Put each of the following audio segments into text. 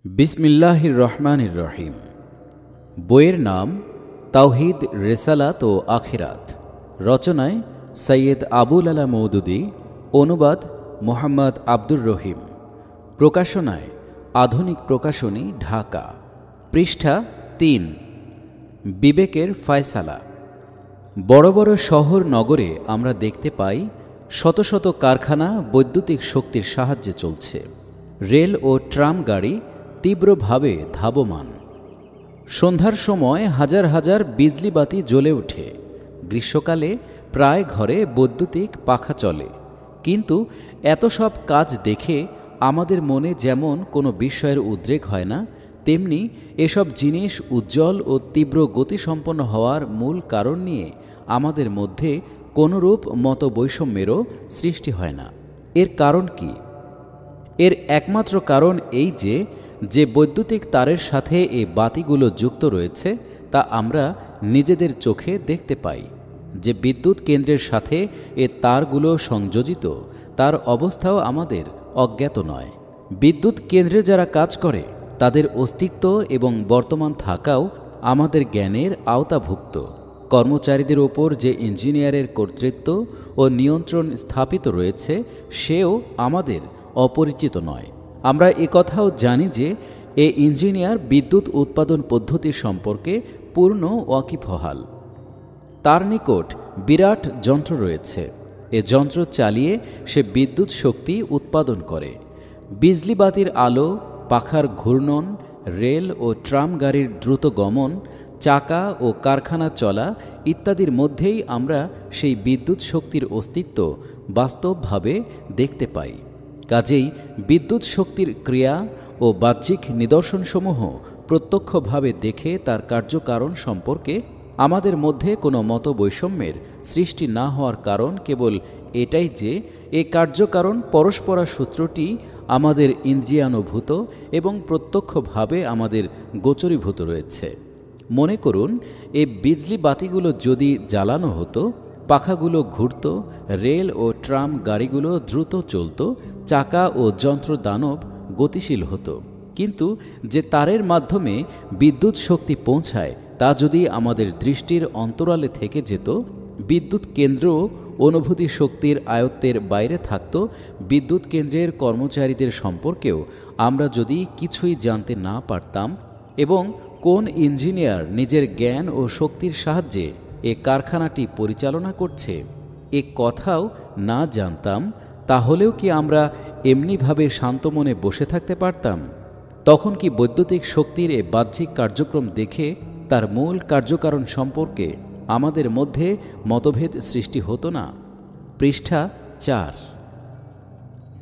বিসমিল্লাহির রহমানির রহিম। বইয়ের নাম তাওহীদ রেসালাত ও আখিরাত। রচনায় সৈয়দ আবুল আলা মওদুদী। অনুবাদ মোহাম্মদ আব্দুর রহিম। প্রকাশনায় আধুনিক প্রকাশনী, ঢাকা। পৃষ্ঠা ৩। বিবেকের ফয়সালা। বড় বড় শহর নগরে আমরা দেখতে পাই শত শত কারখানা বৈদ্যুতিক শক্তির সাহায্যে চলছে। রেল ও ট্রাম গাড়ি তীব্রভাবে ধাবমান। সন্ধ্যার সময় হাজার হাজার বিজলি বাতি জ্বলে ওঠে। গ্রীষ্মকালে প্রায় ঘরে বৈদ্যুতিক পাখা চলে। কিন্তু এত সব কাজ দেখে আমাদের মনে যেমন কোনো বিস্ময়ের উদ্রেক হয় না, তেমনি এসব জিনিস উজ্জ্বল ও তীব্র গতিসম্পন্ন হওয়ার মূল কারণ নিয়ে আমাদের মধ্যে কোনোরূপ মতবৈষম্যেরও সৃষ্টি হয় না। এর কারণ কি? এর একমাত্র কারণ এই যে বৈদ্যুতিক তারের সাথে এই বাতিগুলো যুক্ত রয়েছে তা আমরা নিজেদের চোখে দেখতে পাই। যে বিদ্যুৎ কেন্দ্রের সাথে এ তারগুলো সংযোজিত তার অবস্থাও আমাদের অজ্ঞাত নয়। বিদ্যুৎ কেন্দ্রে যারা কাজ করে তাদের অস্তিত্ব এবং বর্তমান থাকাও আমাদের জ্ঞানের আওতাভুক্ত। কর্মচারীদের ওপর যে ইঞ্জিনিয়ারের কর্তৃত্ব ও নিয়ন্ত্রণ স্থাপিত রয়েছে সেও আমাদের অপরিচিত নয়। আমরা কথাও জানি যে এ ইঞ্জিনিয়ার বিদ্যুৎ উৎপাদন পদ্ধতি সম্পর্কে পূর্ণ ওয়াকিবহাল। তার নিকট বিরাট যন্ত্র রয়েছে। এ যন্ত্র চালিয়ে সে বিদ্যুৎ শক্তি উৎপাদন করে। বিজলি বাতির আলো, পাখার ঘূর্ণন, রেল ও ট্রাম গাড়ির দ্রুত গমন, চাকা ও কারখানা চলা ইত্যাদির মধ্যেই আমরা সেই বিদ্যুৎ শক্তির অস্তিত্ব বাস্তবভাবে দেখতে পাই। কাজেই বিদ্যুৎ শক্তির ক্রিয়া ও বাহ্যিক নিদর্শনসমূহ প্রত্যক্ষভাবে দেখে তার কার্যকারণ সম্পর্কে আমাদের মধ্যে কোনো মতবৈষম্যের সৃষ্টি না হওয়ার কারণ কেবল এটাই যে এ কার্যকারণ পরস্পরা সূত্রটি আমাদের ইন্দ্রিয়ানুভূত এবং প্রত্যক্ষভাবে আমাদের গোচরীভূত রয়েছে। মনে করুন, এ বিজলি বাতিগুলো যদি জ্বালানো হতো, পাখাগুলো ঘুরত, রেল ও ট্রাম গাড়িগুলো দ্রুত চলত, চাকা ও যন্ত্র দানব গতিশীল হতো। কিন্তু যে তারের মাধ্যমে বিদ্যুৎ শক্তি পৌঁছায় তা যদি আমাদের দৃষ্টির অন্তরালে থেকে যেত, বিদ্যুৎ কেন্দ্র অনুভূতি শক্তির আয়ত্তের বাইরে থাকত, বিদ্যুৎ কেন্দ্রের কর্মচারীদের সম্পর্কেও আমরা যদি কিছুই জানতে না পারতাম এবং কোন ইঞ্জিনিয়ার নিজের জ্ঞান ও শক্তির সাহায্যে এ কারখানাটি পরিচালনা করছে এ কথাও না জানতাম, তাহলেও কি আমরা এমনিভাবে শান্ত মনে বসে থাকতে পারতাম? তখন কি বৈদ্যুতিক শক্তির এ বাহ্যিক কার্যক্রম দেখে তার মূল কার্যকারণ সম্পর্কে আমাদের মধ্যে মতভেদ সৃষ্টি হতো না? পৃষ্ঠা ৪।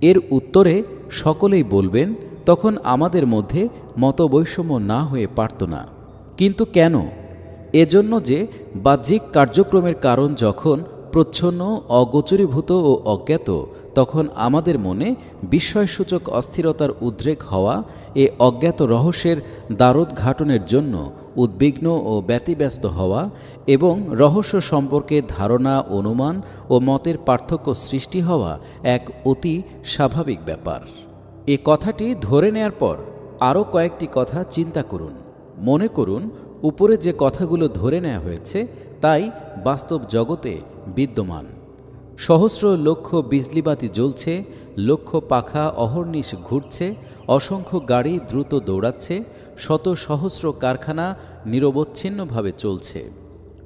এর উত্তরে সকলেই বলবেন, তখন আমাদের মধ্যে মতবৈষম্য না হয়ে পারত না। কিন্তু কেন? এজন্য যে বাহ্যিক কার্যক্রমের কারণ যখন প্রচ্ছন্ন, অগোচরীভূত ও অজ্ঞাত, তখন আমাদের মনে বিস্ময়সূচক অস্থিরতার উদ্রেক হওয়া, এ অজ্ঞাত রহস্যের দ্বারোদ্ঘাটনের জন্য উদ্বিগ্ন ও ব্যতিব্যস্ত হওয়া এবং রহস্য সম্পর্কে ধারণা, অনুমান ও মতের পার্থক্য সৃষ্টি হওয়া এক অতি স্বাভাবিক ব্যাপার। এ কথাটি ধরে নেয়ার পর আরও কয়েকটি কথা চিন্তা করুন। মনে করুন, উপরে যে কথাগুলো ধরে নেওয়া হয়েছে তাই বাস্তব জগতে বিদ্যমান। সহস্র লক্ষ বিজলিবাতি জ্বলছে, লক্ষ পাখা অহর্নিশ ঘুরছে, অসংখ্য গাড়ি দ্রুত দৌড়াচ্ছে, শত সহস্র কারখানা নিরবচ্ছিন্নভাবে চলছে।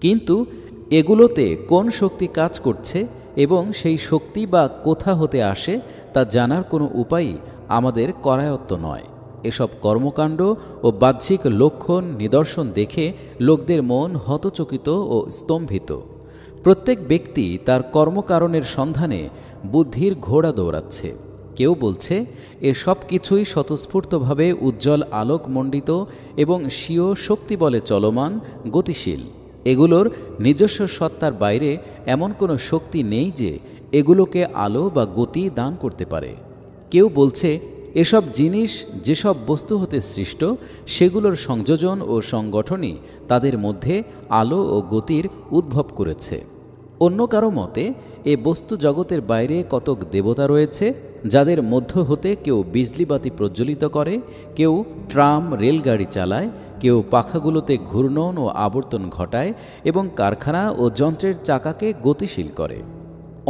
কিন্তু এগুলোতে কোন শক্তি কাজ করছে এবং সেই শক্তি বা কোথা হতে আসে তা জানার কোনো উপায়ই আমাদের করায়ত্ত নয়। এসব কর্মকাণ্ড ও বাহ্যিক লক্ষণ নিদর্শন দেখে লোকদের মন হতচকিত ও স্তম্ভিত। প্রত্যেক ব্যক্তি তার কর্মকারণের সন্ধানে বুদ্ধির ঘোড়া দৌড়াচ্ছে। কেউ বলছে এ সব কিছুই স্বতঃস্ফূর্তভাবে উজ্জ্বল আলোকমণ্ডিত এবং স্বীয় শক্তি বলে চলমান, গতিশীল। এগুলোর নিজস্ব সত্তার বাইরে এমন কোনো শক্তি নেই যে এগুলোকে আলো বা গতি দান করতে পারে। কেউ বলছে এসব জিনিস যেসব বস্তু হতে সৃষ্ট সেগুলোর সংযোজন ও সংগঠনই তাদের মধ্যে আলো ও গতির উদ্ভব করেছে। অন্য কারো মতে এ বস্তু জগতের বাইরে কতক দেবতা রয়েছে যাদের মধ্য হতে কেউ বিজলিবাতি প্রজ্বলিত করে, কেউ ট্রাম রেলগাড়ি চালায়, কেউ পাখাগুলোতে ঘূর্ণন ও আবর্তন ঘটায় এবং কারখানা ও যন্ত্রের চাকাকে গতিশীল করে।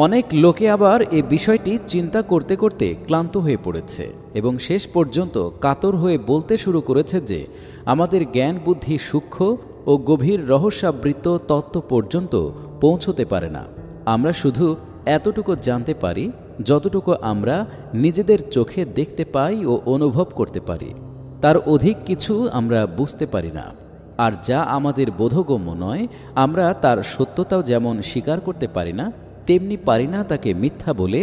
অনেক লোকে আবার এ বিষয়টি চিন্তা করতে করতে ক্লান্ত হয়ে পড়েছে এবং শেষ পর্যন্ত কাতর হয়ে বলতে শুরু করেছে যে আমাদের জ্ঞান বুদ্ধি সূক্ষ্ম ও গভীর রহস্যাবৃত তত্ত্ব পর্যন্ত পৌঁছতে পারে না। আমরা শুধু এতটুকু জানতে পারি যতটুকু আমরা নিজেদের চোখে দেখতে পাই ও অনুভব করতে পারি। তার অধিক কিছু আমরা বুঝতে পারি না। আর যা আমাদের বোধগম্য নয়, আমরা তার সত্যতাও যেমন স্বীকার করতে পারি না, তেমনি পারি না তাকে মিথ্যা বলে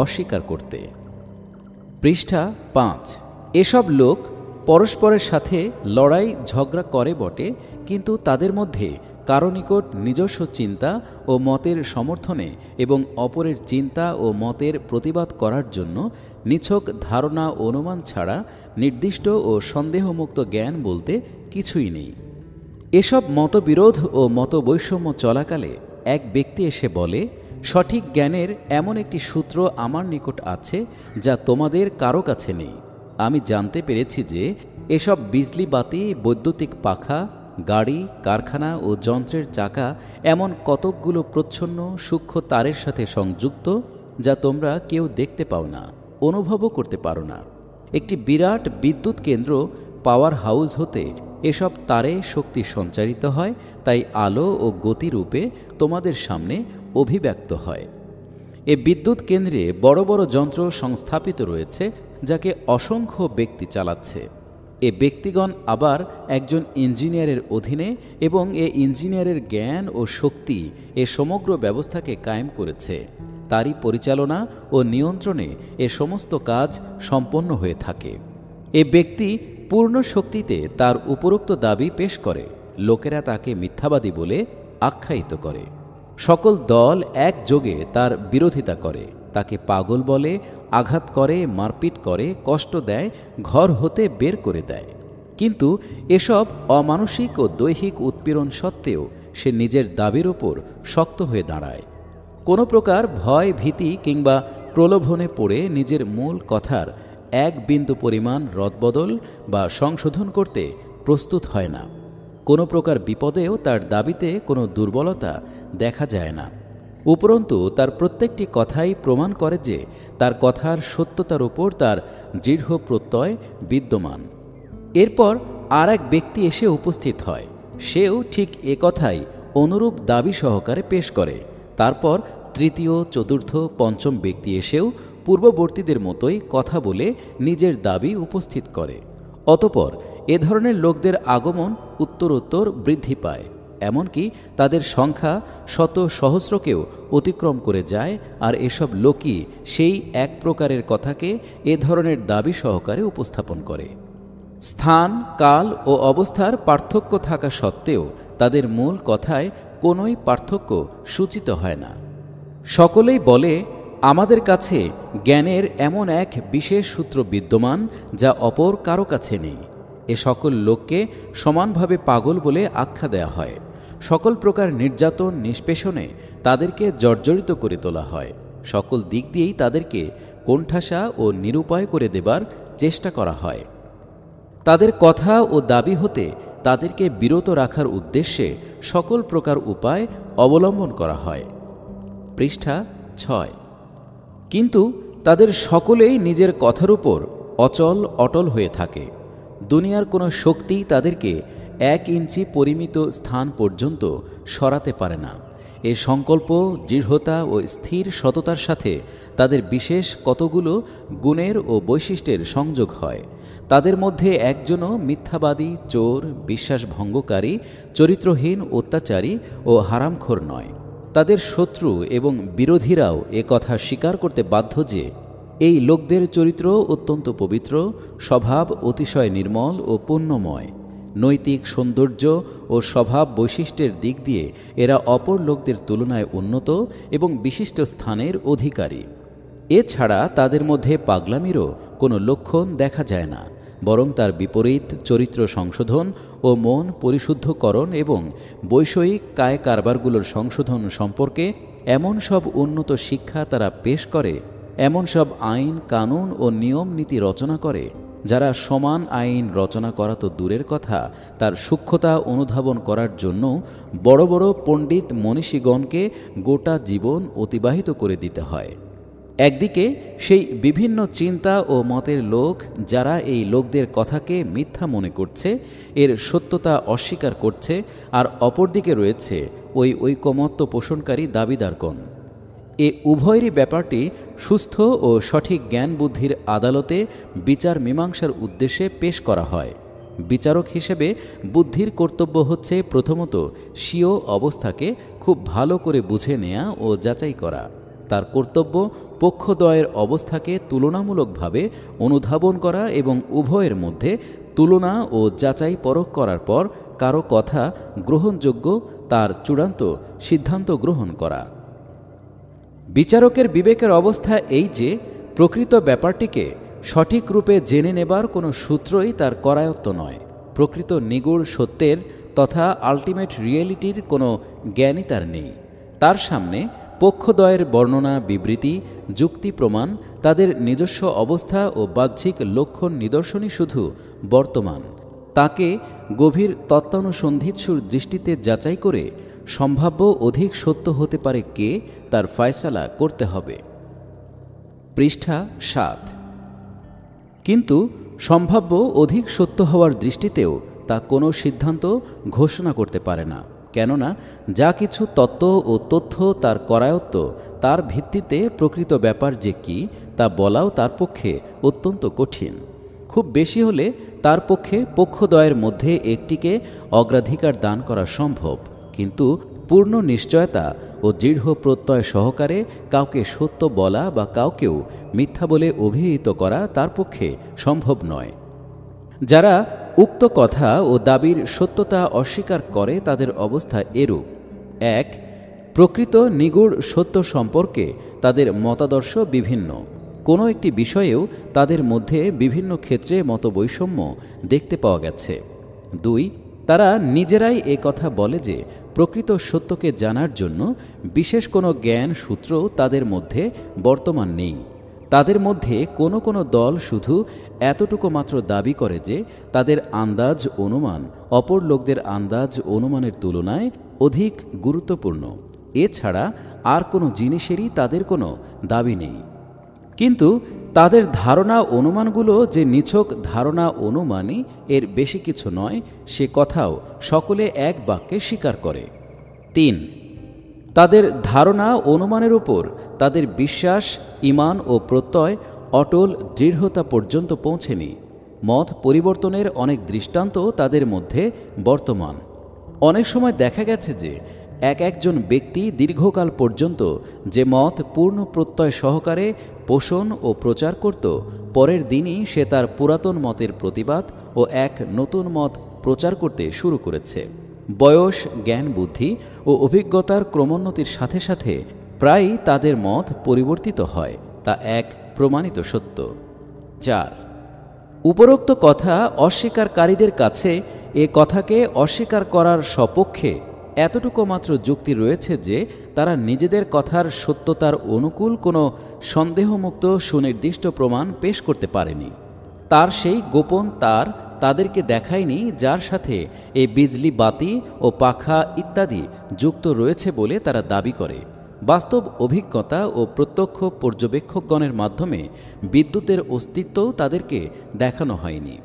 অস্বীকার করতে। পৃষ্ঠা 5। এসব লোক পরস্পরের সাথে লড়াই ঝগড়া করে বটে, কিন্তু তাদের মধ্যে কারো নিকট নিজস্ব চিন্তা ও মতের সমর্থনে এবং অপরের চিন্তা ও মতের প্রতিবাদ করার জন্য নিছক ধারণা অনুমান ছাড়া নির্দিষ্ট ও সন্দেহমুক্ত জ্ঞান বলতে কিছুই নেই। এসব মতবিরোধ ও মতবৈষম্য চলাকালে এক ব্যক্তি এসে বলে, সঠিক জ্ঞানের এমন একটি সূত্র আমার নিকট আছে যা তোমাদের কারো কাছে নেই। আমি জানতে পেরেছি যে এসব বিজলি বাতি, বৈদ্যুতিক পাখা, গাড়ি, কারখানা ও যন্ত্রের চাকা এমন কতকগুলো প্রচ্ছন্ন সূক্ষ্ম তারের সাথে সংযুক্ত যা তোমরা কেউ দেখতে পাও না, অনুভবও করতে পারো না। একটি বিরাট বিদ্যুৎ কেন্দ্র পাওয়ার হাউস হতে এসব তারে শক্তি সঞ্চারিত হয়, তাই আলো ও গতিরূপে তোমাদের সামনে অভিব্যক্ত হয়। এ বিদ্যুৎ কেন্দ্রে বড় বড় যন্ত্র সংস্থাপিত রয়েছে যাকে অসংখ্য ব্যক্তি চালাচ্ছে। এ ব্যক্তিগণ আবার একজন ইঞ্জিনিয়ারের অধীনে এবং এ ইঞ্জিনিয়ারের জ্ঞান ও শক্তি এ সমগ্র ব্যবস্থাকে কায়েম করেছে। তারই পরিচালনা ও নিয়ন্ত্রণে এ সমস্ত কাজ সম্পন্ন হয়ে থাকে। এ ব্যক্তি পূর্ণ শক্তিতে তার উপরোক্ত দাবি পেশ করে। লোকেরা তাকে মিথ্যাবাদী বলে আখ্যায়িত করে। সকল দল একযোগে তার বিরোধিতা করে, তাকে পাগল বলে, আঘাত করে, মারপিট করে, কষ্ট দেয়, ঘর হতে বের করে দেয়। কিন্তু এসব অমানসিক ও দৈহিক উৎপীড়ন সত্ত্বেও সে নিজের দাবির ওপর শক্ত হয়ে দাঁড়ায়। কোনো প্রকার ভয়, ভীতি কিংবা প্রলোভনে পড়ে নিজের মূল কথার এক বিন্দু পরিমাণ রদবদল বা সংশোধন করতে প্রস্তুত হয় না। কোনো প্রকার বিপদেও তার দাবিতে কোনো দুর্বলতা দেখা যায় না। উপরন্তু তার প্রত্যেকটি কথাই প্রমাণ করে যে তার কথার সত্যতার উপর তার দৃঢ় প্রত্যয় বিদ্যমান। এরপর আর এক ব্যক্তি এসে উপস্থিত হয়। সেও ঠিক এ কথাই অনুরূপ দাবি সহকারে পেশ করে। তারপর তৃতীয়, চতুর্থ, পঞ্চম ব্যক্তি এসেও পূর্ববর্তীদের মতোই কথা বলে নিজের দাবি উপস্থিত করে। অতঃপর এ ধরনের লোকদের আগমন উত্তরোত্তর বৃদ্ধি পায়, এমনকি তাদের সংখ্যা শত সহস্রকেও অতিক্রম করে যায়। আর এসব লোকই সেই এক প্রকারের কথাকে এ ধরনের দাবি সহকারে উপস্থাপন করে। স্থান, কাল ও অবস্থার পার্থক্য থাকা সত্ত্বেও তাদের মূল কথায় কোনোই পার্থক্য সূচিত হয় না। সকলেই বলে, আমাদের কাছে জ্ঞানের এমন এক বিশেষ সূত্র বিদ্যমান যা অপর কারো কাছে নেই। এ সকল লোককে সমানভাবে পাগল বলে আখ্যা দেয়া হয়। সকল প্রকার নির্যাতন, নিষ্পেষণে তাদেরকে জর্জরিত করে তোলা হয়। সকল দিক দিয়েই তাদেরকে কোণঠাসা ও নিরুপায় করে দেবার চেষ্টা করা হয়। তাদের কথা ও দাবি হতে তাদেরকে বিরত রাখার উদ্দেশ্যে সকল প্রকার উপায় অবলম্বন করা হয়। পৃষ্ঠা 6। কিন্তু তাদের সকলেই নিজের কথার উপর অচল অটল হয়ে থাকে। দুনিয়ার কোনো শক্তি তাদেরকে 1 ইঞ্চি পরিমিত স্থান পর্যন্ত সরাতে পারে না। এ সংকল্প, দৃঢ়তা ও স্থির সততার সাথে তাদের বিশেষ কতগুলো গুণের ও বৈশিষ্ট্যের সংযোগ হয়। তাদের মধ্যে একজনও মিথ্যাবাদী, চোর, বিশ্বাসভঙ্গকারী, চরিত্রহীন, অত্যাচারী ও হারামখোর নয়। তাদের শত্রু এবং বিরোধীরাও এ কথা স্বীকার করতে বাধ্য যে এই লোকদের চরিত্র অত্যন্ত পবিত্র, স্বভাব অতিশয় নির্মল ও পুণ্যময়। নৈতিক সৌন্দর্য ও স্বভাব বৈশিষ্ট্যের দিক দিয়ে এরা অপর লোকদের তুলনায় উন্নত এবং বিশিষ্ট স্থানের অধিকারী। এছাড়া তাদের মধ্যে পাগলামিরও কোনো লক্ষণ দেখা যায় না, বরং তার বিপরীত চরিত্র সংশোধন ও মন পরিশুদ্ধকরণ এবং বৈষয়িক কায় কারবারগুলোর সংশোধন সম্পর্কে এমন সব উন্নত শিক্ষা তারা পেশ করে এমন সব আইন কানুন ও নিয়ম নীতি রচনা করে যারা সমান আইন রচনা করা তো দূরের কথা, তার সূক্ষ্মতা অনুধাবন করার জন্য বড় বড় পণ্ডিত মনীষীগণকে গোটা জীবন অতিবাহিত করে দিতে হয়। একদিকে সেই বিভিন্ন চিন্তা ও মতের লোক যারা এই লোকদের কথাকে মিথ্যা মনে করছে, এর সত্যতা অস্বীকার করছে, আর অপরদিকে রয়েছে ওই ঐকমত্য পোষণকারী দাবিদারগণ। এ উভয়েরই ব্যাপারটি সুস্থ ও সঠিক জ্ঞান বুদ্ধির আদালতে বিচার মীমাংসার উদ্দেশ্যে পেশ করা হয়। বিচারক হিসেবে বুদ্ধির কর্তব্য হচ্ছে প্রথমত স্বীয় অবস্থাকে খুব ভালো করে বুঝে নেয়া ও যাচাই করা। তার কর্তব্য পক্ষদ্বয়ের অবস্থাকে তুলনামূলকভাবে অনুধাবন করা এবং উভয়ের মধ্যে তুলনা ও যাচাই পরখ করার পর কারো কথা গ্রহণযোগ্য তার চূড়ান্ত সিদ্ধান্ত গ্রহণ করা। বিচারকের বিবেকের অবস্থা এই যে প্রকৃত ব্যাপারটিকে সঠিক রূপে জেনে নেবার কোনো সূত্রই তার করায়ত্ত নয়। প্রকৃত নিগূঢ় সত্যের তথা আলটিমেট রিয়েলিটির কোনো জ্ঞানই তার নেই। তার সামনে পক্ষদ্বয়ের বর্ণনা বিবৃতি যুক্তি প্রমাণ তাদের নিজস্ব অবস্থা ও বাহ্যিক লক্ষণ নিদর্শনই শুধু বর্তমান। তাকে গভীর তত্ত্বানুসন্ধিৎসুর দৃষ্টিতে যাচাই করে সম্ভাব্য অধিক সত্য হতে পারে কে, তার ফয়সালা করতে হবে। পৃষ্ঠা ৭। কিন্তু সম্ভাব্য অধিক সত্য হওয়ার দৃষ্টিতেও তা কোনো সিদ্ধান্ত ঘোষণা করতে পারে না, কেননা যা কিছু তত্ত্ব ও তথ্য তার করায়ত্ত তার ভিত্তিতে প্রকৃত ব্যাপার যে কি তা বলাও তার পক্ষে অত্যন্ত কঠিন। খুব বেশি হলে তার পক্ষে পক্ষদ্বয়ের মধ্যে একটিকে অগ্রাধিকার দান করা সম্ভব, কিন্তু পূর্ণ নিশ্চয়তা ও দৃঢ় প্রত্যয় সহকারে কাউকে সত্য বলা বা কাউকেও মিথ্যা বলে অভিহিত করা তার পক্ষে সম্ভব নয়। যারা উক্ত কথা ও দাবির সত্যতা অস্বীকার করে তাদের অবস্থা এরূপ: ১. প্রকৃত নিগূঢ় সত্য সম্পর্কে তাদের মতাদর্শ বিভিন্ন, কোনো একটি বিষয়েও তাদের মধ্যে বিভিন্ন ক্ষেত্রে মতবৈষম্য দেখতে পাওয়া গেছে। ২. তারা নিজেরাই এ কথা বলে যে প্রকৃত সত্যকে জানার জন্য বিশেষ কোনো জ্ঞান সূত্র তাদের মধ্যে বর্তমান নেই। তাদের মধ্যে কোনো কোনো দল শুধু এতটুকু মাত্র দাবি করে যে তাদের আন্দাজ অনুমান অপর লোকদের আন্দাজ অনুমানের তুলনায় অধিক গুরুত্বপূর্ণ। এছাড়া আর কোনো জিনিসেরই তাদের কোনো দাবি নেই। কিন্তু তাদের ধারণা অনুমানগুলো যে নিছক ধারণা অনুমানই, এর বেশি কিছু নয়, সে কথাও সকলে এক বাক্যে স্বীকার করে। ৩. তাদের ধারণা অনুমানের উপর তাদের বিশ্বাস ঈমান ও প্রত্যয় অটল দৃঢ়তা পর্যন্ত পৌঁছেনি। মত পরিবর্তনের অনেক দৃষ্টান্ত তাদের মধ্যে বর্তমান। অনেক সময় দেখা গেছে যে একজন ব্যক্তি দীর্ঘকাল পর্যন্ত যে মত পূর্ণ প্রত্যয় সহকারে পোষণ ও প্রচার করত, পরের দিনই সে তার পুরাতন মতের প্রতিবাদ ও এক নতুন মত প্রচার করতে শুরু করেছে। বয়স জ্ঞান বুদ্ধি ও অভিজ্ঞতার ক্রমোন্নতির সাথে সাথে প্রায়ই তাদের মত পরিবর্তিত হয়, তা এক প্রমাণিত সত্য। ৪. উপরোক্ত কথা অস্বীকারীদের কাছে এ কথাকে অস্বীকার করার সপক্ষে এতটুকু মাত্র যুক্তি রয়েছে যে তারা নিজেদের কথার সত্যতার অনুকূল কোনো সন্দেহমুক্ত সুনির্দিষ্ট প্রমাণ পেশ করতে পারেনি। তার সেই গোপন তার তাদেরকে দেখায়নি যার সাথে এই বিজলি বাতি ও পাখা ইত্যাদি যুক্ত রয়েছে বলে তারা দাবি করে। বাস্তব অভিজ্ঞতা ও প্রত্যক্ষ পর্যবেক্ষকগণের মাধ্যমে বিদ্যুতের অস্তিত্বও তাদেরকে দেখানো হয়নি।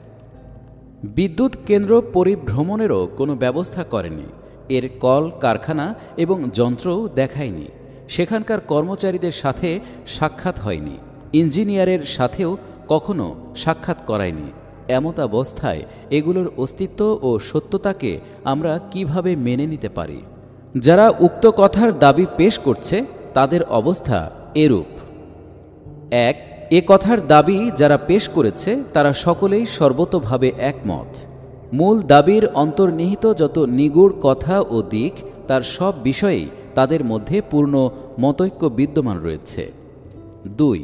বিদ্যুৎ কেন্দ্র পরিভ্রমণেরও কোনো ব্যবস্থা করেনি। এর কল কারখানা এবং যন্ত্রও দেখায়নি। সেখানকার কর্মচারীদের সাথে সাক্ষাৎ হয়নি। ইঞ্জিনিয়ারের সাথেও কখনো সাক্ষাৎ করায়নি। এমতাবস্থায় এগুলোর অস্তিত্ব ও সত্যতাকে আমরা কিভাবে মেনে নিতে পারি? যারা উক্ত কথার দাবি পেশ করছে তাদের অবস্থা এরূপ: ১. এ কথার দাবি যারা পেশ করেছে তারা সকলেই সর্বতোভাবে একমত। মূল দাবির অন্তর্নিহিত যত নিগূঢ় কথা ও দিক তার সব বিষয়েই তাদের মধ্যে পূর্ণ মতৈক্য বিদ্যমান রয়েছে। ২.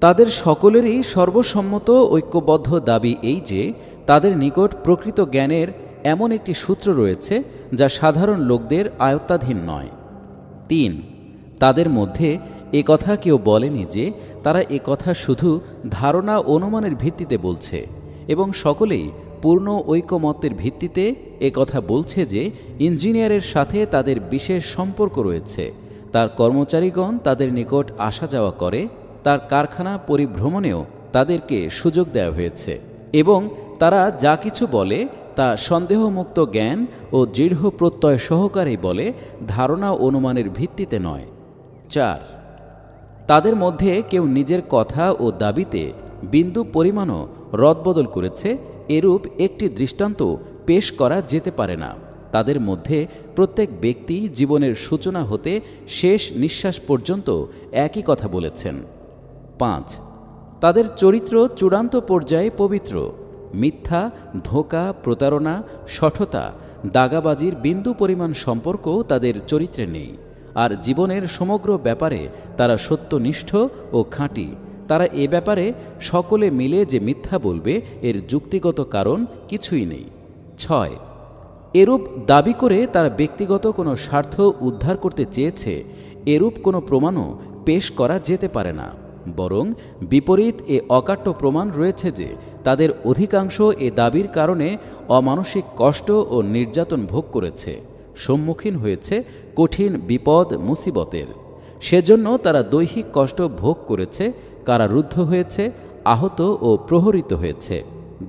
তাদের সকলেরই সর্বসম্মত ঐক্যবদ্ধ দাবি এই যে তাদের নিকট প্রকৃত জ্ঞানের এমন একটি সূত্র রয়েছে যা সাধারণ লোকদের আয়ত্তাধীন নয়। ৩. তাদের মধ্যে এ কথা কেউ বলেনি যে তারা এ কথা শুধু ধারণা অনুমানের ভিত্তিতে বলছে এবং সকলেই পূর্ণ ঐকমত্যের ভিত্তিতে এ কথা বলছে যে ইঞ্জিনিয়ারের সাথে তাদের বিশেষ সম্পর্ক রয়েছে। তার কর্মচারীগণ তাদের নিকট আসা যাওয়া করে, তার কারখানা পরিভ্রমণেও তাদেরকে সুযোগ দেওয়া হয়েছে এবং তারা যা কিছু বলে তা সন্দেহমুক্ত জ্ঞান ও দৃঢ় প্রত্যয় সহকারেই বলে, ধারণা অনুমানের ভিত্তিতে নয়। 4, তাদের মধ্যে কেউ নিজের কথা ও দাবিতে বিন্দু পরিমাণও রদবদল করেছে, এরূপ একটি দৃষ্টান্ত পেশ করা যেতে পারে না। তাদের মধ্যে প্রত্যেক ব্যক্তি জীবনের সূচনা হতে শেষ নিঃশ্বাস পর্যন্ত একই কথা বলেছেন। 5, তাদের চরিত্র চূড়ান্ত পর্যায়ে পবিত্র। মিথ্যা, ধোঁকা, প্রতারণা, শঠতা, দাগাবাজির বিন্দু পরিমাণ সম্পর্কও তাদের চরিত্রে নেই। আর জীবনের সমগ্র ব্যাপারে তারা সত্যনিষ্ঠ ও খাঁটি। তারা এ ব্যাপারে সকলে মিলে যে মিথ্যা বলবে এর যুক্তিগত কারণ কিছুই নেই। 6, এরূপ দাবি করে তারা ব্যক্তিগত কোনো স্বার্থ উদ্ধার করতে চেয়েছে এরূপ কোনো প্রমাণও পেশ করা যেতে পারে না, বরং বিপরীত এ অকাট্য প্রমাণ রয়েছে যে তাদের অধিকাংশ এ দাবির কারণে অমানসিক কষ্ট ও নির্যাতন ভোগ করেছে, সম্মুখীন হয়েছে কঠিন বিপদ মুসিবতের। সেজন্য তারা দৈহিক কষ্ট ভোগ করেছে, কারারুদ্ধ হয়েছে, আহত ও প্রহরিত হয়েছে,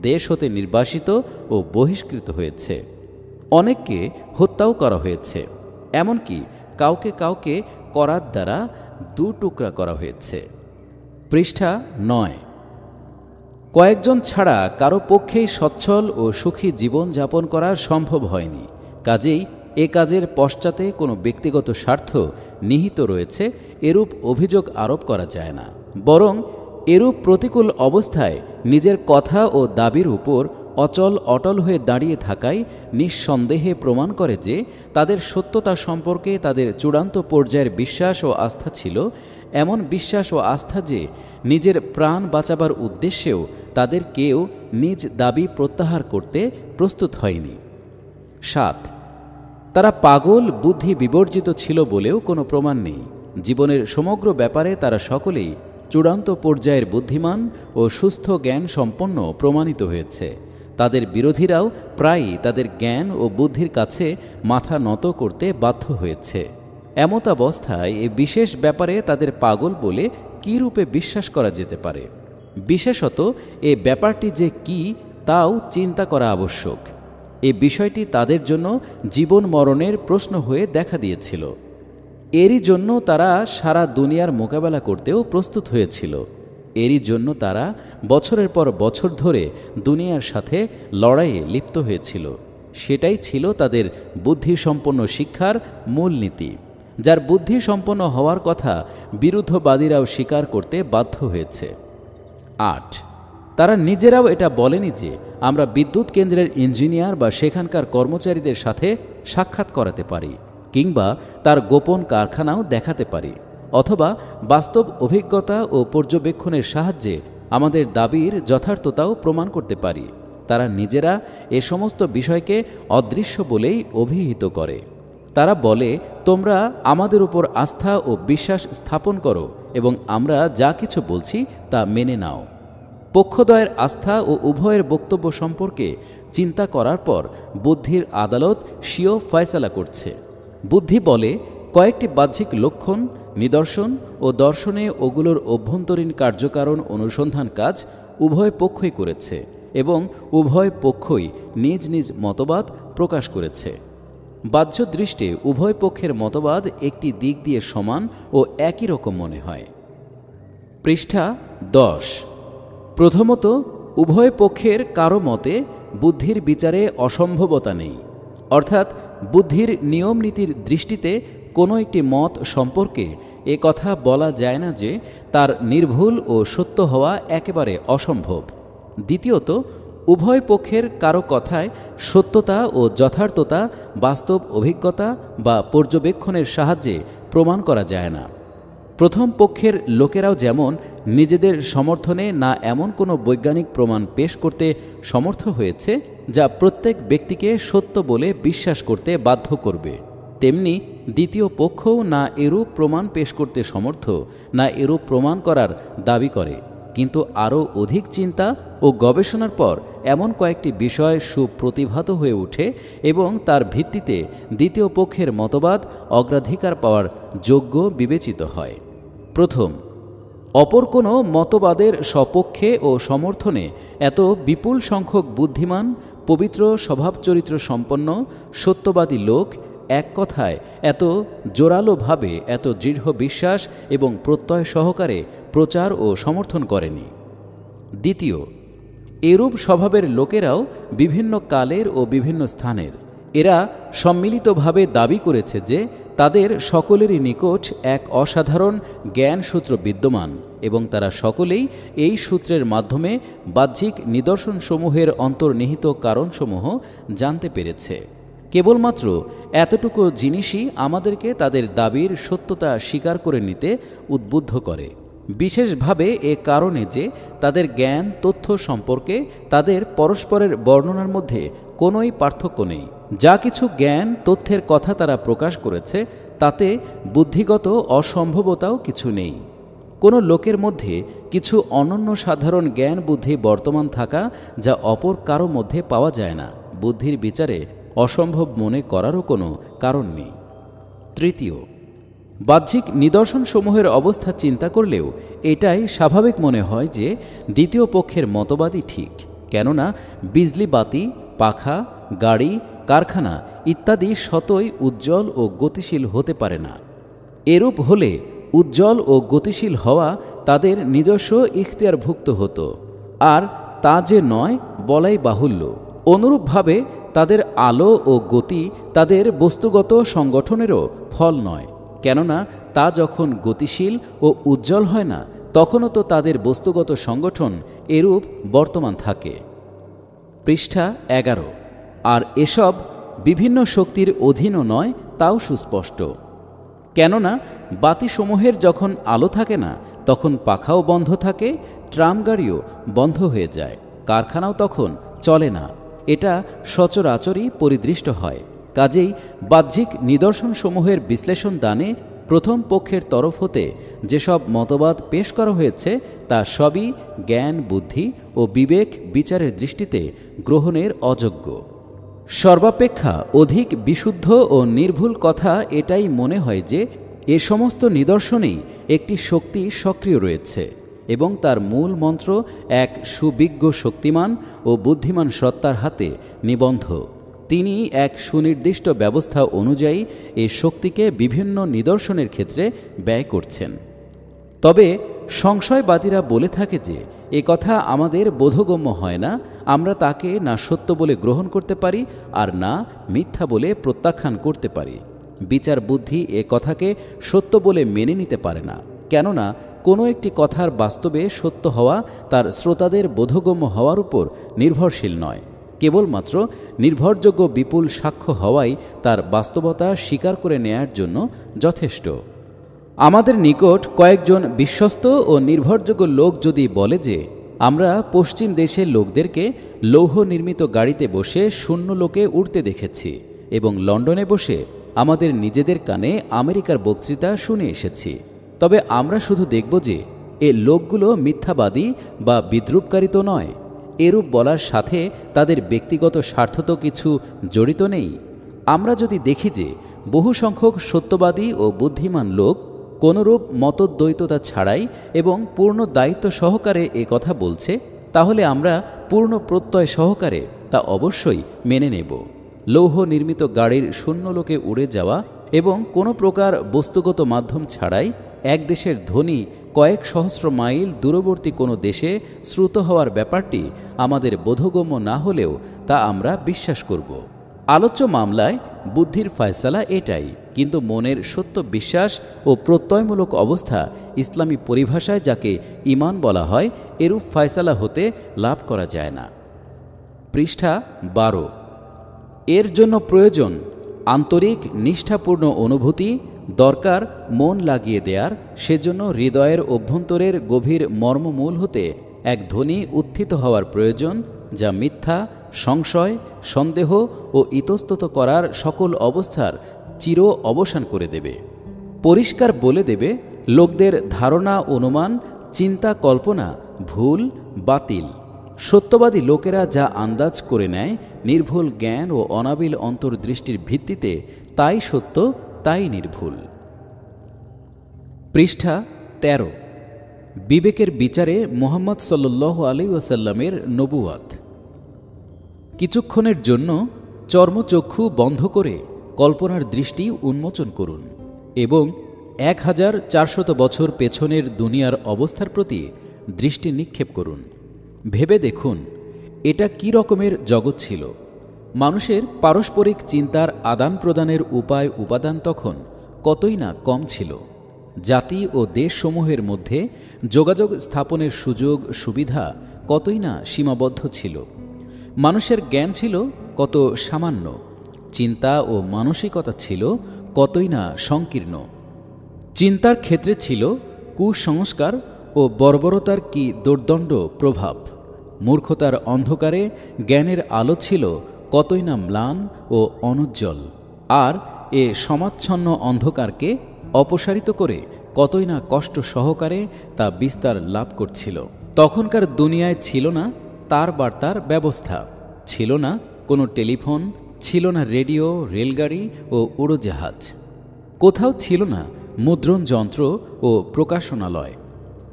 দেশ হতে নির্বাসিত ও বহিষ্কৃত হয়েছে। অনেককে হত্যাও করা হয়েছে, এমনকি কাউকে কাউকে করাত দ্বারা 2 টুকরা করা হয়েছে। পৃষ্ঠা 9, কয়েকজন ছাড়া কারো পক্ষেই সচ্ছল ও সুখী জীবন যাপন করা সম্ভব হয়নি। কাজেই এ কাজের পশ্চাতে কোনো ব্যক্তিগত স্বার্থ নিহিত রয়েছে এরূপ অভিযোগ আরোপ করা যায় না, বরং এরূপ প্রতিকূল অবস্থায় নিজের কথা ও দাবির উপর অটল হয়ে দাঁড়িয়ে থাকাই নিঃসন্দেহে প্রমাণ করে যে তাদের সত্যতা সম্পর্কে তাদের চূড়ান্ত পর্যায়ের বিশ্বাস ও আস্থা ছিল, এমন বিশ্বাস ও আস্থা যে নিজের প্রাণ বাঁচাবার উদ্দেশ্যেও তাদের কেউ নিজ দাবি প্রত্যাহার করতে প্রস্তুত হয়নি। 7, তারা পাগল, বুদ্ধি বিবর্জিত ছিল বলেও কোনো প্রমাণ নেই। জীবনের সমগ্র ব্যাপারে তারা সকলেই চূড়ান্ত পর্যায়ের বুদ্ধিমান ও সুস্থ জ্ঞান সম্পন্ন প্রমাণিত হয়েছে। তাদের বিরোধীরাও প্রায়ই তাদের জ্ঞান ও বুদ্ধির কাছে মাথা নত করতে বাধ্য হয়েছে। এমতাবস্থায় এ বিশেষ ব্যাপারে তাদের পাগল বলে কী রূপে বিশ্বাস করা যেতে পারে? বিশেষত এ ব্যাপারটি যে কি তাও চিন্তা করা আবশ্যক। এ বিষয়টি তাদের জন্য জীবন মরণের প্রশ্ন হয়ে দেখা দিয়েছিল। এরই জন্য তারা সারা দুনিয়ার মোকাবেলা করতেও প্রস্তুত হয়েছিল। এরই জন্য তারা বছরের পর বছর ধরে দুনিয়ার সাথে লড়াইয়ে লিপ্ত হয়েছিল। সেটাই ছিল তাদের বুদ্ধিসম্পন্ন শিক্ষার মূলনীতি, যার বুদ্ধিসম্পন্ন হওয়ার কথা বিরুদ্ধবাদীরাও স্বীকার করতে বাধ্য হয়েছে। 8, তারা নিজেরাও এটা বলেনি যে আমরা বিদ্যুৎ কেন্দ্রের ইঞ্জিনিয়ার বা সেখানকার কর্মচারীদের সাথে সাক্ষাৎ করাতে পারি, কিংবা তার গোপন কারখানাও দেখাতে পারি, অথবা বাস্তব অভিজ্ঞতা ও পর্যবেক্ষণের সাহায্যে আমাদের দাবির যথার্থতাও প্রমাণ করতে পারি। তারা নিজেরা এ সমস্ত বিষয়কে অদৃশ্য বলেই অভিহিত করে। তারা বলে, তোমরা আমাদের উপর আস্থা ও বিশ্বাস স্থাপন করো এবং আমরা যা কিছু বলছি তা মেনে নাও। পক্ষদ্বয়ের আস্থা ও উভয়ের বক্তব্য সম্পর্কে চিন্তা করার পর বুদ্ধির আদালত স্বীয় ফয়সালা করছে। বুদ্ধি বলে, কয়েকটি বাহ্যিক লক্ষণ, নিদর্শন ও দর্শনে ওগুলোর অভ্যন্তরীণ কার্যকারণ অনুসন্ধান কাজ উভয় পক্ষই করেছে এবং উভয় পক্ষই নিজ নিজ মতবাদ প্রকাশ করেছে। বাহ্য দৃষ্টে উভয় পক্ষের মতবাদ একটি দিক দিয়ে সমান ও একই রকম মনে হয়। পৃষ্ঠা 10, প্রথমত, উভয় পক্ষের কারো মতে বুদ্ধির বিচারে অসম্ভবতা নেই, অর্থাৎ বুদ্ধির নিয়ম নীতির দৃষ্টিতে কোনো একটি মত সম্পর্কে এ কথা বলা যায় না যে তার নির্ভুল ও সত্য হওয়া একেবারে অসম্ভব। দ্বিতীয়ত, উভয় পক্ষের কারো কথায় সত্যতা ও যথার্থতা বাস্তব অভিজ্ঞতা বা পর্যবেক্ষণের সাহায্যে প্রমাণ করা যায় না। প্রথম পক্ষের লোকেরাও যেমন নিজেদের সমর্থনে না এমন কোনো বৈজ্ঞানিক প্রমাণ পেশ করতে সমর্থ হয়েছে যা প্রত্যেক ব্যক্তিকে সত্য বলে বিশ্বাস করতে বাধ্য করবে, তেমনি দ্বিতীয় পক্ষও না এরূপ প্রমাণ পেশ করতে সমর্থ, না এরূপ প্রমাণ করার দাবি করে। কিন্তু আরও অধিক চিন্তা ও গবেষণার পর এমন কয়েকটি বিষয় সুপ্রতিভাত হয়ে ওঠে এবং তার ভিত্তিতে দ্বিতীয় পক্ষের মতবাদ অগ্রাধিকার পাওয়ার যোগ্য বিবেচিত হয়। প্রথম, অপর কোনো মতবাদের সপক্ষে ও সমর্থনে এত বিপুল সংখ্যক বুদ্ধিমান, পবিত্র স্বভাবচরিত্র সম্পন্ন সত্যবাদী লোক এক কথায় এত জোরালোভাবে, এত দৃঢ় বিশ্বাস এবং প্রত্যয় সহকারে প্রচার ও সমর্থন করেনি। দ্বিতীয়, এরূপ স্বভাবের লোকেরাও বিভিন্ন কালের ও বিভিন্ন স্থানের। এরা সম্মিলিতভাবে দাবি করেছে যে তাদের সকলেরই নিকট এক অসাধারণ জ্ঞানসূত্র বিদ্যমান এবং তারা সকলেই এই সূত্রের মাধ্যমে বাহ্যিক নিদর্শনসমূহের অন্তর্নিহিত কারণসমূহ জানতে পেরেছে। কেবলমাত্র এতটুকু জিনিসই আমাদেরকে তাদের দাবির সত্যতা স্বীকার করে নিতে উদ্বুদ্ধ করে, বিশেষভাবে এ কারণে যে তাদের জ্ঞান তথ্য সম্পর্কে তাদের পরস্পরের বর্ণনার মধ্যে কোনোই পার্থক্য নেই। যা কিছু জ্ঞান তথ্যের কথা তারা প্রকাশ করেছে তাতে বুদ্ধিগত অসম্ভবতাও কিছু নেই। কোনো লোকের মধ্যে কিছু অনন্য সাধারণ জ্ঞান বুদ্ধি বর্তমান থাকা যা অপর কারো মধ্যে পাওয়া যায় না, বুদ্ধির বিচারে অসম্ভব মনে করারও কোনো কারণ নেই। তৃতীয়, বাহ্যিক নিদর্শনসমূহের অবস্থা চিন্তা করলেও এটাই স্বাভাবিক মনে হয় যে দ্বিতীয় পক্ষের মতবাদই ঠিক, কেননা বিজলি বাতি, পাখা, গাড়ি, কারখানা ইত্যাদি স্বতই উজ্জ্বল ও গতিশীল হতে পারে না। এরূপ হলে উজ্জ্বল ও গতিশীল হওয়া তাদের নিজস্ব ইখতিয়ারভুক্ত হতো, আর তা যে নয় বলাই বাহুল্য। অনুরূপভাবে তাদের আলো ও গতি তাদের বস্তুগত সংগঠনেরও ফল নয়, কেননা তা যখন গতিশীল ও উজ্জ্বল হয় না তখনও তো তাদের বস্তুগত সংগঠন এরূপ বর্তমান থাকে। পৃষ্ঠা 11। আর এসব বিভিন্ন শক্তির অধীনও নয় তাও সুস্পষ্ট, কেননা বাতিসমূহের যখন আলো থাকে না তখন পাখাও বন্ধ থাকে, ট্রাম গাড়িও বন্ধ হয়ে যায়, কারখানাও তখন চলে না। এটা সচরাচরই পরিদৃষ্ট হয়। কাজেই বাহ্যিক নিদর্শনসমূহের বিশ্লেষণ দানে প্রথম পক্ষের তরফ হতে যেসব মতবাদ পেশ করা হয়েছে তা সবই জ্ঞান বুদ্ধি ও বিবেক বিচারের দৃষ্টিতে গ্রহণের অযোগ্য। সর্বাপেক্ষা অধিক বিশুদ্ধ ও নির্ভুল কথা এটাই মনে হয় যে এ সমস্ত নিদর্শনেই একটি শক্তি সক্রিয় রয়েছে এবং তার মূল মন্ত্র এক সুবিজ্ঞ শক্তিমান ও বুদ্ধিমান সত্তার হাতে নিবন্ধ। তিনি এক সুনির্দিষ্ট ব্যবস্থা অনুযায়ী এই শক্তিকে বিভিন্ন নিদর্শনের ক্ষেত্রে ব্যয় করছেন। তবে সংশয়বাদীরা বলে থাকে যে এ কথা আমাদের বোধগম্য হয় না, আমরা তাকে না সত্য বলে গ্রহণ করতে পারি আর না মিথ্যা বলে প্রত্যাখ্যান করতে পারি। বিচার বুদ্ধি এ কথাকে সত্য বলে মেনে নিতে পারে না, কেননা কোনো একটি কথার বাস্তবে সত্য হওয়া তার শ্রোতাদের বোধগম্য হওয়ার উপর নির্ভরশীল নয়, কেবলমাত্র নির্ভরযোগ্য বিপুল সাক্ষ্য হওয়াই তার বাস্তবতা স্বীকার করে নেয়ার জন্য যথেষ্ট। আমাদের নিকট কয়েকজন বিশ্বস্ত ও নির্ভরযোগ্য লোক যদি বলে যে আমরা পশ্চিম দেশের লোকদেরকে লৌহ নির্মিত গাড়িতে বসে শূন্য লোকে উড়তে দেখেছি এবং লন্ডনে বসে আমাদের নিজেদের কানে আমেরিকার বক্তৃতা শুনে এসেছি, তবে আমরা শুধু দেখব যে এ লোকগুলো মিথ্যাবাদী বা বিদ্রূপকারী তো নয়। এরূপ বলার সাথে তাদের ব্যক্তিগত স্বার্থ তো কিছু জড়িত নেই। আমরা যদি দেখি যে বহু সংখ্যক সত্যবাদী ও বুদ্ধিমান লোক কোনরূপ মতদ্বৈততা ছাড়াই এবং পূর্ণ দায়িত্ব সহকারে এ কথা বলছে, তাহলে আমরা পূর্ণ প্রত্যয় সহকারে তা অবশ্যই মেনে নেব। লৌহ নির্মিত গাড়ির শূন্য লোকে উড়ে যাওয়া এবং কোনো প্রকার বস্তুগত মাধ্যম ছাড়াই এক দেশের ধ্বনি কয়েক সহস্র মাইল দূরবর্তী কোনো দেশে শ্রুত হওয়ার ব্যাপারটি আমাদের বোধগম্য না হলেও তা আমরা বিশ্বাস করব। আলোচ্য মামলায় বুদ্ধির ফয়সালা এটাই, কিন্তু মনের সত্য বিশ্বাস ও প্রত্যয়মূলক অবস্থা ইসলামী পরিভাষায় যাকে ঈমান বলা হয় এরূপ ফয়সালা হতে লাভ করা যায় না। পৃষ্ঠা 12। এর জন্য প্রয়োজন আন্তরিক নিষ্ঠাপূর্ণ অনুভূতি, দরকার মন লাগিয়ে দেয়ার, সেজন্য হৃদয়ের অভ্যন্তরের গভীর মর্মমূল হতে এক ধ্বনি উত্থিত হওয়ার প্রয়োজন, যা মিথ্যা, সংশয়, সন্দেহ ও ইতস্তত করার সকল অবস্থার চির অবসান করে দেবে। পরিষ্কার বলে দেবে লোকদের ধারণা, অনুমান, চিন্তা, কল্পনা ভুল, বাতিল। সত্যবাদী লোকেরা যা আন্দাজ করে নেয় নির্ভুল জ্ঞান ও অনাবিল অন্তর্দৃষ্টির ভিত্তিতে, তাই সত্য, তাই নির্ভুল। পৃষ্ঠা ১৩। বিবেকের বিচারে মুহাম্মদ সাল্লাল্লাহু আলাইহি ওয়াসাল্লামের নবুয়াত। কিছুক্ষণের জন্য চর্মচক্ষু বন্ধ করে কল্পনার দৃষ্টি উন্মোচন করুন এবং ১৪০০ বছর পেছনের দুনিয়ার অবস্থার প্রতি দৃষ্টি নিক্ষেপ করুন। ভেবে দেখুন এটা কী রকমের জগৎ ছিল। মানুষের পারস্পরিক চিন্তার আদান প্রদানের উপায় উপাদান তখন কতই না কম ছিল। জাতি ও দেশসমূহের মধ্যে যোগাযোগ স্থাপনের সুযোগ সুবিধা কতই না সীমাবদ্ধ ছিল। মানুষের জ্ঞান ছিল কত সামান্য, চিন্তা ও মানসিকতা ছিল কতই না সংকীর্ণ। চিন্তার ক্ষেত্রে ছিল কুসংস্কার ও বর্বরতার কি দুর্দণ্ড প্রভাব। মূর্খতার অন্ধকারে জ্ঞানের আলো ছিল কতই না ম্লান ও অনুজ্জ্বল, আর এ সমাচ্ছন্ন অন্ধকারকে অপসারিত করে কতই না কষ্ট সহকারে তা বিস্তার লাভ করছিল। তখনকার দুনিয়ায় ছিল না তার বার্তার ব্যবস্থা, ছিল না কোনো টেলিফোন, ছিল না রেডিও, রেলগাড়ি ও উড়োজাহাজ। কোথাও ছিল না মুদ্রণ যন্ত্র ও প্রকাশনালয়,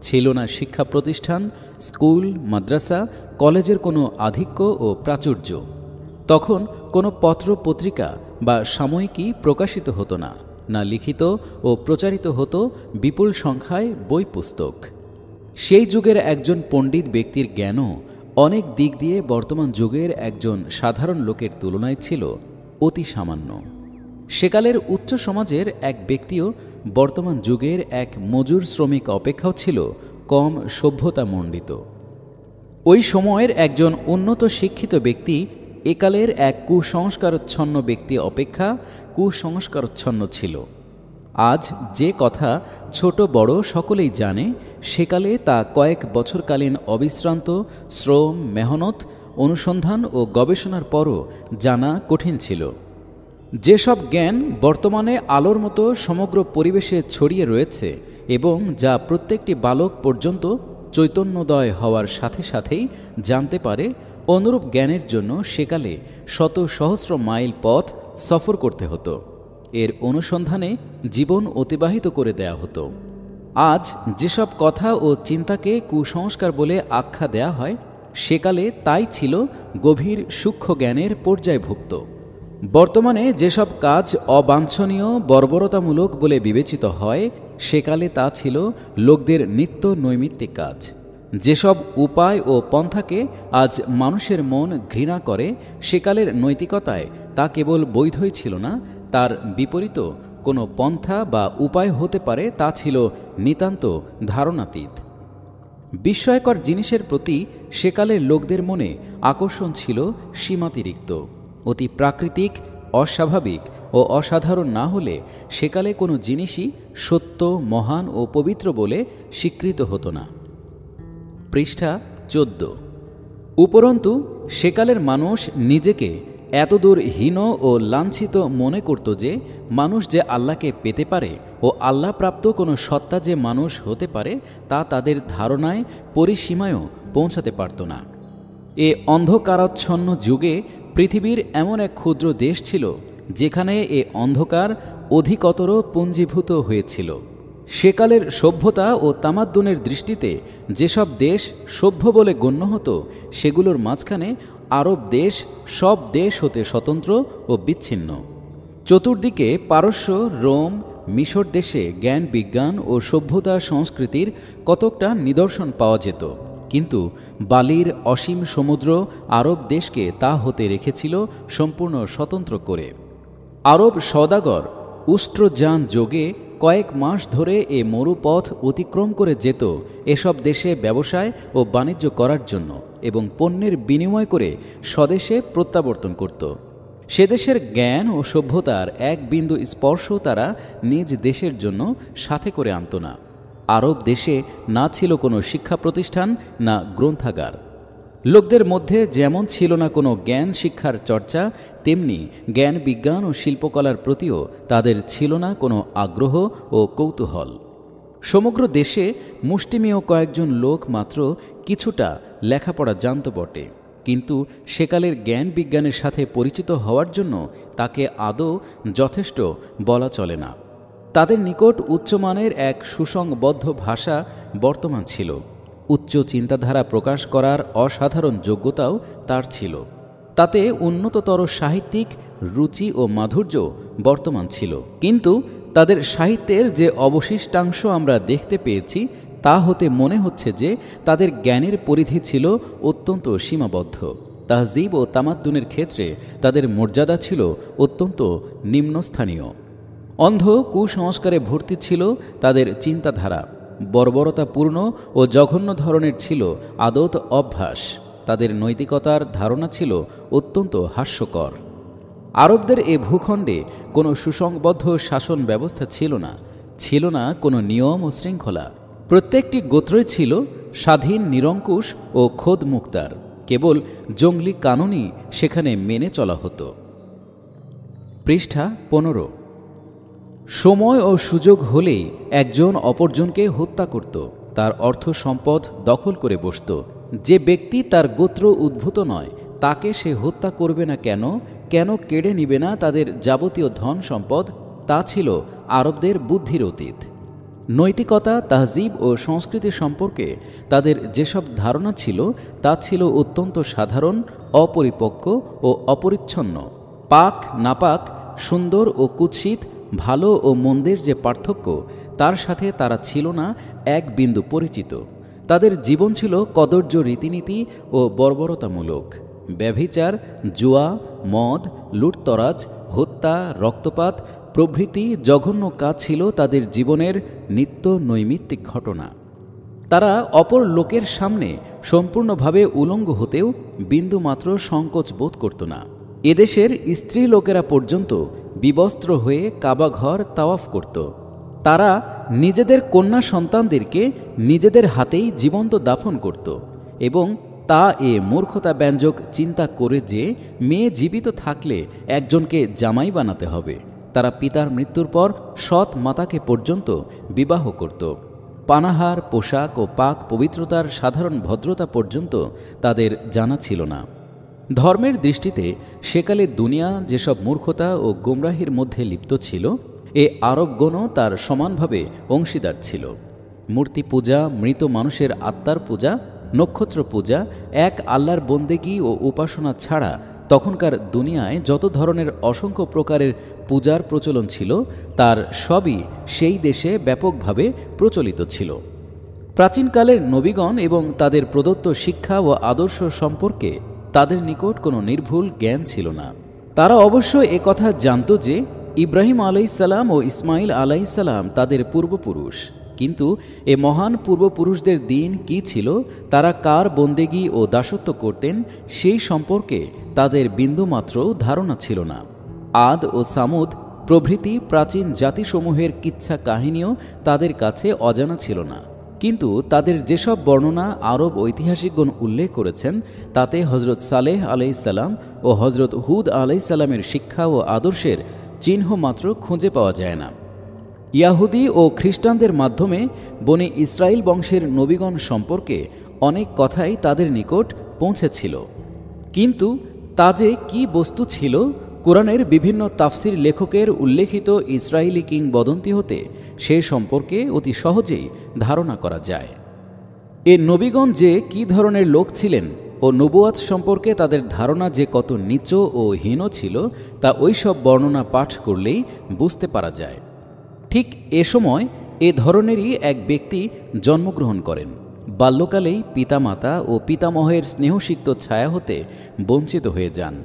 ছিল না শিক্ষা প্রতিষ্ঠান, স্কুল, মাদ্রাসা, কলেজের কোনো আধিক্য ও প্রাচুর্য। তখন কোনো পত্র পত্রিকা বা সাময়িকী প্রকাশিত হতো না, না লিখিত ও প্রচারিত হতো বিপুল সংখ্যায় বই পুস্তক। সেই যুগের একজন পণ্ডিত ব্যক্তির জ্ঞানও অনেক দিক দিয়ে বর্তমান যুগের একজন সাধারণ লোকের তুলনায় ছিল অতি সামান্য। সেকালের উচ্চ সমাজের এক ব্যক্তিও বর্তমান যুগের এক মজুর শ্রমিক অপেক্ষাও ছিল কম সভ্যতামণ্ডিত। ওই সময়ের একজন উন্নত শিক্ষিত ব্যক্তি একালের এক কুসংস্কারচ্ছন্ন ব্যক্তি অপেক্ষা কুসংস্কারচ্ছন্ন ছিল। আজ যে কথা ছোট বড় সকলেই জানে, সেকালে তা কয়েক বছরকালীন অবিশ্রান্ত শ্রম, মেহনত, অনুসন্ধান ও গবেষণার পরও জানা কঠিন ছিল। যেসব জ্ঞান বর্তমানে আলোর মতো সমগ্র পরিবেশে ছড়িয়ে রয়েছে এবং যা প্রত্যেকটি বালক পর্যন্ত চৈতন্যোদয় হওয়ার সাথে সাথেই জানতে পারে, অনুরূপ জ্ঞানের জন্য সেকালে শত সহস্র মাইল পথ সফর করতে হতো। এর অনুসন্ধানে জীবন অতিবাহিত করে দেয়া হতো। আজ যেসব কথা ও চিন্তাকে কুসংস্কার বলে আখ্যা দেয়া হয়, সেকালে তাই ছিল গভীর সূক্ষ্ম জ্ঞানের পর্যায়ভুক্ত। বর্তমানে যেসব কাজ অবাঞ্ছনীয়, বর্বরতামূলক বলে বিবেচিত হয়, সেকালে তা ছিল লোকদের নিত্য নৈমিত্তিক কাজ। যেসব উপায় ও পন্থাকে আজ মানুষের মন ঘৃণা করে, সেকালের নৈতিকতায় তা কেবল বৈধই ছিল না, তার বিপরীত কোনো পন্থা বা উপায় হতে পারে তা ছিল নিতান্ত ধারণাতীত। বিস্ময়কর জিনিসের প্রতি সেকালের লোকদের মনে আকর্ষণ ছিল সীমাতিরিক্ত। অতি প্রাকৃতিক, অস্বাভাবিক ও অসাধারণ না হলে সেকালে কোনো জিনিসই সত্য, মহান ও পবিত্র বলে স্বীকৃত হতো না। পৃষ্ঠা ১৪। উপরন্তু সেকালের মানুষ নিজেকে এতদূর হীন ও লাঞ্ছিত মনে করত যে মানুষ যে আল্লাহকে পেতে পারে ও আল্লাহপ্রাপ্ত কোনো সত্তা যে মানুষ হতে পারে তা তাদের ধারণায় পরিসীমায়ও পৌঁছাতে পারত না। এ অন্ধকারাচ্ছন্ন যুগে পৃথিবীর এমন এক ক্ষুদ্র দেশ ছিল যেখানে এ অন্ধকার অধিকতর পুঞ্জীভূত হয়েছিল। সেকালের সভ্যতা ও তামাদ্দুনের দৃষ্টিতে যেসব দেশ সভ্য বলে গণ্য হতো, সেগুলোর মাঝখানে আরব দেশ সব দেশ হতে স্বতন্ত্র ও বিচ্ছিন্ন। চতুর্দিকে পারস্য, রোম, মিশর দেশে জ্ঞান, বিজ্ঞান ও সভ্যতা সংস্কৃতির কতকটা নিদর্শন পাওয়া যেত, কিন্তু বালির অসীম সমুদ্র আরব দেশকে তা হতে রেখেছিল সম্পূর্ণ স্বতন্ত্র করে। আরব সওদাগর উষ্ট্রযান যোগে কয়েক মাস ধরে এ মরুপথ অতিক্রম করে যেত এসব দেশে ব্যবসায় ও বাণিজ্য করার জন্য এবং পণ্যের বিনিময় করে স্বদেশে প্রত্যাবর্তন করত। সে দেশের জ্ঞান ও সভ্যতার এক বিন্দু স্পর্শ তারা নিজ দেশের জন্য সাথে করে আনত না। আরব দেশে না ছিল কোনো শিক্ষা প্রতিষ্ঠান, না গ্রন্থাগার। লোকদের মধ্যে যেমন ছিল না কোনো জ্ঞান শিক্ষার চর্চা, তেমনি জ্ঞান বিজ্ঞান ও শিল্পকলার প্রতিও তাদের ছিল না কোনো আগ্রহ ও কৌতূহল। সমগ্র দেশে মুষ্টিমেয় কয়েকজন লোক মাত্র কিছুটা লেখাপড়া জানত বটে, কিন্তু সেকালের জ্ঞান বিজ্ঞানের সাথে পরিচিত হওয়ার জন্য তাকে আদৌ যথেষ্ট বলা চলে না। তাদের নিকট উচ্চমানের এক সুসংবদ্ধ ভাষা বর্তমান ছিল। উচ্চ চিন্তাধারা প্রকাশ করার অসাধারণ যোগ্যতাও তার ছিল। তাতে উন্নততর সাহিত্যিক রুচি ও মাধুর্য বর্তমান ছিল। কিন্তু তাদের সাহিত্যের যে অবশিষ্টাংশ আমরা দেখতে পেয়েছি তা হতে মনে হচ্ছে যে তাদের জ্ঞানের পরিধি ছিল অত্যন্ত সীমাবদ্ধ। তাহজিব ও তামাদ্দুনের ক্ষেত্রে তাদের মর্যাদা ছিল অত্যন্ত নিম্নস্থানীয়। অন্ধ কুসংস্কারে ভর্তি ছিল তাদের চিন্তাধারা। বর্বরতাপূর্ণ ও জঘন্য ধরনের ছিল আদত অভ্যাস। তাদের নৈতিকতার ধারণা ছিল অত্যন্ত হাস্যকর। আরবদের এ ভূখণ্ডে কোনো সুসংবদ্ধ শাসন ব্যবস্থা ছিল না, ছিল না কোনো নিয়ম ও শৃঙ্খলা। প্রত্যেকটি গোত্রই ছিল স্বাধীন, নিরঙ্কুশ ও খোদ মুক্তার। কেবল জঙ্গলি কানুনই সেখানে মেনে চলা হতো। পৃষ্ঠা 15। সময় ও সুযোগ হলেই একজন অপরজনকে হত্যা করত, তার অর্থ সম্পদ দখল করে বসত। যে ব্যক্তি তার গোত্র উদ্ভূত নয় তাকে সে হত্যা করবে না কেন, কেন কেড়ে নিবে না তাদের যাবতীয় ধন সম্পদ, তা ছিল আরবদের বুদ্ধির অতীত। নৈতিকতা, তাহজিব ও সংস্কৃতি সম্পর্কে তাদের যেসব ধারণা ছিল তা ছিল অত্যন্ত সাধারণ, অপরিপক্ক ও অপরিচ্ছন্ন। পাক নাপাক, সুন্দর ও কুৎসিত, ভালো ও মন্দের যে পার্থক্য তার সাথে তারা ছিল না এক বিন্দু পরিচিত। তাদের জীবন ছিল কদর্য রীতিনীতি ও বর্বরতামূলক। ব্যভিচার, জুয়া, মদ, লুটতরাজ, হত্যা, রক্তপাত প্রভৃতি জঘন্য কাজ ছিল তাদের জীবনের নিত্য নৈমিত্তিক ঘটনা। তারা অপর লোকের সামনে সম্পূর্ণভাবে উলঙ্গ হতেও বিন্দুমাত্র সংকোচ বোধ করত না। এদেশের স্ত্রী লোকেরা পর্যন্ত বিবস্ত্র হয়ে কাবা ঘর তাওয়াফ করত। তারা নিজেদের কন্যা সন্তানদেরকে নিজেদের হাতেই জীবন্ত দাফন করত এবং তা এ মূর্খতা ব্যঞ্জক চিন্তা করে যে মেয়ে জীবিত থাকলে একজনকে জামাই বানাতে হবে। তারা পিতার মৃত্যুর পর সৎ মাতাকে পর্যন্ত বিবাহ করত। পানাহার, পোশাক ও পাক পবিত্রতার সাধারণ ভদ্রতা পর্যন্ত তাদের জানা ছিল না। ধর্মের দৃষ্টিতে সেকালে দুনিয়া যেসব মূর্খতা ও গোমরাহির মধ্যে লিপ্ত ছিল, এ আরবগণও তার সমানভাবে অংশীদার ছিল। মূর্তি পূজা, মৃত মানুষের আত্মার পূজা, নক্ষত্র পূজা, এক আল্লাহর বন্দেগী ও উপাসনা ছাড়া তখনকার দুনিয়ায় যত ধরনের অসংখ্য প্রকারের পূজার প্রচলন ছিল তার সবই সেই দেশে ব্যাপকভাবে প্রচলিত ছিল। প্রাচীনকালের নবীগণ এবং তাদের প্রদত্ত শিক্ষা ও আদর্শ সম্পর্কে তাদের নিকট কোনো নির্ভুল জ্ঞান ছিল না। তারা অবশ্য একথা জানত যে ইব্রাহিম আলাইসাল্লাম ও ইসমাইল আলাইসাল্লাম তাদের পূর্বপুরুষ, কিন্তু এ মহান পূর্বপুরুষদের দিন কি ছিল, তারা কার বন্দেগী ও দাসত্ব করতেন সেই সম্পর্কে তাদের বিন্দুমাত্র ধারণা ছিল না। আদ ও সামুদ প্রভৃতি প্রাচীন জাতিসমূহের কিচ্ছা কাহিনীও তাদের কাছে অজানা ছিল না। কিন্তু তাদের যেসব বর্ণনা আরব ঐতিহাসিকগণ উল্লেখ করেছেন তাতে হজরত সালেহ আলাইসাল্লাম ও হজরত হুদ আলাইসাল্লামের শিক্ষা ও আদর্শের চিহ্ন মাত্র খুঁজে পাওয়া যায় না। ইয়াহুদি ও খ্রিস্টানদের মাধ্যমে বনি ইসরায়েল বংশের নবীগণ সম্পর্কে অনেক কথাই তাদের নিকট পৌঁছেছিল, কিন্তু তা যে কী বস্তু ছিল কোরআনের বিভিন্ন তাফসির লেখকের উল্লেখিত ইসরায়েলি কিংবদন্তি হতে সে সম্পর্কে অতি সহজেই ধারণা করা যায়। এ নবীগণ যে কী ধরনের লোক ছিলেন ও নবুয়াত সম্পর্কে তাদের ধারণা যে কত নীচ ও হীন ছিল তা ওইসব বর্ণনা পাঠ করলেই বুঝতে পারা যায়। ঠিক এ সময় এ ধরনেরই এক ব্যক্তি জন্মগ্রহণ করেন। বাল্যকালেই পিতামাতা ও পিতামহের স্নেহসিক্ত ছায়া হতে বঞ্চিত হয়ে যান।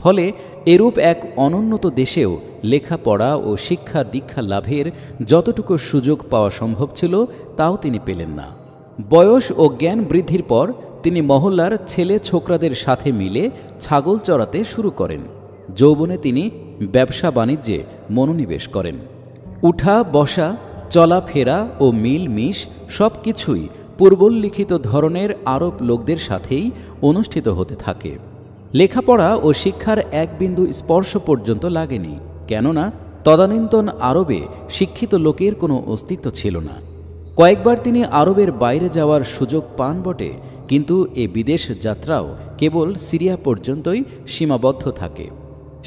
ফলে এরূপ এক অনুন্নত দেশেও লেখাপড়া ও শিক্ষা দীক্ষা লাভের যতটুকু সুযোগ পাওয়া সম্ভব ছিল তাও তিনি পেলেন না। বয়স ও জ্ঞান বৃদ্ধির পর তিনি মহল্লার ছেলে ছোকরাদের সাথে মিলে ছাগল চড়াতে শুরু করেন। যৌবনে তিনি ব্যবসা বাণিজ্যে মনোনিবেশ করেন। উঠা বসা, চলাফেরা ও মিল মিশ সব কিছুই পূর্বোল্লিখিত ধরনের আরব লোকদের সাথেই অনুষ্ঠিত হতে থাকে। লেখাপড়া ও শিক্ষার এক বিন্দু স্পর্শ পর্যন্ত লাগেনি, কেননা তদানীন্তন আরবে শিক্ষিত লোকের কোনো অস্তিত্ব ছিল না। কয়েকবার তিনি আরবের বাইরে যাওয়ার সুযোগ পান বটে, কিন্তু এ বিদেশ যাত্রাও কেবল সিরিয়া পর্যন্তই সীমাবদ্ধ থাকে।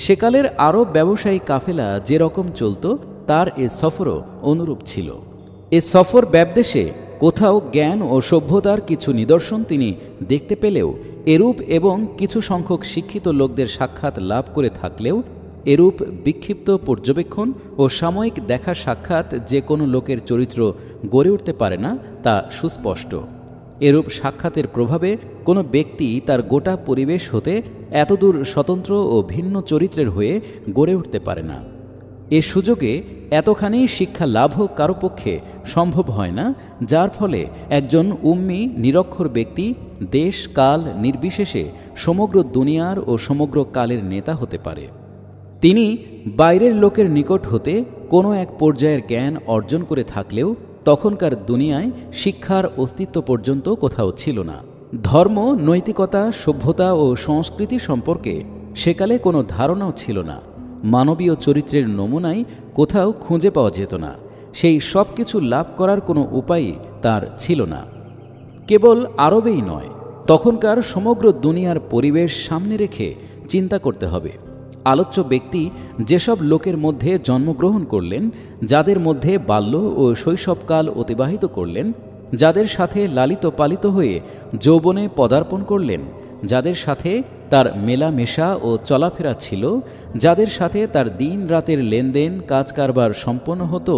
সেকালের আরব ব্যবসায়ী কাফেলা যে রকম চলত, তার এ সফরও অনুরূপ ছিল। এ সফর ব্যবদেশে কোথাও জ্ঞান ও সভ্যতার কিছু নিদর্শন তিনি দেখতে পেলেও এরূপ এবং কিছু সংখ্যক শিক্ষিত লোকদের সাক্ষাৎ লাভ করে থাকলেও এরূপ বিক্ষিপ্ত পর্যবেক্ষণ ও সাময়িক দেখা সাক্ষাৎ যে কোনো লোকের চরিত্র গড়ে উঠতে পারে না, তা সুস্পষ্ট। এরূপ সাক্ষাতের প্রভাবে কোনো ব্যক্তি তার গোটা পরিবেশ হতে এতদূর স্বতন্ত্র ও ভিন্ন চরিত্রের হয়ে গড়ে উঠতে পারে না। এ সুযোগে এতখানি শিক্ষা লাভও কারো পক্ষে সম্ভব হয় না, যার ফলে একজন উম্মি নিরক্ষর ব্যক্তি দেশ কাল নির্বিশেষে সমগ্র দুনিয়ার ও সমগ্র কালের নেতা হতে পারে। তিনি বাইরের লোকের নিকট হতে কোনো এক পর্যায়ের জ্ঞান অর্জন করে থাকলেও তখনকার দুনিয়ায় শিক্ষার অস্তিত্ব পর্যন্ত কোথাও ছিল না। ধর্ম, নৈতিকতা, সভ্যতা ও সংস্কৃতি সম্পর্কে সেকালে কোনো ধারণাও ছিল না। মানবীয় চরিত্রের নমুনাই কোথাও খুঁজে পাওয়া যেত না। সেই সব কিছু লাভ করার কোনো উপায়ই তার ছিল না। কেবল আরবেই নয়, তখনকার সমগ্র দুনিয়ার পরিবেশ সামনে রেখে চিন্তা করতে হবে। আলোচ্য ব্যক্তি যেসব লোকের মধ্যে জন্মগ্রহণ করলেন, যাদের মধ্যে বাল্য ও শৈশবকাল অতিবাহিত করলেন, যাদের সাথে লালিত পালিত হয়ে যৌবনে পদার্পণ করলেন, যাদের সাথে তার মেলামেশা ও চলাফেরা ছিল, যাদের সাথে তার দিন রাতের লেনদেন কাজ কারবার সম্পন্ন হতো,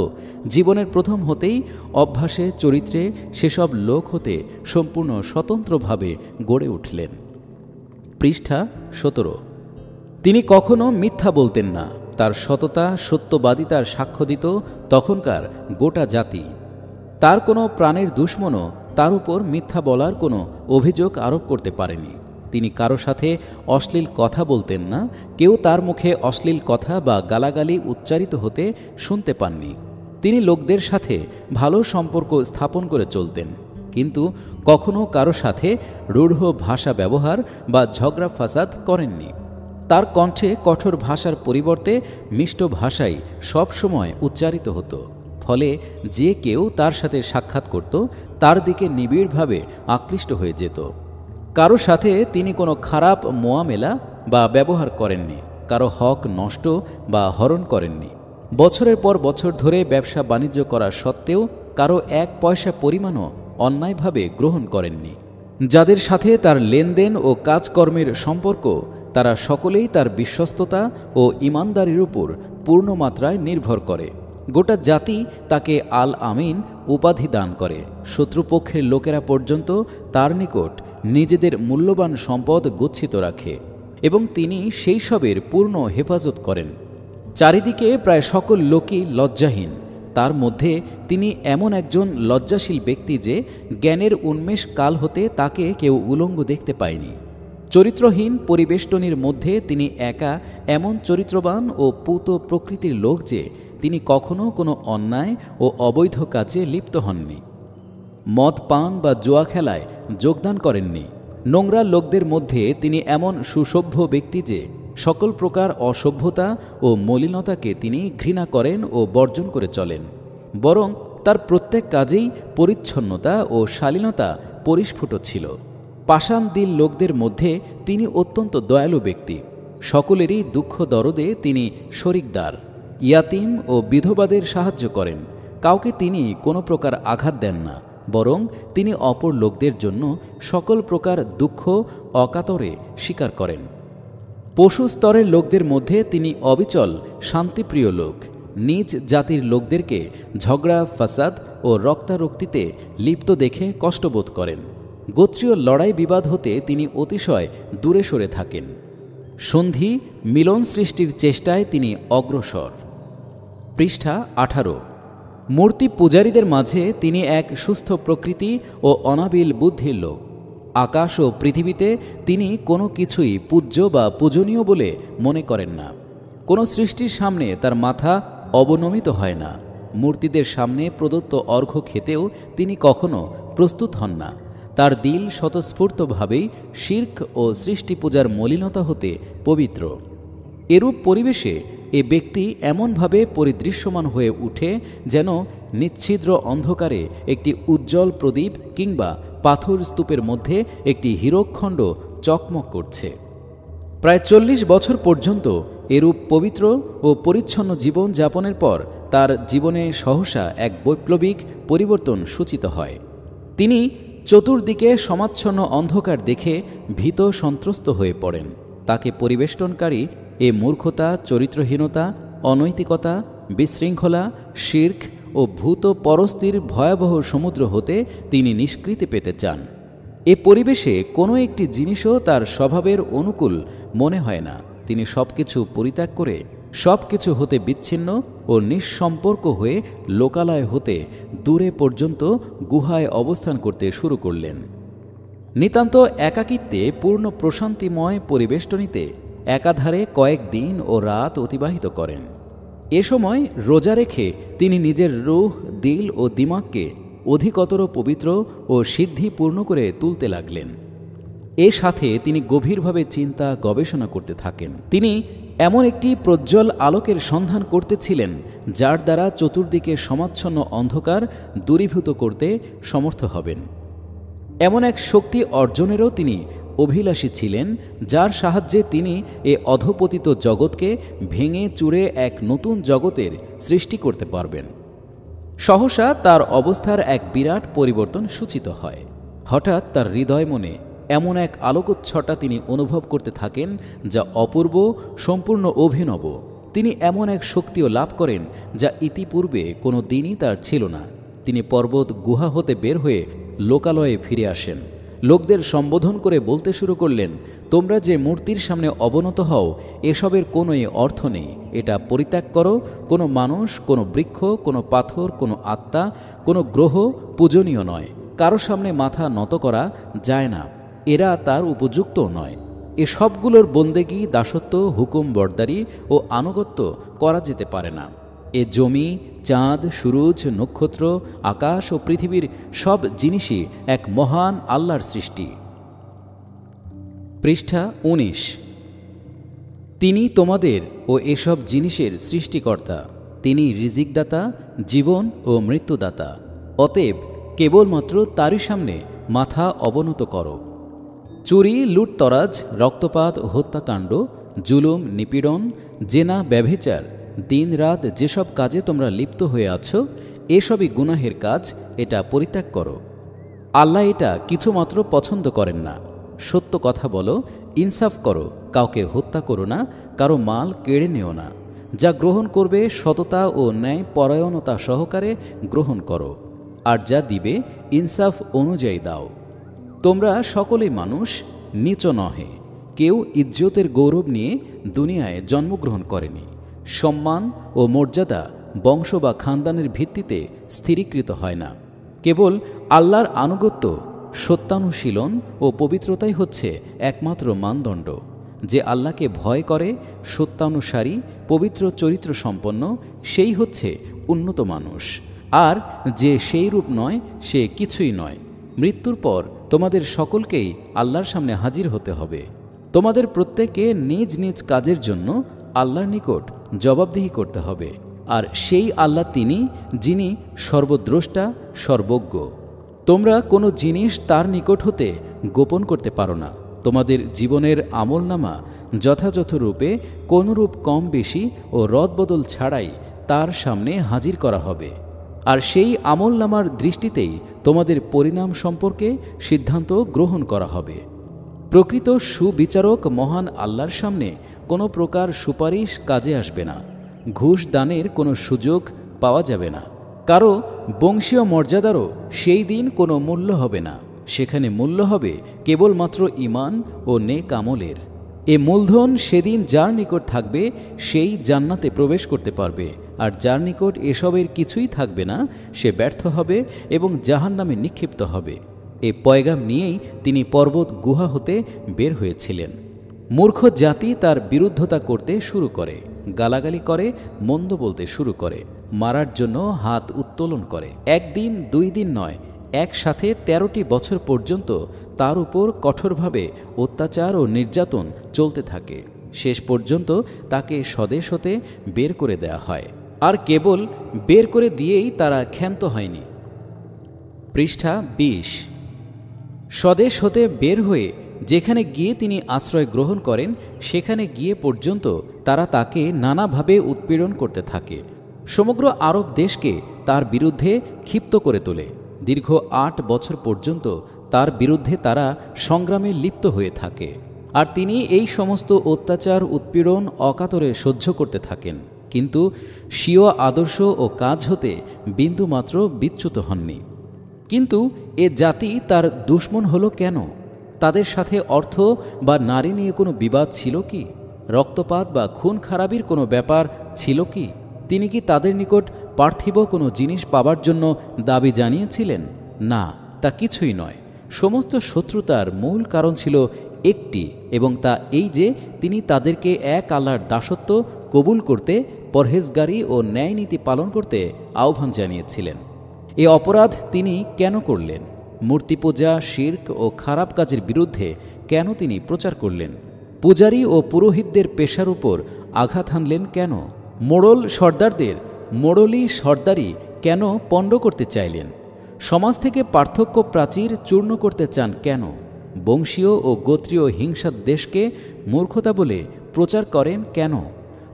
জীবনের প্রথম হতেই অভ্যাসে চরিত্রে সেসব লোক হতে সম্পূর্ণ স্বতন্ত্রভাবে গড়ে উঠলেন। পৃষ্ঠা 17। তিনি কখনো মিথ্যা বলতেন না। তার সততা, সত্যবাদিতার সাক্ষ্য দিত তখনকার গোটা জাতি। তার কোনো প্রাণের দুশমনও তার উপর মিথ্যা বলার কোনো অভিযোগ আরোপ করতে পারেনি। তিনি কারো সাথে অশ্লীল কথা বলতেন না, কেউ তার মুখে অশ্লীল কথা বা গালাগালি উচ্চারিত হতে শুনতে পাননি। তিনি লোকদের সাথে ভালো সম্পর্ক স্থাপন করে চলতেন, কিন্তু কখনো কারো সাথে রূঢ় ভাষা ব্যবহার বা ঝগড়া ফাসাদ করেননি। তার কণ্ঠে কঠোর ভাষার পরিবর্তে মিষ্ট ভাষাই সবসময় উচ্চারিত হতো, ফলে যে কেউ তার সাথে সাক্ষাৎ করত তার দিকে নিবিড়ভাবে আকৃষ্ট হয়ে যেত। কারো সাথে তিনি কোনো খারাপ মোয়ামেলা বা ব্যবহার করেননি, কারো হক নষ্ট বা হরণ করেননি। বছরের পর বছর ধরে ব্যবসা বাণিজ্য করা সত্ত্বেও কারো এক পয়সা পরিমাণও অন্যায়ভাবে গ্রহণ করেননি। যাদের সাথে তার লেনদেন ও কাজকর্মের সম্পর্ক, তারা সকলেই তার বিশ্বস্ততা ও ইমানদারির উপর পূর্ণ মাত্রায় নির্ভর করে। গোটা জাতি তাকে আল আমিন উপাধি দান করে। শত্রুপক্ষের লোকেরা পর্যন্ত তার নিকট নিজেদের মূল্যবান সম্পদ গচ্ছিত রাখে এবং তিনি সেই সবের পূর্ণ হেফাজত করেন। চারিদিকে প্রায় সকল লোকই লজ্জাহীন। তার মধ্যে তিনি এমন একজন লজ্জাশীল ব্যক্তি যে জ্ঞানের উন্মেষ কাল হতে তাকে কেউ উলঙ্গ দেখতে পায়নি। চরিত্রহীন পরিবেষ্টনীর মধ্যে তিনি একা এমন চরিত্রবান ও পূত প্রকৃতির লোক যে তিনি কখনো কোনো অন্যায় ও অবৈধ কাজে লিপ্ত হননি। মদ পান বা জুয়া খেলায় যোগদান করেননি। নোংরা লোকদের মধ্যে তিনি এমন সুসভ্য ব্যক্তি যে সকল প্রকার অসভ্যতা ও মলিনতাকে তিনি ঘৃণা করেন ও বর্জন করে চলেন, বরং তার প্রত্যেক কাজেই পরিচ্ছন্নতা ও শালীনতা পরিস্ফুট ছিল। পাষাণ দিল লোকদের মধ্যে তিনি অত্যন্ত দয়ালু ব্যক্তি। সকলেরই দুঃখ দরদে তিনি শরিকদার। ইয়াতিম ও বিধবাদের সাহায্য করেন। কাউকে তিনি কোনো প্রকার আঘাত দেন না, বরং তিনি অপর লোকদের জন্য সকল প্রকার দুঃখ অকাতরে স্বীকার করেন। পশু স্তরের লোকদের মধ্যে তিনি অবিচল শান্তিপ্রিয় লোক। নিজ জাতির লোকদেরকে ঝগড়া ফাসাদ ও রক্তারক্তিতে লিপ্ত দেখে কষ্টবোধ করেন। গোত্রীয় লড়াই বিবাদ হতে তিনি অতিশয় দূরে সরে থাকেন। সন্ধি মিলন সৃষ্টির চেষ্টায় তিনি অগ্রসর। পৃষ্ঠা 18। মূর্তি পূজারীদের মাঝে তিনি এক সুস্থ প্রকৃতি ও অনাবিল বুদ্ধির লোক। আকাশ ও পৃথিবীতে তিনি কোনো কিছুই পূজ্য বা পূজনীয় বলে মনে করেন না। কোনো সৃষ্টির সামনে তার মাথা অবনমিত হয় না। মূর্তিদের সামনে প্রদত্ত অর্ঘ্য খেতেও তিনি কখনো প্রস্তুত হন না। তার দিল স্বতঃস্ফূর্তভাবেই শির্ক ও সৃষ্টি পূজার মলিনতা হতে পবিত্র। এরূপ পরিবেশে এ ব্যক্তি এমনভাবে পরিদৃশ্যমান হয়ে উঠে যেন নিচ্ছিদ্র অন্ধকারে একটি উজ্জ্বল প্রদীপ কিংবা পাথর স্তূপের মধ্যে একটি হীরকখণ্ড চকমক করছে। প্রায় 40 বছর পর্যন্ত এরূপ পবিত্র ও পরিচ্ছন্ন জীবন যাপনের পর তার জীবনে সহসা এক বৈপ্লবিক পরিবর্তন সূচিত হয়। তিনি চতুর্দিকে সমাচ্ছন্ন অন্ধকার দেখে ভীত সন্ত্রস্ত হয়ে পড়েন। তাকে পরিবেষ্টনকারী এ মূর্খতা, চরিত্রহীনতা, অনৈতিকতা, বিশৃঙ্খলা, শির্ক ও ভূত পরস্তির ভয়াবহ সমুদ্র হতে তিনি নিষ্কৃতি পেতে চান। এ পরিবেশে কোনো একটি জিনিসও তার স্বভাবের অনুকূল মনে হয় না। তিনি সব কিছু পরিত্যাগ করে সব কিছু হতে বিচ্ছিন্ন ও নিঃসম্পর্ক হয়ে লোকালয় হতে দূরে পর্যন্ত গুহায় অবস্থান করতে শুরু করলেন। নিতান্ত একাকিত্বে পূর্ণ প্রশান্তিময় পরিবেষ্টনীতে একাধারে কয়েক দিন ও রাত অতিবাহিত করেন। এ সময় রোজা রেখে তিনি নিজের রূহ, দিল ও দিমাগকে অধিকতর পবিত্র ও সিদ্ধিপূর্ণ করে তুলতে লাগলেন। এর সাথে তিনি গভীরভাবে চিন্তা গবেষণা করতে থাকেন। তিনি এমন একটি প্রজ্জ্বল আলোকের সন্ধান করতেছিলেন যার দ্বারা চতুর্দিকে সমাচ্ছন্ন অন্ধকার দূরীভূত করতে সমর্থ হবেন। এমন এক শক্তি অর্জনেরও তিনি অভিলাষী ছিলেন যার সাহায্যে তিনি এ অধপতিত জগৎকে ভেঙে চুরে এক নতুন জগতের সৃষ্টি করতে পারবেন। সহসা তার অবস্থার এক বিরাট পরিবর্তন সূচিত হয়। হঠাৎ তার হৃদয় মনে এমন এক আলোকোচ্ছটা তিনি অনুভব করতে থাকেন যা অপূর্ব, সম্পূর্ণ অভিনব। তিনি এমন এক শক্তিও লাভ করেন যা ইতিপূর্বে কোনো দিনই তার ছিল না। তিনি পর্বত গুহা হতে বের হয়ে লোকালয়ে ফিরে আসেন। লোকদের সম্বোধন করে বলতে শুরু করলেন, তোমরা যে মূর্তির সামনে অবনত হও এসবের কোনোই অর্থ নেই। এটা পরিত্যাগ করো। কোনো মানুষ, কোনো বৃক্ষ, কোনো পাথর, কোনো আত্মা, কোনো গ্রহ পূজনীয় নয়। কারো সামনে মাথা নত করা যায় না। এরা তার উপযুক্ত নয়। এ সবগুলোর বন্দেগী, দাসত্ব, হুকুম বরদারি ও আনুগত্য করা যেতে পারে না। এ জমি, চাঁদ, সূরজ, নক্ষত্র, আকাশ ও পৃথিবীর সব জিনিসই এক মহান আল্লাহর সৃষ্টি। পৃষ্ঠা 19। তিনি তোমাদের ও এসব জিনিসের সৃষ্টিকর্তা। তিনি রিজিকদাতা, জীবন ও মৃত্যুদাতা। অতএব কেবলমাত্র তারই সামনে মাথা অবনত করো। চুরি, লুটতরাজ, রক্তপাত, হত্যাকাণ্ড, জুলুম, নিপীড়ন, জেনা, ব্যভিচার, দিন রাত যেসব কাজে তোমরা লিপ্ত হয়ে আছো এসবই গুনাহের কাজ। এটা পরিত্যাগ করো। আল্লাহ এটা কিছুমাত্র পছন্দ করেন না। সত্য কথা বলো, ইনসাফ করো, কাউকে হত্যা করো না, কারো মাল কেড়ে নিও না। যা গ্রহণ করবে সততা ও ন্যায় পরায়ণতা সহকারে গ্রহণ করো, আর যা দিবে ইনসাফ অনুযায়ী দাও। তোমরা সকলেই মানুষ, নীচ নহে। কেউ ইজ্জতের গৌরব নিয়ে দুনিয়ায় জন্মগ্রহণ করেনি। সম্মান ও মর্যাদা বংশ বা খানদানের ভিত্তিতে স্থিরীকৃত হয় না। কেবল আল্লাহর আনুগত্য, সত্যানুশীলন ও পবিত্রতাই হচ্ছে একমাত্র মানদণ্ড। যে আল্লাহকে ভয় করে, সত্যানুসারী, পবিত্র চরিত্র সম্পন্ন, সেই হচ্ছে উন্নত মানুষ। আর যে সেই রূপ নয় সে কিছুই নয়। মৃত্যুর পর তোমাদের সকলকেই আল্লাহর সামনে হাজির হতে হবে। তোমাদের প্রত্যেকে নিজ নিজ কাজের জন্য আল্লাহর নিকট জবাবদিহি করতে হবে। আর সেই আল্লাহ তিনি, যিনি সর্বদ্রষ্টা, সর্বজ্ঞ। তোমরা কোনো জিনিস তার নিকট হতে গোপন করতে পারো না। তোমাদের জীবনের আমলনামা যথাযথ রূপে কোনরূপ কম বেশি ও রদবদল ছাড়াই তার সামনে হাজির করা হবে। আর সেই আমলনামার দৃষ্টিতেই তোমাদের পরিণাম সম্পর্কে সিদ্ধান্ত গ্রহণ করা হবে। প্রকৃত সুবিচারক মহান আল্লাহর সামনে কোনো প্রকার সুপারিশ কাজে আসবে না। ঘুষ দানের কোনো সুযোগ পাওয়া যাবে না। কারো বংশীয় মর্যাদারও সেই দিন কোনো মূল্য হবে না। সেখানে মূল্য হবে কেবলমাত্র ঈমান ও নেক আমলের। এ মূলধন সেদিন যার নিকট থাকবে সেই জান্নাতে প্রবেশ করতে পারবে, আর যার নিকট এসবের কিছুই থাকবে না সে ব্যর্থ হবে এবং জাহান্নামে নিক্ষিপ্ত হবে। এ পয়গাম নিয়েই তিনি পর্বত গুহা হতে বের হয়েছিলেন। মূর্খ জাতি তার বিরুদ্ধতা করতে শুরু করে, গালাগালি করে, মন্দ বলতে শুরু করে। মারার জন্য হাত উত্তোলন করে। একদিন দুই দিন নয়, একসাথে 13টি বছর পর্যন্ত তার উপর কঠোরভাবে অত্যাচার ও নির্যাতন চলতে থাকে। শেষ পর্যন্ত তাকে স্বদেশ হতে বের করে দেয়া হয়। আর কেবল বের করে দিয়েই তারা ক্ষান্ত হয়নি। পৃষ্ঠা 20। স্বদেশ হতে বের হয়ে যেখানে গিয়ে তিনি আশ্রয় গ্রহণ করেন, সেখানে গিয়ে পর্যন্ত তারা তাকে নানাভাবে উৎপীড়ন করতে থাকে। সমগ্র আরব দেশকে তার বিরুদ্ধে ক্ষিপ্ত করে তোলে। দীর্ঘ 8 বছর পর্যন্ত তার বিরুদ্ধে তারা সংগ্রামে লিপ্ত হয়ে থাকে। আর তিনি এই সমস্ত অত্যাচার উৎপীড়ন অকাতরে সহ্য করতে থাকেন, কিন্তু স্বীয় আদর্শ ও কাজ হতে বিন্দুমাত্র বিচ্যুত হননি। কিন্তু এ জাতি তার দুশমন হলো কেন? তাদের সাথে অর্থ বা নারী নিয়ে কোনো বিবাদ ছিল কি? রক্তপাত বা খুন খারাপির কোনো ব্যাপার ছিল কি? তিনি কি তাদের নিকট পার্থিব কোনো জিনিস পাবার জন্য দাবি জানিয়েছিলেন? না, তা কিছুই নয়। সমস্ত শত্রুতার মূল কারণ ছিল একটি, এবং তা এই যে তিনি তাদেরকে এক আল্লাহর দাসত্ব কবুল করতে, পরহেজগারি ও ন্যায়নীতি পালন করতে আহ্বান জানিয়েছিলেন। এ অপরাধ তিনি কেন করলেন? মূর্তি পূজা, শিরক ও খারাপ কাজের বিরুদ্ধে কেন তিনি প্রচার করলেন? পূজারী ও পুরোহিতদের পেশার উপর আঘাত হানলেন কেন? মোড়ল সর্দারদের মোড়লি সর্দারি কেন পণ্ড করতে চাইলেন? সমাজ থেকে পার্থক্য প্রাচীর চূর্ণ করতে চান কেন? বংশীয় ও গোত্রীয় হিংসার দেশকে মূর্খতা বলে প্রচার করেন কেন?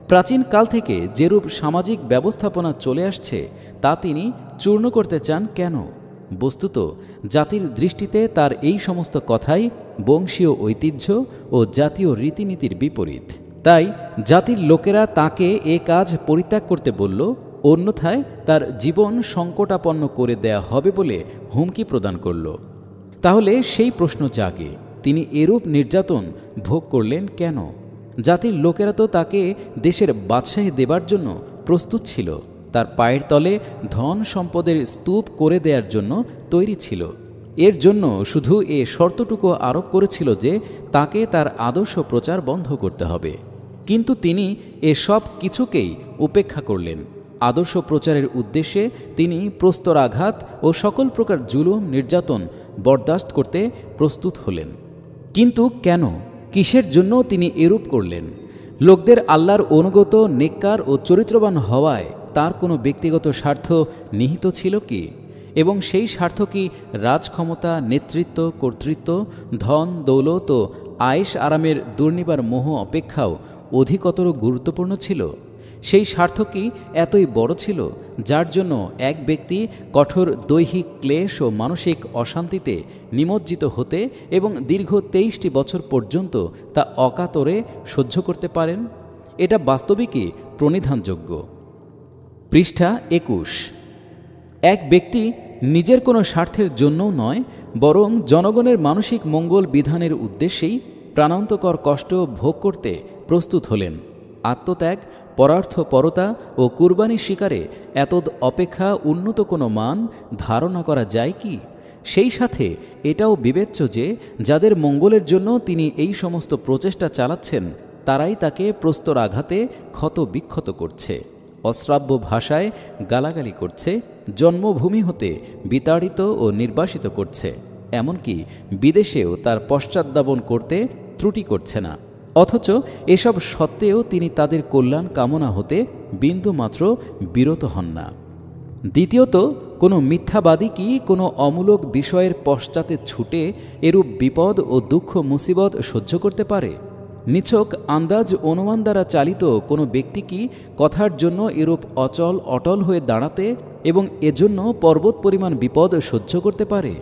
প্রাচীনকাল থেকে যেরূপ সামাজিক ব্যবস্থাপনা চলে আসছে, তা তিনি চূর্ণ করতে চান কেন? বস্তুত জাতির দৃষ্টিতে তার এই সমস্ত কথাই বংশীয় ঐতিহ্য ও জাতীয় রীতিনীতির বিপরীত। তাই জাতির লোকেরা তাকে এ কাজ পরিত্যাগ করতে বলল, অন্যথায় তার জীবন সংকটাপন্ন করে দেয়া হবে বলে হুমকি প্রদান করল। তাহলে সেই প্রশ্ন জাগে, তিনি এরূপ নির্যাতন ভোগ করলেন কেন? জাতির লোকেরা তো তাকে দেশের বাদশাহী দেবার জন্য প্রস্তুত ছিল, তার পায়ের তলে ধন সম্পদের স্তূপ করে দেওয়ার জন্য তৈরি ছিল। এর জন্য শুধু এ শর্তটুকু আরোপ করেছিল যে তাকে তার আদর্শ প্রচার বন্ধ করতে হবে। কিন্তু তিনি এসব কিছুকেই উপেক্ষা করলেন। আদর্শ প্রচারের উদ্দেশ্যে তিনি প্রস্তরাঘাত ও সকল প্রকার জুলুম নির্যাতন বরদাস্ত করতে প্রস্তুত হলেন। কিন্তু কেন, কিসের জন্য তিনি এরূপ করলেন? লোকদের আল্লাহর অনুগত, নেককার ও চরিত্রবান হওয়ায় তার কোনো ব্যক্তিগত স্বার্থ নিহিত ছিল কি? এবং সেই স্বার্থ কি রাজক্ষমতা, নেতৃত্ব, কর্তৃত্ব, ধন দৌলত ও আয়েশ আরামের দুর্নিবার মোহ অপেক্ষাও অধিকতর গুরুত্বপূর্ণ ছিল? সেই স্বার্থ কি এতই বড় ছিল, যার জন্য এক ব্যক্তি কঠোর দৈহিক ক্লেশ ও মানসিক অশান্তিতে নিমজ্জিত হতে এবং দীর্ঘ 23টি বছর পর্যন্ত তা অকাতরে সহ্য করতে পারেন? এটা বাস্তবিকই প্রণিধানযোগ্য। পৃষ্ঠা 21। এক ব্যক্তি নিজের কোনো স্বার্থের জন্যও নয়, বরং জনগণের মানসিক মঙ্গল বিধানের উদ্দেশ্যেই প্রাণান্তকর কষ্ট ভোগ করতে প্রস্তুত হলেন। আত্মত্যাগ, পরার্থপরতা ও কুরবানি শিকারে এতদ অপেক্ষা উন্নত কোনো মান ধারণা করা যায় কি? সেই সাথে এটাও বিবেচ্য যে যাদের মঙ্গলের জন্য তিনি এই সমস্ত প্রচেষ্টা চালাচ্ছেন, তারাই তাকে প্রস্তর আঘাতে ক্ষত বিক্ষত করছে, অশ্রাব্য ভাষায় গালাগালি করছে, জন্মভূমি হতে বিতাড়িত ও নির্বাসিত করছে, এমনকি বিদেশেও তার পশ্চাদ্ধাবন করতে ত্রুটি করছে না। অথচ এসব সত্ত্বেও তিনি তাদের কল্যাণ কামনা হতে বিন্দুমাত্র বিরত হন না। দ্বিতীয়ত, কোনো মিথ্যাবাদী কি কোনো অমূলক বিষয়ের পশ্চাতে ছুটে এরূপ বিপদ ও দুঃখ মুসিবত সহ্য করতে পারে? নিছক আন্দাজ অনুমান দ্বারা চালিত কোনো ব্যক্তি কি কথার জন্য এরূপ অচল অটল হয়ে দাঁড়াতে এবং এজন্য পর্বত পরিমাণ বিপদ সহ্য করতে পারে?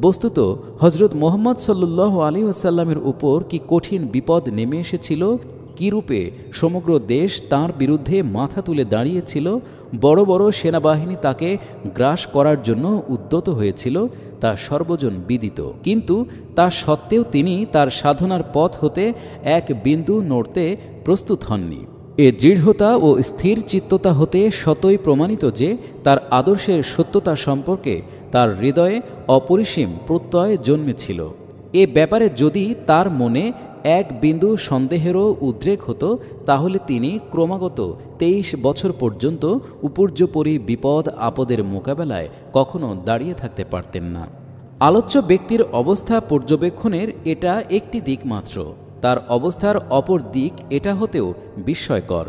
বস্তুত হজরত মুহাম্মদ সাল্লাল্লাহু আলাইহি ওয়াসাল্লামের উপর কি কঠিন বিপদ নেমে এসেছিল, কী রূপে সমগ্র দেশ তাঁর বিরুদ্ধে মাথা তুলে দাঁড়িয়েছিল, বড় বড় সেনাবাহিনী তাকে গ্রাস করার জন্য উদ্যত হয়েছিল, তা সর্বজন বিদিত। কিন্তু তা সত্ত্বেও তিনি তার সাধনার পথ হতে এক বিন্দু নড়তে প্রস্তুত হননি। এ দৃঢ়তা ও স্থির চিত্ততা হতে সতই প্রমাণিত যে তার আদর্শের সত্যতা সম্পর্কে তার হৃদয়ে অপরিসীম প্রত্যয় জন্মেছিল। এ ব্যাপারে যদি তার মনে এক বিন্দু সন্দেহেরও উদ্রেক হতো, তাহলে তিনি ক্রমাগত 23 বছর পর্যন্ত উপর্যুপরি বিপদ আপদের মোকাবেলায় কখনো দাঁড়িয়ে থাকতে পারতেন না। আলোচ্য ব্যক্তির অবস্থা পর্যবেক্ষণের এটা একটি দিক মাত্র। তার অবস্থার অপর দিক এটা হতেও বিস্ময়কর।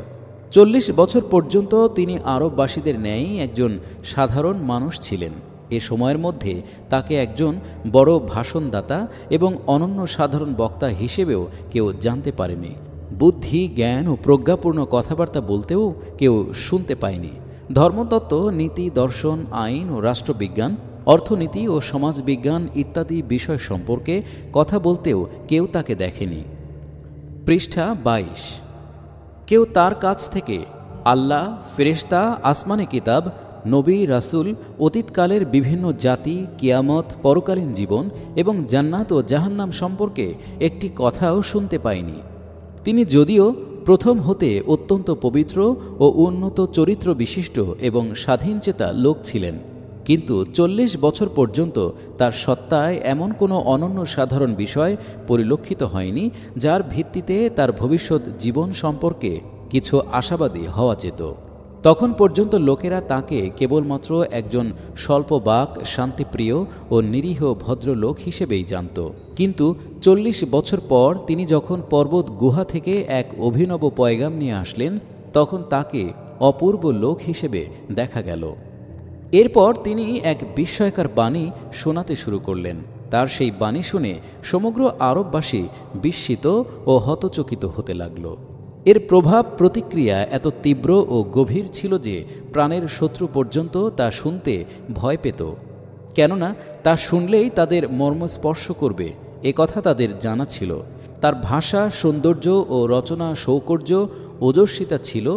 40 বছর পর্যন্ত তিনি আরববাসীদের ন্যায়ই একজন সাধারণ মানুষ ছিলেন। এ সময়ের মধ্যে তাকে একজন বড় ভাষণদাতা এবং অনন্য সাধারণ বক্তা হিসেবেও কেউ জানতে পারেনি। বুদ্ধি, জ্ঞান ও প্রজ্ঞাপূর্ণ কথাবার্তা বলতেও কেউ শুনতে পায়নি। ধর্মতত্ত্ব, নীতি, দর্শন, আইন ও রাষ্ট্রবিজ্ঞান, অর্থনীতি ও সমাজবিজ্ঞান ইত্যাদি বিষয় সম্পর্কে কথা বলতেও কেউ তাকে দেখেনি। পৃষ্ঠা 22। কেউ তার কাছ থেকে আল্লাহ, ফেরেশতা, আসমানে কিতাব, নবী, রাসূল, অতীতকালের বিভিন্ন জাতি, কিয়ামত, পরকালীন জীবন এবং জান্নাত ও জাহান্নাম সম্পর্কে একটি কথাও শুনতে পায়নি। তিনি যদিও প্রথম হতে অত্যন্ত পবিত্র ও উন্নত চরিত্র বিশিষ্ট এবং স্বাধীনচেতা লোক ছিলেন, কিন্তু 40 বছর পর্যন্ত তার সত্তায় এমন কোনো অনন্য সাধারণ বিষয় পরিলক্ষিত হয়নি যার ভিত্তিতে তার ভবিষ্যৎ জীবন সম্পর্কে কিছু আশাবাদী হওয়া যেত। তখন পর্যন্ত লোকেরা তাকে কেবলমাত্র একজন স্বল্পবাক, শান্তিপ্রিয় ও নিরীহ ভদ্রলোক হিসেবেই জানত। কিন্তু 40 বছর পর তিনি যখন পর্বত গুহা থেকে এক অভিনব পয়গাম নিয়ে আসলেন, তখন তাকে অপূর্ব লোক হিসেবে দেখা গেল। এরপর তিনি এক বিস্ময়কর বাণী শোনাতে শুরু করলেন। তার সেই বাণী শুনে সমগ্র আরববাসী বিস্মিত ও হতচকিত হতে লাগল। এর প্রভাব প্রতিক্রিয়া এত তীব্র ও গভীর ছিল যে প্রাণের শত্রু পর্যন্ত তা শুনতে ভয় পেত, কেননা তা শুনলেই তাদের মর্মস্পর্শ করবে এ কথা তাদের জানা ছিল। তার ভাষা, সৌন্দর্য ও রচনা সৌকর্য, ওজস্বিতা ছিল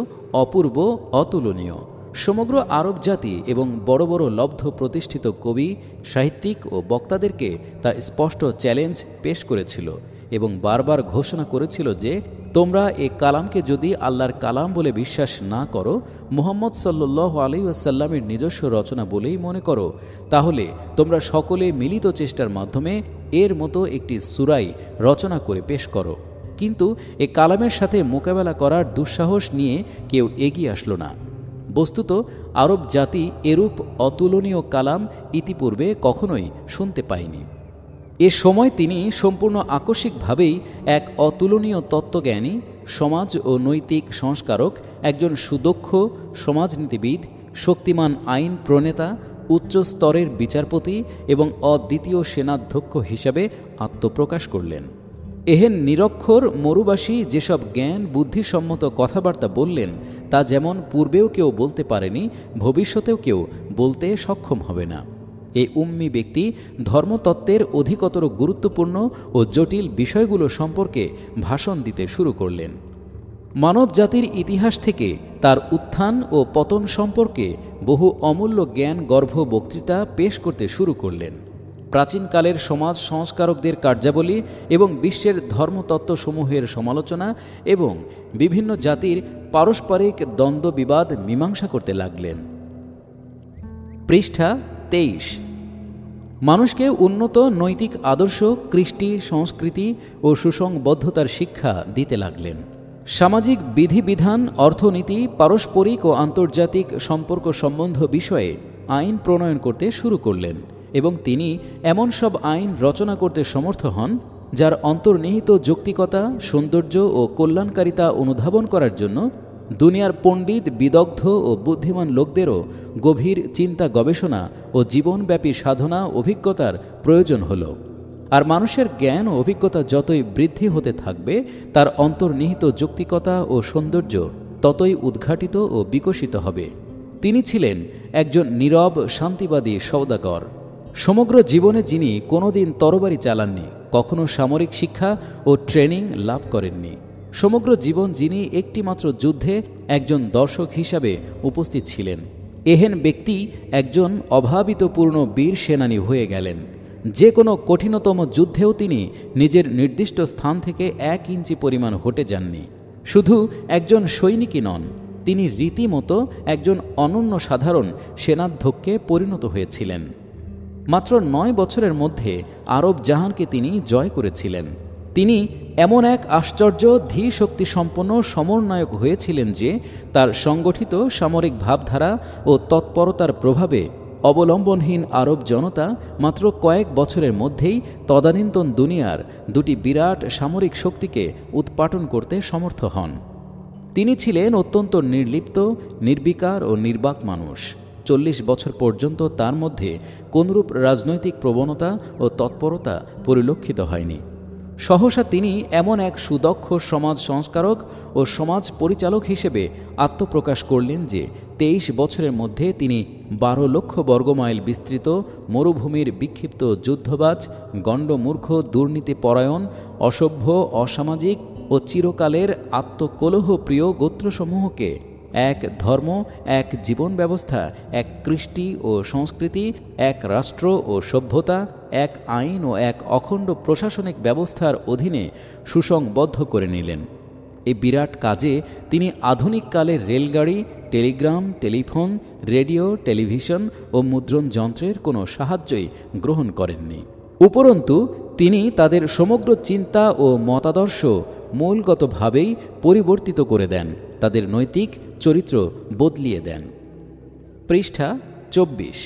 অপূর্ব, অতুলনীয়। সমগ্র আরব জাতি এবং বড় বড় লব্ধ প্রতিষ্ঠিত কবি, সাহিত্যিক ও বক্তাদেরকে তা স্পষ্ট চ্যালেঞ্জ পেশ করেছিল এবং বারবার ঘোষণা করেছিল যে তোমরা এ কালামকে যদি আল্লাহর কালাম বলে বিশ্বাস না করো, মুহাম্মদ সাল্লাল্লাহু আলাইহি ওয়াসাল্লামের নিজস্ব রচনা বলেই মনে করো, তাহলে তোমরা সকলে মিলিত চেষ্টার মাধ্যমে এর মতো একটি সূরাই রচনা করে পেশ করো। কিন্তু এ কালামের সাথে মোকাবেলা করার দুঃসাহস নিয়ে কেউ এগিয়ে আসলো না। বস্তুত আরব জাতি এরূপ অতুলনীয় কালাম ইতিপূর্বে কখনোই শুনতে পায়নি। এ সময় তিনি সম্পূর্ণ আকস্মিকভাবেই এক অতুলনীয় তত্ত্বজ্ঞানী, সমাজ ও নৈতিক সংস্কারক, একজন সুদক্ষ সমাজনীতিবিদ, শক্তিমান আইন প্রণেতা, উচ্চ স্তরের বিচারপতি এবং অদ্বিতীয় সেনাধ্যক্ষ হিসাবে আত্মপ্রকাশ করলেন। এহেন নিরক্ষর মরুবাসী যেসব জ্ঞান বুদ্ধিসম্মত কথাবার্তা বললেন, তা যেমন পূর্বেও কেউ বলতে পারেনি, ভবিষ্যতেও কেউ বলতে সক্ষম হবে না। এই উম্মি ব্যক্তি ধর্মতত্ত্বের অধিকতর গুরুত্বপূর্ণ ও জটিল বিষয়গুলো সম্পর্কে ভাষণ দিতে শুরু করলেন। মানব জাতির ইতিহাস থেকে তার উত্থান ও পতন সম্পর্কে বহু অমূল্য জ্ঞান গর্ভ বক্তৃতা পেশ করতে শুরু করলেন। প্রাচীনকালের সমাজ সংস্কারকদের কার্যাবলী এবং বিশ্বের ধর্মতত্ত্বসমূহের সমালোচনা এবং বিভিন্ন জাতির পারস্পরিক দ্বন্দ্ব বিবাদ মীমাংসা করতে লাগলেন। পৃষ্ঠা 23। মানুষকে উন্নত নৈতিক আদর্শ, কৃষ্টি, সংস্কৃতি ও সুসংবদ্ধতার শিক্ষা দিতে লাগলেন। সামাজিক বিধিবিধান, অর্থনীতি, পারস্পরিক ও আন্তর্জাতিক সম্পর্ক সম্বন্ধ বিষয়ে আইন প্রণয়ন করতে শুরু করলেন এবং তিনি এমন সব আইন রচনা করতে সমর্থ হন যার অন্তর্নিহিত যৌক্তিকতা, সৌন্দর্য ও কল্যাণকারিতা অনুধাবন করার জন্য দুনিয়ার পণ্ডিত, বিদগ্ধ ও বুদ্ধিমান লোকদেরও গভীর চিন্তা, গবেষণা ও জীবনব্যাপী সাধনা অভিজ্ঞতার প্রয়োজন হল। আর মানুষের জ্ঞান ও অভিজ্ঞতা যতই বৃদ্ধি হতে থাকবে, তার অন্তর্নিহিত যৌক্তিকতা ও সৌন্দর্য ততই উদ্ঘাটিত ও বিকশিত হবে। তিনি ছিলেন একজন নীরব, শান্তিবাদী সওদাগর। সমগ্র জীবনে যিনি কোনোদিন তরবারি চালাননি, কখনো সামরিক শিক্ষা ও ট্রেনিং লাভ করেননি। সমগ্র জীবন যিনি একটিমাত্র যুদ্ধে একজন দর্শক হিসাবে উপস্থিত ছিলেন, এহেন ব্যক্তি একজন অভাবিতপূর্ণ বীর সেনানী হয়ে গেলেন। যে কোনো কঠিনতম যুদ্ধেও তিনি নিজের নির্দিষ্ট স্থান থেকে 1 ইঞ্চি পরিমাণ হটে যাননি। শুধু একজন সৈনিকই নন, তিনি রীতিমতো একজন অনন্য সাধারণ সেনাধ্যক্ষে পরিণত হয়েছিলেন। মাত্র 9 বছরের মধ্যে আরব জাহানকে তিনি জয় করেছিলেন। তিনি এমন এক আশ্চর্য ধী শক্তিসম্পন্ন সমন্বয়ক হয়েছিলেন যে তার সংগঠিত সামরিক ভাবধারা ও তৎপরতার প্রভাবে অবলম্বনহীন আরব জনতা মাত্র কয়েক বছরের মধ্যেই তদানীন্তন দুনিয়ার দুটি বিরাট সামরিক শক্তিকে উৎপাটন করতে সমর্থ হন। তিনি ছিলেন অত্যন্ত নির্লিপ্ত, নির্বিকার ও নির্বাক মানুষ। 40 বছর পর্যন্ত তার মধ্যে কোনরূপ রাজনৈতিক প্রবণতা ও তৎপরতা পরিলক্ষিত হয়নি। সহসা তিনি এমন এক সুদক্ষ সমাজ সংস্কারক ও সমাজ পরিচালক হিসেবে আত্মপ্রকাশ করলেন যে 23 বছরের মধ্যে তিনি 12 লক্ষ বর্গমাইল বিস্তৃত মরুভূমির বিক্ষিপ্ত যুদ্ধবাজ, গণ্ডমূর্খ, দুর্নীতিপরায়ণ, অসভ্য, অসামাজিক ও চিরকালের আত্মকলহপ্রিয় গোত্রসমূহকে এক ধর্ম, এক জীবন ব্যবস্থা, এক কৃষ্টি ও সংস্কৃতি, এক রাষ্ট্র ও সভ্যতা, এক আইন ও এক অখণ্ড প্রশাসনিক ব্যবস্থার অধীনে সুসংবদ্ধ করে নিলেন। এই বিরাট কাজে তিনি আধুনিক কালের রেলগাড়ি, টেলিগ্রাম, টেলিফোন, রেডিও, টেলিভিশন ও মুদ্রণ যন্ত্রের কোনো সাহায্যই গ্রহণ করেননি। উপরন্তু তিনি তাদের সমগ্র চিন্তা ও মতাদর্শ মূলগতভাবেই পরিবর্তিত করে দেন, তাদের নৈতিক চরিত্র বদলিয়ে দেন। পৃষ্ঠা 24।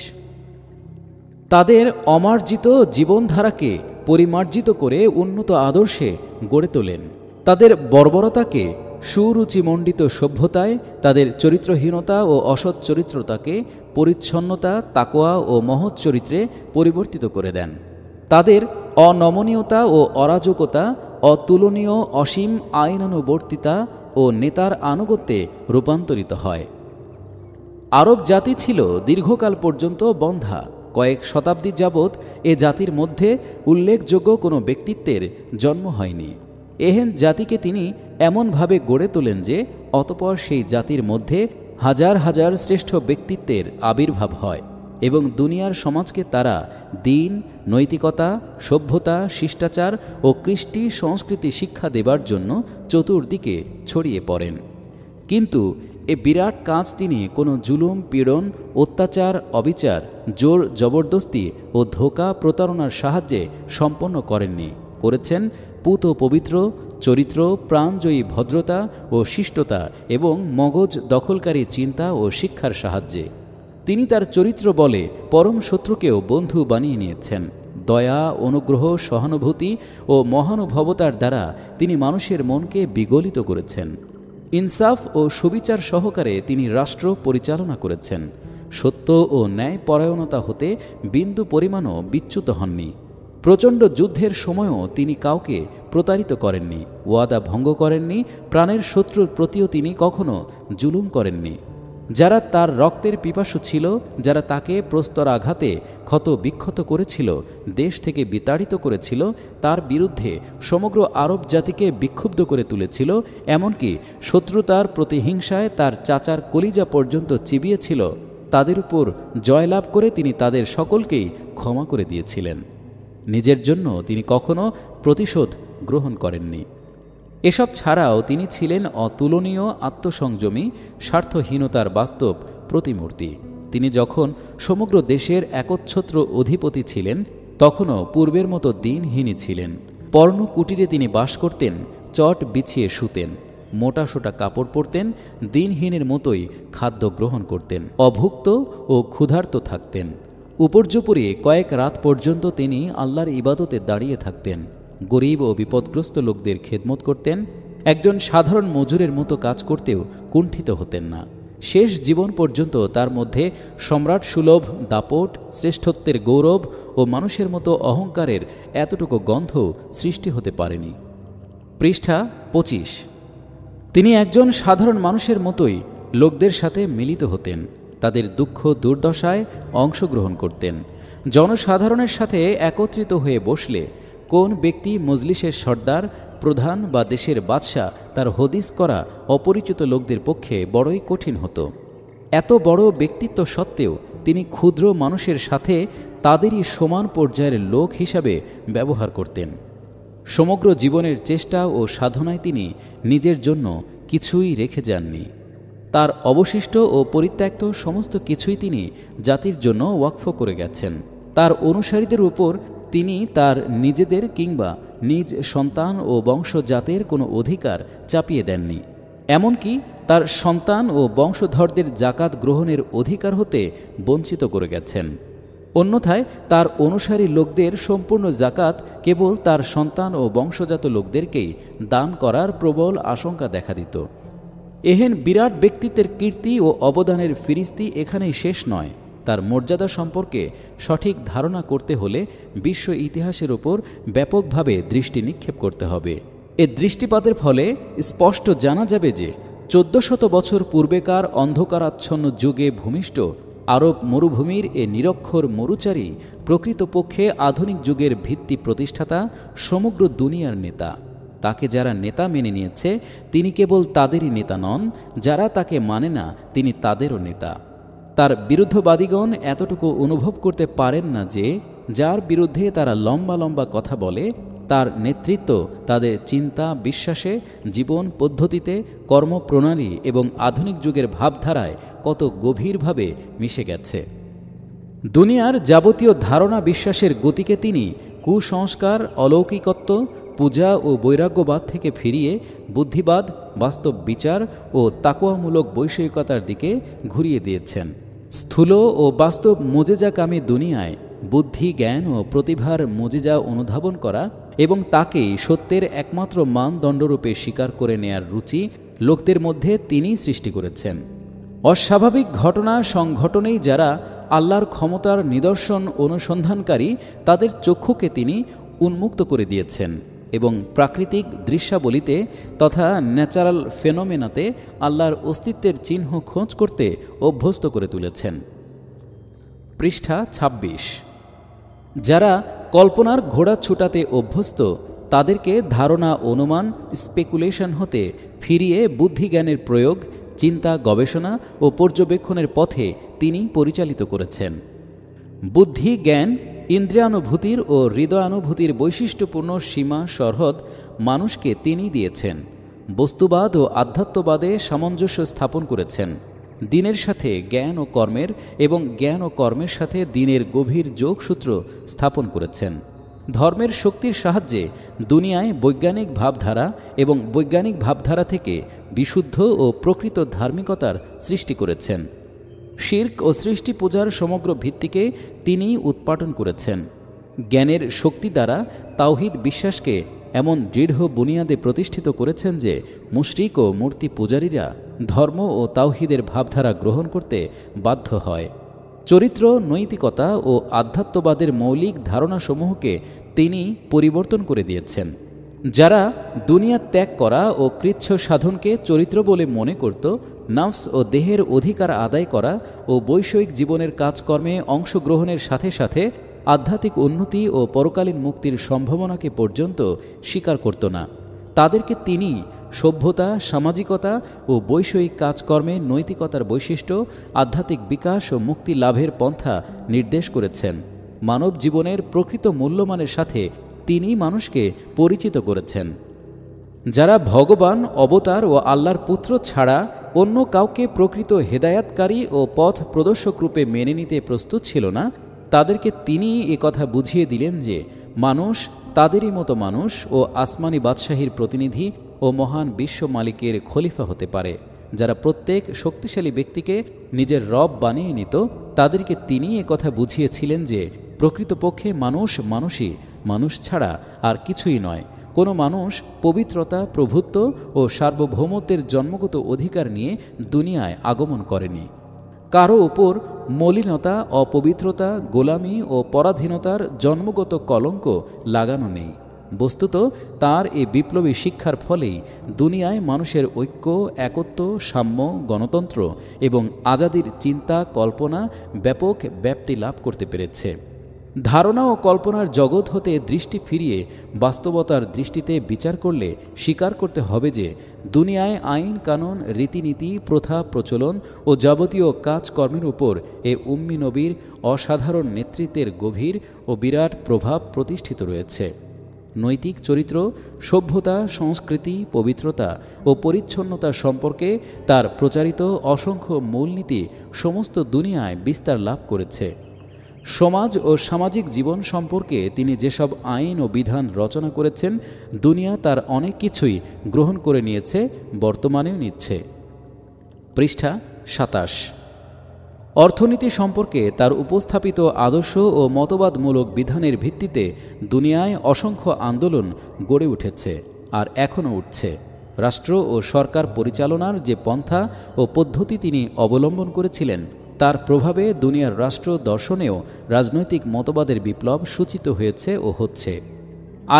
তাদের অমার্জিত জীবনধারাকে পরিমার্জিত করে উন্নত আদর্শে গড়ে তোলেন। তাদের বর্বরতাকে সুরুচিমণ্ডিত সভ্যতায়, তাদের চরিত্রহীনতা ও অসৎ চরিত্রতাকে পরিচ্ছন্নতা, তাকওয়া ও মহৎ চরিত্রে পরিবর্তিত করে দেন। তাদের অনমনীয়তা ও অরাজকতা অতুলনীয় অসীম আইনানুবর্তিতা ও নেতার আনুগত্যে রূপান্তরিত হয়। আরব জাতি ছিল দীর্ঘকাল পর্যন্ত বন্ধ্যা। কয়েক শতাব্দী যাবৎ এ জাতির মধ্যে উল্লেখযোগ্য কোনো ব্যক্তিত্বের জন্ম হয়নি। এহেন জাতিকে তিনি এমনভাবে গড়ে তোলেন যে অতঃপর সেই জাতির মধ্যে হাজার হাজার শ্রেষ্ঠ ব্যক্তিত্বের আবির্ভাব হয় এবং দুনিয়ার সমাজকে তারা দিন, নৈতিকতা, সভ্যতা, শিষ্টাচার ও কৃষ্টি সংস্কৃতি শিক্ষা দেবার জন্য চতুর্দিকে ছড়িয়ে পড়েন। কিন্তু এ বিরাট কাজ তিনি কোনো জুলুম, পীড়ন, অত্যাচার, অবিচার, জোর জবরদস্তি ও ধোঁকা প্রতারণার সাহায্যে সম্পন্ন করেননি। করেছেন পুত পবিত্র চরিত্র, প্রাণজয়ী ভদ্রতা ও শিষ্টতা এবং মগজ দখলকারী চিন্তা ও শিক্ষার সাহায্যে। তিনি তার চরিত্র বলে পরম শত্রুকেও বন্ধু বানিয়ে নিয়েছেন। দয়া, অনুগ্রহ, সহানুভূতি ও মহানুভবতার দ্বারা তিনি মানুষের মনকে বিগলিত করেছেন। ইনসাফ ও সুবিচার সহকারে তিনি রাষ্ট্র পরিচালনা করেছেন। সত্য ও ন্যায় পরায়ণতা হতে বিন্দু পরিমাণও বিচ্যুত হননি। প্রচণ্ড যুদ্ধের সময়ও তিনি কাউকে প্রতারিত করেননি, ওয়াদা ভঙ্গ করেননি, প্রাণের শত্রুর প্রতিও তিনি কখনো জুলুম করেননি। যারা তার রক্তের পিপাসু ছিল, যারা তাকে প্রস্তরাঘাতে ক্ষত বিক্ষত করেছিল, দেশ থেকে বিতাড়িত করেছিল, তার বিরুদ্ধে সমগ্র আরব জাতিকে বিক্ষুব্ধ করে তুলেছিল, এমনকি শত্রুতার প্রতিহিংসায় তার চাচার কলিজা পর্যন্ত চিবিয়েছিল, তাদের উপর জয়লাভ করে তিনি তাদের সকলকেই ক্ষমা করে দিয়েছিলেন। নিজের জন্য তিনি কখনো প্রতিশোধ গ্রহণ করেননি। এসব ছাড়াও তিনি ছিলেন অতুলনীয় আত্মসংযমী, স্বার্থহীনতার বাস্তব প্রতিমূর্তি। তিনি যখন সমগ্র দেশের একচ্ছত্র অধিপতি ছিলেন, তখনও পূর্বের মতো দিনহীনই ছিলেন। পর্ণ কুটিরে তিনি বাস করতেন, চট বিছিয়ে শুতেন, মোটাসোটা কাপড় পরতেন, দিনহীনের মতোই খাদ্য গ্রহণ করতেন, অভুক্ত ও ক্ষুধার্ত থাকতেন। উপর্যুপরি কয়েক রাত পর্যন্ত তিনি আল্লাহর ইবাদতে দাঁড়িয়ে থাকতেন, গরিব ও বিপদগ্রস্ত লোকদের খেদমত করতেন, একজন সাধারণ মজুরের মতো কাজ করতেও কুণ্ঠিত হতেন না। শেষ জীবন পর্যন্ত তার মধ্যে সম্রাট সুলভ দাপট, শ্রেষ্ঠত্বের গৌরব ও মানুষের মতো অহংকারের এতটুকু গন্ধ সৃষ্টি হতে পারেনি। পৃষ্ঠা 25। তিনি একজন সাধারণ মানুষের মতোই লোকদের সাথে মিলিত হতেন, তাদের দুঃখ দুর্দশায় অংশগ্রহণ করতেন। জনসাধারণের সাথে একত্রিত হয়ে বসলে কোন ব্যক্তি মজলিসের সর্দার, প্রধান বা দেশের বাদশাহ তার হদিস করা অপরিচিত লোকদের পক্ষে বড়ই কঠিন হতো। এত বড় ব্যক্তিত্ব সত্ত্বেও তিনি ক্ষুদ্র মানুষের সাথে তাদেরই সমান পর্যায়ের লোক হিসাবে ব্যবহার করতেন। সমগ্র জীবনের চেষ্টা ও সাধনায় তিনি নিজের জন্য কিছুই রেখে যাননি। তার অবশিষ্ট ও পরিত্যক্ত সমস্ত কিছুই তিনি জাতির জন্য ওয়াকফ করে গেছেন। তার অনুসারীদের উপর তিনি তার নিজেদের কিংবা নিজ সন্তান ও বংশজাতের কোনো অধিকার চাপিয়ে দেননি। এমনকি তার সন্তান ও বংশধরদের জাকাত গ্রহণের অধিকার হতে বঞ্চিত করে গেছেন। অন্যথায় তার অনুসারী লোকদের সম্পূর্ণ জাকাত কেবল তার সন্তান ও বংশজাত লোকদেরকেই দান করার প্রবল আশঙ্কা দেখা দিত। এহেন বিরাট ব্যক্তিত্বের কীর্তি ও অবদানের ফিরিস্তি এখানেই শেষ নয়। তার মর্যাদা সম্পর্কে সঠিক ধারণা করতে হলে বিশ্ব ইতিহাসের ওপর ব্যাপকভাবে দৃষ্টি নিক্ষেপ করতে হবে। এ দৃষ্টিপাতের ফলে স্পষ্ট জানা যাবে যে 1400 বছর পূর্বেকার অন্ধকারাচ্ছন্ন যুগে ভূমিষ্ঠ আরব মরুভূমির এ নিরক্ষর মরুচারী প্রকৃতপক্ষে আধুনিক যুগের ভিত্তি প্রতিষ্ঠাতা, সমগ্র দুনিয়ার নেতা। তাকে যারা নেতা মেনে নিয়েছে তিনি কেবল তাদেরই নেতা নন, যারা তাকে মানে না তিনি তাদেরও নেতা। তার বিরুদ্ধবাদীগণ এতটুকু অনুভব করতে পারেন না যে যার বিরুদ্ধে তারা লম্বা লম্বা কথা বলে তার নেতৃত্ব তাদের চিন্তা, বিশ্বাসে, জীবন পদ্ধতিতে, কর্মপ্রণালী এবং আধুনিক যুগের ভাবধারায় কত গভীরভাবে মিশে গেছে। দুনিয়ার যাবতীয় ধারণা বিশ্বাসের গতিকে তিনি কুসংস্কার, অলৌকিকত্ব, পূজা ও বৈরাগ্যবাদ থেকে ফিরিয়ে বুদ্ধিবাদ, বাস্তব বিচার ও তাকওয়ামূলক বৈষয়িকতার দিকে ঘুরিয়ে দিয়েছেন। স্থূল ও বাস্তব মুজেজাকামী দুনিয়ায় বুদ্ধি, জ্ঞান ও প্রতিভার মুজিজা অনুধাবন করা এবং তাকেই সত্যের একমাত্র মানদণ্ডরূপে স্বীকার করে নেয়ার রুচি লোকদের মধ্যে তিনিই সৃষ্টি করেছেন। অস্বাভাবিক ঘটনা সংঘটনেই যারা আল্লাহর ক্ষমতার নিদর্শন অনুসন্ধানকারী তাদের চক্ষুকে তিনি উন্মুক্ত করে দিয়েছেন এবং প্রাকৃতিক দৃশ্যাবলিতে তথা ন্যাচারাল ফেনোমেনাতে আল্লাহর অস্তিত্বের চিহ্ন খোঁজ করতে অভ্যস্ত করে তুলেছেন। পৃষ্ঠা ২৬। যারা কল্পনার ঘোড়া ছুটাতে অভ্যস্ত তাদেরকে ধারণা, অনুমান, স্পেকুলেশন হতে ফিরিয়ে বুদ্ধিজ্ঞানের প্রয়োগ, চিন্তা, গবেষণা ও পর্যবেক্ষণের পথে তিনি পরিচালিত করেছেন। বুদ্ধি, জ্ঞান, ইন্দ্রিয়ানুভূতির ও হৃদয়ানুভূতির বৈশিষ্ট্যপূর্ণ সীমা সরহদ মানুষকে তিনি দিয়েছেন। বস্তুবাদ ও আধ্যাত্মবাদে সামঞ্জস্য স্থাপন করেছেন। দিনের সাথে জ্ঞান ও কর্মের এবং জ্ঞান ও কর্মের সাথে দিনের গভীর যোগসূত্র স্থাপন করেছেন। ধর্মের শক্তির সাহায্যে দুনিয়ায় বৈজ্ঞানিক ভাবধারা এবং বৈজ্ঞানিক ভাবধারা থেকে বিশুদ্ধ ও প্রকৃত ধার্মিকতার সৃষ্টি করেছেন। শিরক ও সৃষ্টি পূজার সমগ্র ভিত্তিকে তিনিই উৎপাটন করেছেন। জ্ঞানের শক্তি দ্বারা তাওহিদ বিশ্বাসকে এমন দৃঢ় বুনিয়াদে প্রতিষ্ঠিত করেছেন যে মুশরিক ও মূর্তি পূজারীরা ধর্ম ও তাওহিদের ভাবধারা গ্রহণ করতে বাধ্য হয়। চরিত্র, নৈতিকতা ও আধ্যাত্মবাদের মৌলিক ধারণাসমূহকে তিনি পরিবর্তন করে দিয়েছেন। যারা দুনিয়া ত্যাগ করা ও কৃচ্ছ সাধনকে চরিত্র বলে মনে করত, নফস ও দেহের অধিকার আদায় করা ও বৈষয়িক জীবনের কাজকর্মে অংশগ্রহণের সাথে সাথে আধ্যাত্মিক উন্নতি ও পরকালীন মুক্তির সম্ভাবনাকে পর্যন্ত স্বীকার করত না, তাদেরকে তিনি সভ্যতা, সামাজিকতা ও বৈষয়িক কাজকর্মে নৈতিকতার বৈশিষ্ট্য, আধ্যাত্মিক বিকাশ ও মুক্তি লাভের পন্থা নির্দেশ করেছেন। মানব জীবনের প্রকৃত মূল্যমানের সাথে তিনি মানুষকে পরিচিত করেছেন। যারা ভগবান, অবতার ও আল্লাহর পুত্র ছাড়া অন্য কাউকে প্রকৃত হেদায়াতকারী ও পথ প্রদর্শক রূপে মেনে নিতে প্রস্তুত ছিল না, তাদেরকে তিনি একথা বুঝিয়ে দিলেন যে মানুষ তাদেরই মতো মানুষ ও আসমানি বাদশাহীর প্রতিনিধি ও মহান বিশ্ব মালিকের খলিফা হতে পারে। যারা প্রত্যেক শক্তিশালী ব্যক্তিকে নিজের রব বানিয়ে নিত, তাদেরকে তিনি একথা বুঝিয়েছিলেন যে প্রকৃতপক্ষে মানুষ মানুষই, মানুষ ছাড়া আর কিছুই নয়। কোনো মানুষ পবিত্রতা, প্রভুত্ব ও সার্বভৌমত্বের জন্মগত অধিকার নিয়ে দুনিয়ায় আগমন করেনি। কারো ওপর মলিনতা, অপবিত্রতা, গোলামি ও পরাধীনতার জন্মগত কলঙ্ক লাগানো নেই। বস্তুত তার এই বিপ্লবী শিক্ষার ফলেই দুনিয়ায় মানুষের ঐক্য, একত্ব, সাম্য, গণতন্ত্র এবং আজাদির চিন্তা, কল্পনা ব্যাপক ব্যাপ্তি লাভ করতে পেরেছে। ধারণা ও কল্পনার জগৎ হতে দৃষ্টি ফিরিয়ে বাস্তবতার দৃষ্টিতে বিচার করলে স্বীকার করতে হবে যে দুনিয়ায় আইন, কানুন, রীতিনীতি, প্রথা, প্রচলন ও যাবতীয় কাজকর্মের উপর এ উম্মি নবীর অসাধারণ নেতৃত্বের গভীর ও বিরাট প্রভাব প্রতিষ্ঠিত রয়েছে। নৈতিক চরিত্র, সভ্যতা, সংস্কৃতি, পবিত্রতা ও পরিচ্ছন্নতা সম্পর্কে তার প্রচারিত অসংখ্য মূলনীতি সমস্ত দুনিয়ায় বিস্তার লাভ করেছে। সমাজ ও সামাজিক জীবন সম্পর্কে তিনি যেসব আইন ও বিধান রচনা করেছেন, দুনিয়া তার অনেক কিছুই গ্রহণ করে নিয়েছে, বর্তমানেও নিচ্ছে। পৃষ্ঠা ২৭। অর্থনীতি সম্পর্কে তার উপস্থাপিত আদর্শ ও মতবাদমূলক বিধানের ভিত্তিতে দুনিয়ায় অসংখ্য আন্দোলন গড়ে উঠেছে আর এখনও উঠছে। রাষ্ট্র ও সরকার পরিচালনার যে পন্থা ও পদ্ধতি তিনি অবলম্বন করেছিলেন, তার প্রভাবে দুনিয়ার রাষ্ট্র দর্শনেও রাজনৈতিক মতবাদের বিপ্লব সূচিত হয়েছে ও হচ্ছে।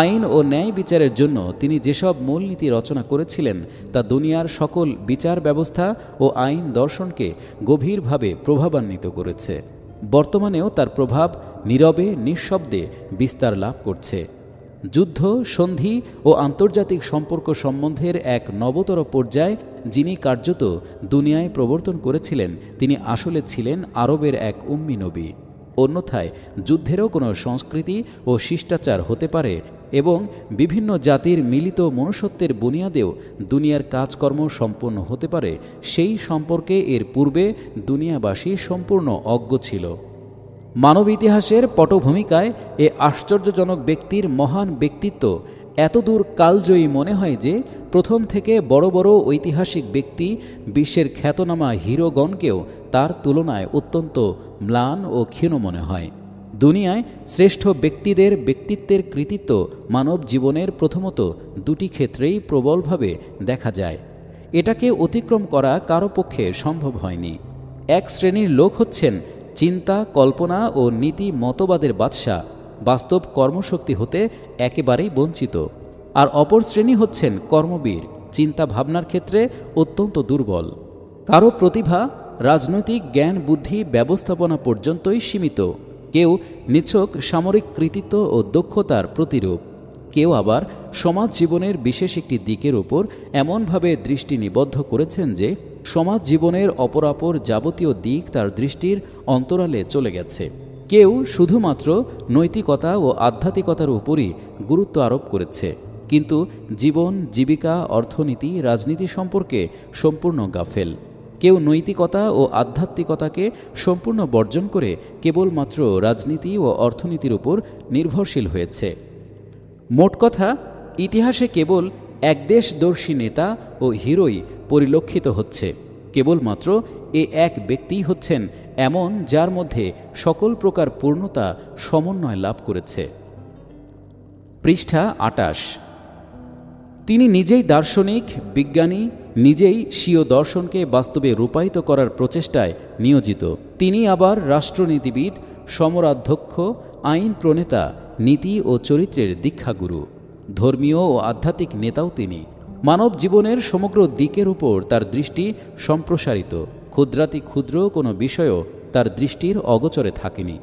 আইন ও ন্যায় বিচারের জন্য তিনি যেসব মূলনীতি রচনা করেছিলেন, তা দুনিয়ার সকল বিচার ব্যবস্থা ও আইন দর্শনকে গভীরভাবে প্রভাবান্বিত করেছে। বর্তমানেও তার প্রভাব নীরবে নিঃশব্দে বিস্তার লাভ করছে। যুদ্ধ, সন্ধি ও আন্তর্জাতিক সম্পর্ক সম্বন্ধের এক নবতর পর্যায় যিনি কার্যত দুনিয়ায় প্রবর্তন করেছিলেন, তিনি আসলে ছিলেন আরবের এক উম্মি নবী। অন্যথায় যুদ্ধেরও কোনো সংস্কৃতি ও শিষ্টাচার হতে পারে এবং বিভিন্ন জাতির মিলিত মনুষ্যত্বের বুনিয়াদেও দুনিয়ার কাজকর্ম সম্পন্ন হতে পারে, সেই সম্পর্কে এর পূর্বে দুনিয়াবাসী সম্পূর্ণ অজ্ঞ ছিল। মানব ইতিহাসের পটভূমিকায় এ আশ্চর্যজনক ব্যক্তির মহান ব্যক্তিত্ব এতদূর কালজয়ী মনে হয় যে প্রথম থেকে বড় বড় ঐতিহাসিক ব্যক্তি, বিশ্বের খ্যাতনামা হিরোগণকেও তার তুলনায় অত্যন্ত ম্লান ও ক্ষীণ মনে হয়। দুনিয়ায় শ্রেষ্ঠ ব্যক্তিদের ব্যক্তিত্বের কৃতিত্ব মানব জীবনের প্রথমত দুটি ক্ষেত্রেই প্রবলভাবে দেখা যায়। এটাকে অতিক্রম করা কারো পক্ষে সম্ভব হয়নি। এক শ্রেণীর লোক হচ্ছেন চিন্তা, কল্পনা ও নীতি মতবাদের বাদশা, বাস্তব কর্মশক্তি হতে একেবারেই বঞ্চিত। আর অপর শ্রেণী হচ্ছেন কর্মবীর, চিন্তা ভাবনার ক্ষেত্রে অত্যন্ত দুর্বল। কারো প্রতিভা রাজনৈতিক জ্ঞান, বুদ্ধি, ব্যবস্থাপনা পর্যন্তই সীমিত। কেউ নিছক সামরিক কৃতিত্ব ও দক্ষতার প্রতিরূপ। কেউ আবার সমাজ জীবনের বিশেষ একটি দিকের উপর এমনভাবে দৃষ্টি নিবদ্ধ করেছেন যে সমাজ জীবনের অপরাপর যাবতীয় দিক তার দৃষ্টির অন্তরালে চলে গেছে। কেউ শুধুমাত্র নৈতিকতা ও আধ্যাত্মিকতার উপরই গুরুত্ব আরোপ করেছে, কিন্তু জীবন, জীবিকা, অর্থনীতি, রাজনীতি সম্পর্কে সম্পূর্ণ গাফেল। কেউ নৈতিকতা ও আধ্যাত্মিকতাকে সম্পূর্ণ বর্জন করে কেবলমাত্র রাজনীতি ও অর্থনীতির উপর নির্ভরশীল হয়েছে। মোট কথা, ইতিহাসে কেবল একদেশদর্শী নেতা ও হিরোই পরিলক্ষিত হচ্ছে। কেবলমাত্র এ এক ব্যক্তিই হচ্ছেন এমন যার মধ্যে সকল প্রকার পূর্ণতা সমন্বয় লাভ করেছে। পৃষ্ঠা ২৮। তিনি নিজেই দার্শনিক, বিজ্ঞানী, নিজেই স্বীয় দর্শনকে বাস্তবে রূপায়িত করার প্রচেষ্টায় নিয়োজিত। তিনি আবার রাষ্ট্রনীতিবিদ, সমরাধ্যক্ষ, আইন প্রণেতা, নীতি ও চরিত্রের দীক্ষাগুরু, ধর্মীয় ও আধ্যাত্মিক নেতাও তিনি। মানব জীবনের সমগ্র দিকের উপর তার দৃষ্টি সম্প্রসারিত। ক্ষুদ্রাতি ক্ষুদ্র কোনো বিষয়ও তার দৃষ্টির অগোচরে থাকেনি।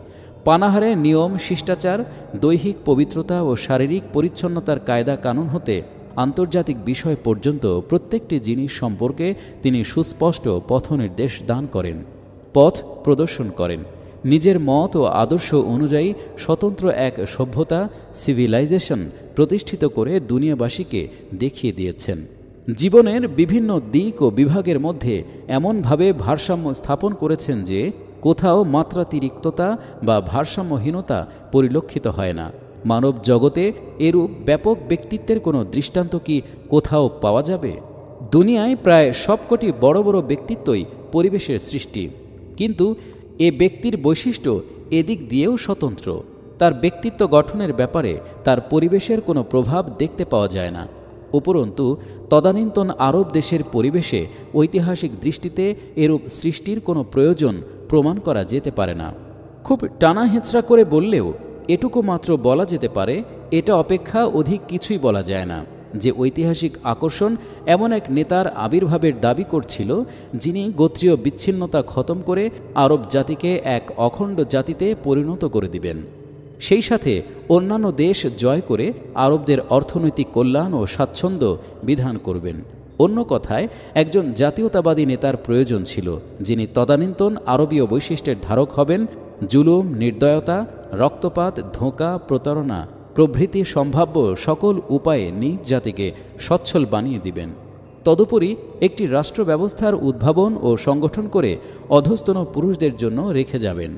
পানাহারে নিয়ম, শিষ্টাচার, দৈহিক পবিত্রতা ও শারীরিক পরিচ্ছন্নতার কায়দা কানুন হতে আন্তর্জাতিক বিষয় পর্যন্ত প্রত্যেকটি জিনিস সম্পর্কে তিনি সুস্পষ্ট পথনির্দেশ দান করেন, পথ প্রদর্শন করেন। নিজের মত ও আদর্শ অনুযায়ী স্বতন্ত্র এক সভ্যতা, সিভিলাইজেশন প্রতিষ্ঠিত করে দুনিয়াবাসীকে দেখিয়ে দিয়েছেন। জীবনের বিভিন্ন দিক ও বিভাগের মধ্যে এমনভাবে ভারসাম্য স্থাপন করেছেন যে কোথাও মাত্রাতিরিক্ততা বা ভারসাম্যহীনতা পরিলক্ষিত হয় না। মানব জগতে এরূপ ব্যাপক ব্যক্তিত্বের কোনো দৃষ্টান্ত কি কোথাও পাওয়া যাবে? দুনিয়ায় প্রায় সবকটি বড় বড় ব্যক্তিত্বই পরিবেশের সৃষ্টি, কিন্তু এ ব্যক্তির বৈশিষ্ট্য এদিক দিয়েও স্বতন্ত্র। তার ব্যক্তিত্ব গঠনের ব্যাপারে তার পরিবেশের কোনো প্রভাব দেখতে পাওয়া যায় না। উপরন্তু তদানীন্তন আরব দেশের পরিবেশে ঐতিহাসিক দৃষ্টিতে এরূপ সৃষ্টির কোনো প্রয়োজন প্রমাণ করা যেতে পারে না। খুব টানা হেঁচড়া করে বললেও এটুকু মাত্র বলা যেতে পারে, এটা অপেক্ষা অধিক কিছুই বলা যায় না যে ঐতিহাসিক আকর্ষণ এমন এক নেতার আবির্ভাবের দাবি করছিল, যিনি গোত্রীয় বিচ্ছিন্নতা খতম করে আরব জাতিকে এক অখণ্ড জাতিতে পরিণত করে দিবেন। সেই সাথে অন্যান্য দেশ জয় করে আরবদের অর্থনৈতিক কল্যাণ ও স্বাচ্ছন্দ্য বিধান করবেন। অন্য কথায়, একজন জাতীয়তাবাদী নেতার প্রয়োজন ছিল, যিনি তদানীন্তন আরবীয় বৈশিষ্ট্যের ধারক হবেন। জুলুম, নির্দয়তা, রক্তপাত, ধোঁকা, প্রতারণা প্রভৃতি সম্ভাব্য সকল উপায়ে নিজ জাতিকে সচ্ছল বানিয়ে দিবেন। তদুপরি একটি রাষ্ট্র ব্যবস্থার উদ্ভাবন ও সংগঠন করে অধস্তন পুরুষদের জন্য রেখে যাবেন।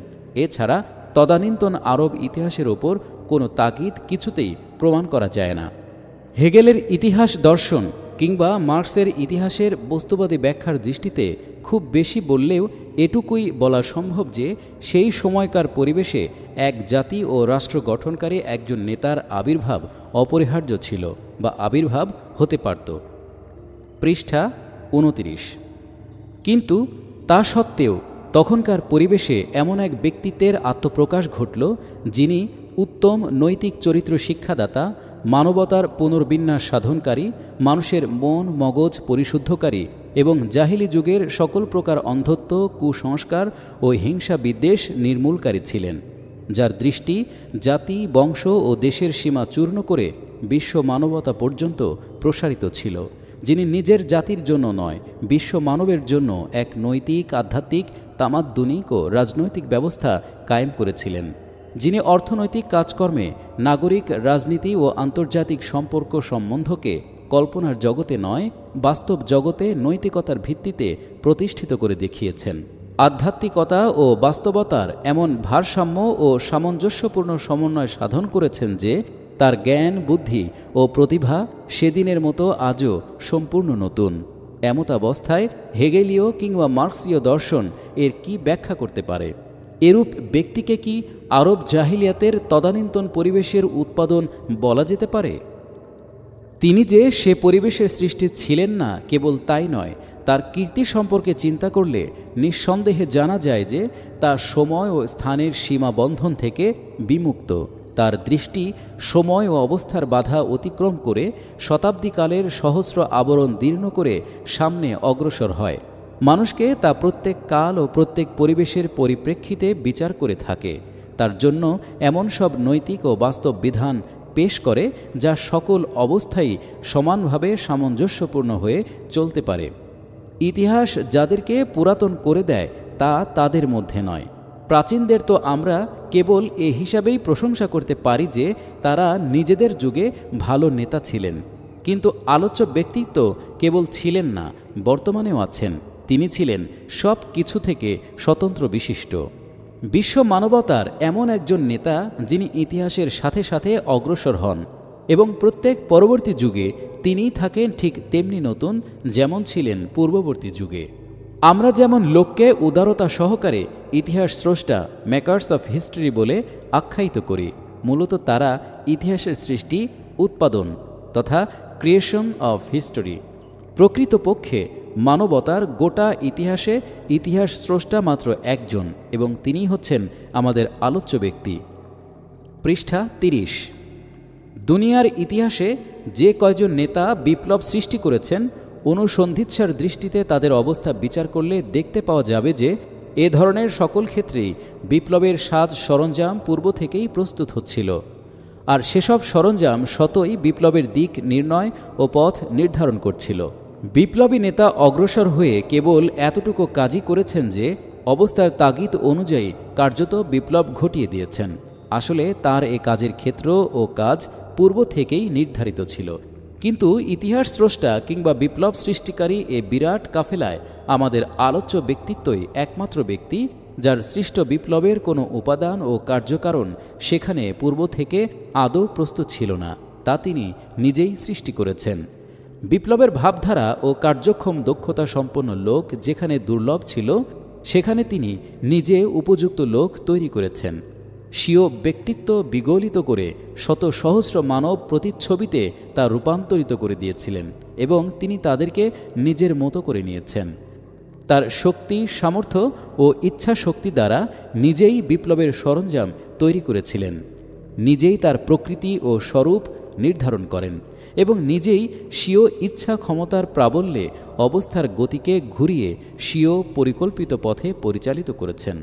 এছাড়া তদানীন্তন আরব ইতিহাসের ওপর কোনো তাগিদ কিছুতেই প্রমাণ করা যায় না। হেগেলের ইতিহাস দর্শন কিংবা মার্কসের ইতিহাসের বস্তুবাদী ব্যাখ্যার দৃষ্টিতে খুব বেশি বললেও এটুকুই বলা সম্ভব যে সেই সময়কার পরিবেশে এক জাতি ও রাষ্ট্র গঠনকারী একজন নেতার আবির্ভাব অপরিহার্য ছিল বা আবির্ভাব হতে পারত। পৃষ্ঠা 29। কিন্তু তা সত্ত্বেও তখনকার পরিবেশে এমন এক ব্যক্তিত্বের আত্মপ্রকাশ ঘটল যিনি উত্তম নৈতিক চরিত্র শিক্ষাদাতা, মানবতার পুনর্বিন্যাস সাধনকারী, মানুষের মন মগজ পরিশুদ্ধকারী এবং জাহিলি যুগের সকল প্রকার অন্ধত্ব, কুসংস্কার ও হিংসা বিদ্বেষ নির্মূলকারী ছিলেন, যার দৃষ্টি জাতি, বংশ ও দেশের সীমা চূর্ণ করে বিশ্ব মানবতা পর্যন্ত প্রসারিত ছিল, যিনি নিজের জাতির জন্য নয়, বিশ্ব মানবের জন্য এক নৈতিক, আধ্যাত্মিক, তামাদ্দুনিক ও রাজনৈতিক ব্যবস্থা কায়েম করেছিলেন, যিনি অর্থনৈতিক কাজকর্মে নাগরিক রাজনীতি ও আন্তর্জাতিক সম্পর্ক সম্বন্ধকে কল্পনার জগতে নয়, বাস্তব জগতে নৈতিকতার ভিত্তিতে প্রতিষ্ঠিত করে দেখিয়েছেন। আধ্যাত্মিকতা ও বাস্তবতার এমন ভারসাম্য ও সামঞ্জস্যপূর্ণ সমন্বয় সাধন করেছেন যে তার জ্ঞান, বুদ্ধি ও প্রতিভা সেদিনের মতো আজও সম্পূর্ণ নতুন। এমতাবস্থায় হেগেলীয় কিংবা মার্ক্সীয় দর্শন এর কি ব্যাখ্যা করতে পারে? এরূপ ব্যক্তিকে কি আরব জাহিলিয়াতের তদানীন্তন পরিবেশের উৎপাদন বলা যেতে পারে? তিনি যে সে পরিবেশের সৃষ্টি ছিলেন না কেবল তাই নয়, তার কীর্তি সম্পর্কে চিন্তা করলে নিঃসন্দেহে জানা যায় যে তা সময় ও স্থানের সীমাবন্ধন থেকে বিমুক্ত। তার দৃষ্টি সময় ও অবস্থার বাধা অতিক্রম করে শতাব্দীকালের সহস্র আবরণ দীর্ণ করে সামনে অগ্রসর হয়। মানুষকে তা প্রত্যেক কাল ও প্রত্যেক পরিবেশের পরিপ্রেক্ষিতে বিচার করে থাকে। তার জন্য এমন সব নৈতিক ও বাস্তব বিধান পেশ করে যা সকল অবস্থায় সমানভাবে সামঞ্জস্যপূর্ণ হয়ে চলতে পারে। ইতিহাস যাদেরকে পুরাতন করে দেয় তা তাদের মধ্যে নয়। প্রাচীনদের তো আমরা কেবল এ হিসাবেই প্রশংসা করতে পারি যে তারা নিজেদের যুগে ভালো নেতা ছিলেন, কিন্তু আলোচ্য ব্যক্তিত্ব কেবল ছিলেন না, বর্তমানেও আছেন। তিনি ছিলেন সব কিছু থেকে স্বতন্ত্র বিশিষ্ট। বিশ্ব মানবতার এমন একজন নেতা যিনি ইতিহাসের সাথে সাথে অগ্রসর হন এবং প্রত্যেক পরবর্তী যুগে তিনিই থাকেন ঠিক তেমনি নতুন যেমন ছিলেন পূর্ববর্তী যুগে। আমরা যেমন লোককে উদারতা সহকারে ইতিহাস স্রষ্টা, মেকার্স অফ হিস্ট্রি বলে আখ্যায়িত করি, মূলত তারা ইতিহাসের সৃষ্টি, উৎপাদন তথা ক্রিয়েশন অফ হিস্টোরি। প্রকৃতপক্ষে মানবতার গোটা ইতিহাসে ইতিহাস স্রষ্টা মাত্র একজন এবং তিনিই হচ্ছেন আমাদের আলোচ্য ব্যক্তি। পৃষ্ঠা 30। দুনিয়ার ইতিহাসে যে কয়জন নেতা বিপ্লব সৃষ্টি করেছেন, অনুসন্ধিৎসার দৃষ্টিতে তাদের অবস্থা বিচার করলে দেখতে পাওয়া যাবে যে এ ধরনের সকল ক্ষেত্রেই বিপ্লবের সাজ সরঞ্জাম পূর্ব থেকেই প্রস্তুত হচ্ছিল, আর সেসব সরঞ্জাম স্বতই বিপ্লবের দিক নির্ণয় ও পথ নির্ধারণ করছিল। বিপ্লবী নেতা অগ্রসর হয়ে কেবল এতটুকু কাজই করেছেন যে অবস্থার তাগিদ অনুযায়ী কার্যত বিপ্লব ঘটিয়ে দিয়েছেন। আসলে তার এ কাজের ক্ষেত্র ও কাজ পূর্ব থেকেই নির্ধারিত ছিল, কিন্তু ইতিহাস স্রষ্টা কিংবা বিপ্লব সৃষ্টিকারী এ বিরাট কাফেলায় আমাদের আলোচ্য ব্যক্তিত্বই একমাত্র ব্যক্তি যার সৃষ্ট বিপ্লবের কোনো উপাদান ও কার্যকারণ সেখানে পূর্ব থেকে আদৌ প্রস্তুত ছিল না, তা তিনি নিজেই সৃষ্টি করেছেন। বিপ্লবের ভাবধারা ও কার্যক্ষম দক্ষতা সম্পন্ন লোক যেখানে দুর্লভ ছিল, সেখানে তিনি নিজে উপযুক্ত লোক তৈরি করেছেন। স্বীয় ব্যক্তিত্ব বিগলিত করে শত সহস্র মানব প্রতিচ্ছবিতে তা রূপান্তরিত করে দিয়েছিলেন এবং তিনি তাদেরকে নিজের মতো করে নিয়েছেন। তার শক্তি, সামর্থ্য ও ইচ্ছা শক্তি দ্বারা নিজেই বিপ্লবের সরঞ্জাম তৈরি করেছিলেন, নিজেই তার প্রকৃতি ও স্বরূপ নির্ধারণ করেন এবং নিজেই স্বীয় ইচ্ছা ক্ষমতার প্রাবল্যে অবস্থার গতিকে ঘুরিয়ে স্বীয় পরিকল্পিত পথে পরিচালিত করেছেন।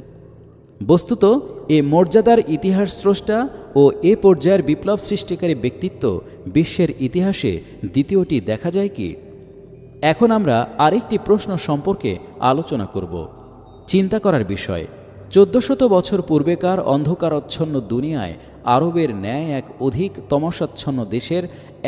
বস্তুত এ মর্যাদার ইতিহাস স্রষ্টা ও এ পর্যায়ের বিপ্লব সৃষ্টিকারী ব্যক্তিত্ব বিশ্বের ইতিহাসে দ্বিতীয়টি দেখা যায় কি? এখন আমরা আরেকটি প্রশ্ন সম্পর্কে আলোচনা করব। চিন্তা করার বিষয়, 1400 বছর পূর্বেকার অন্ধকারাচ্ছন্ন দুনিয়ায় আরবের ন্যায় এক অধিক তমসাচ্ছন্ন দেশের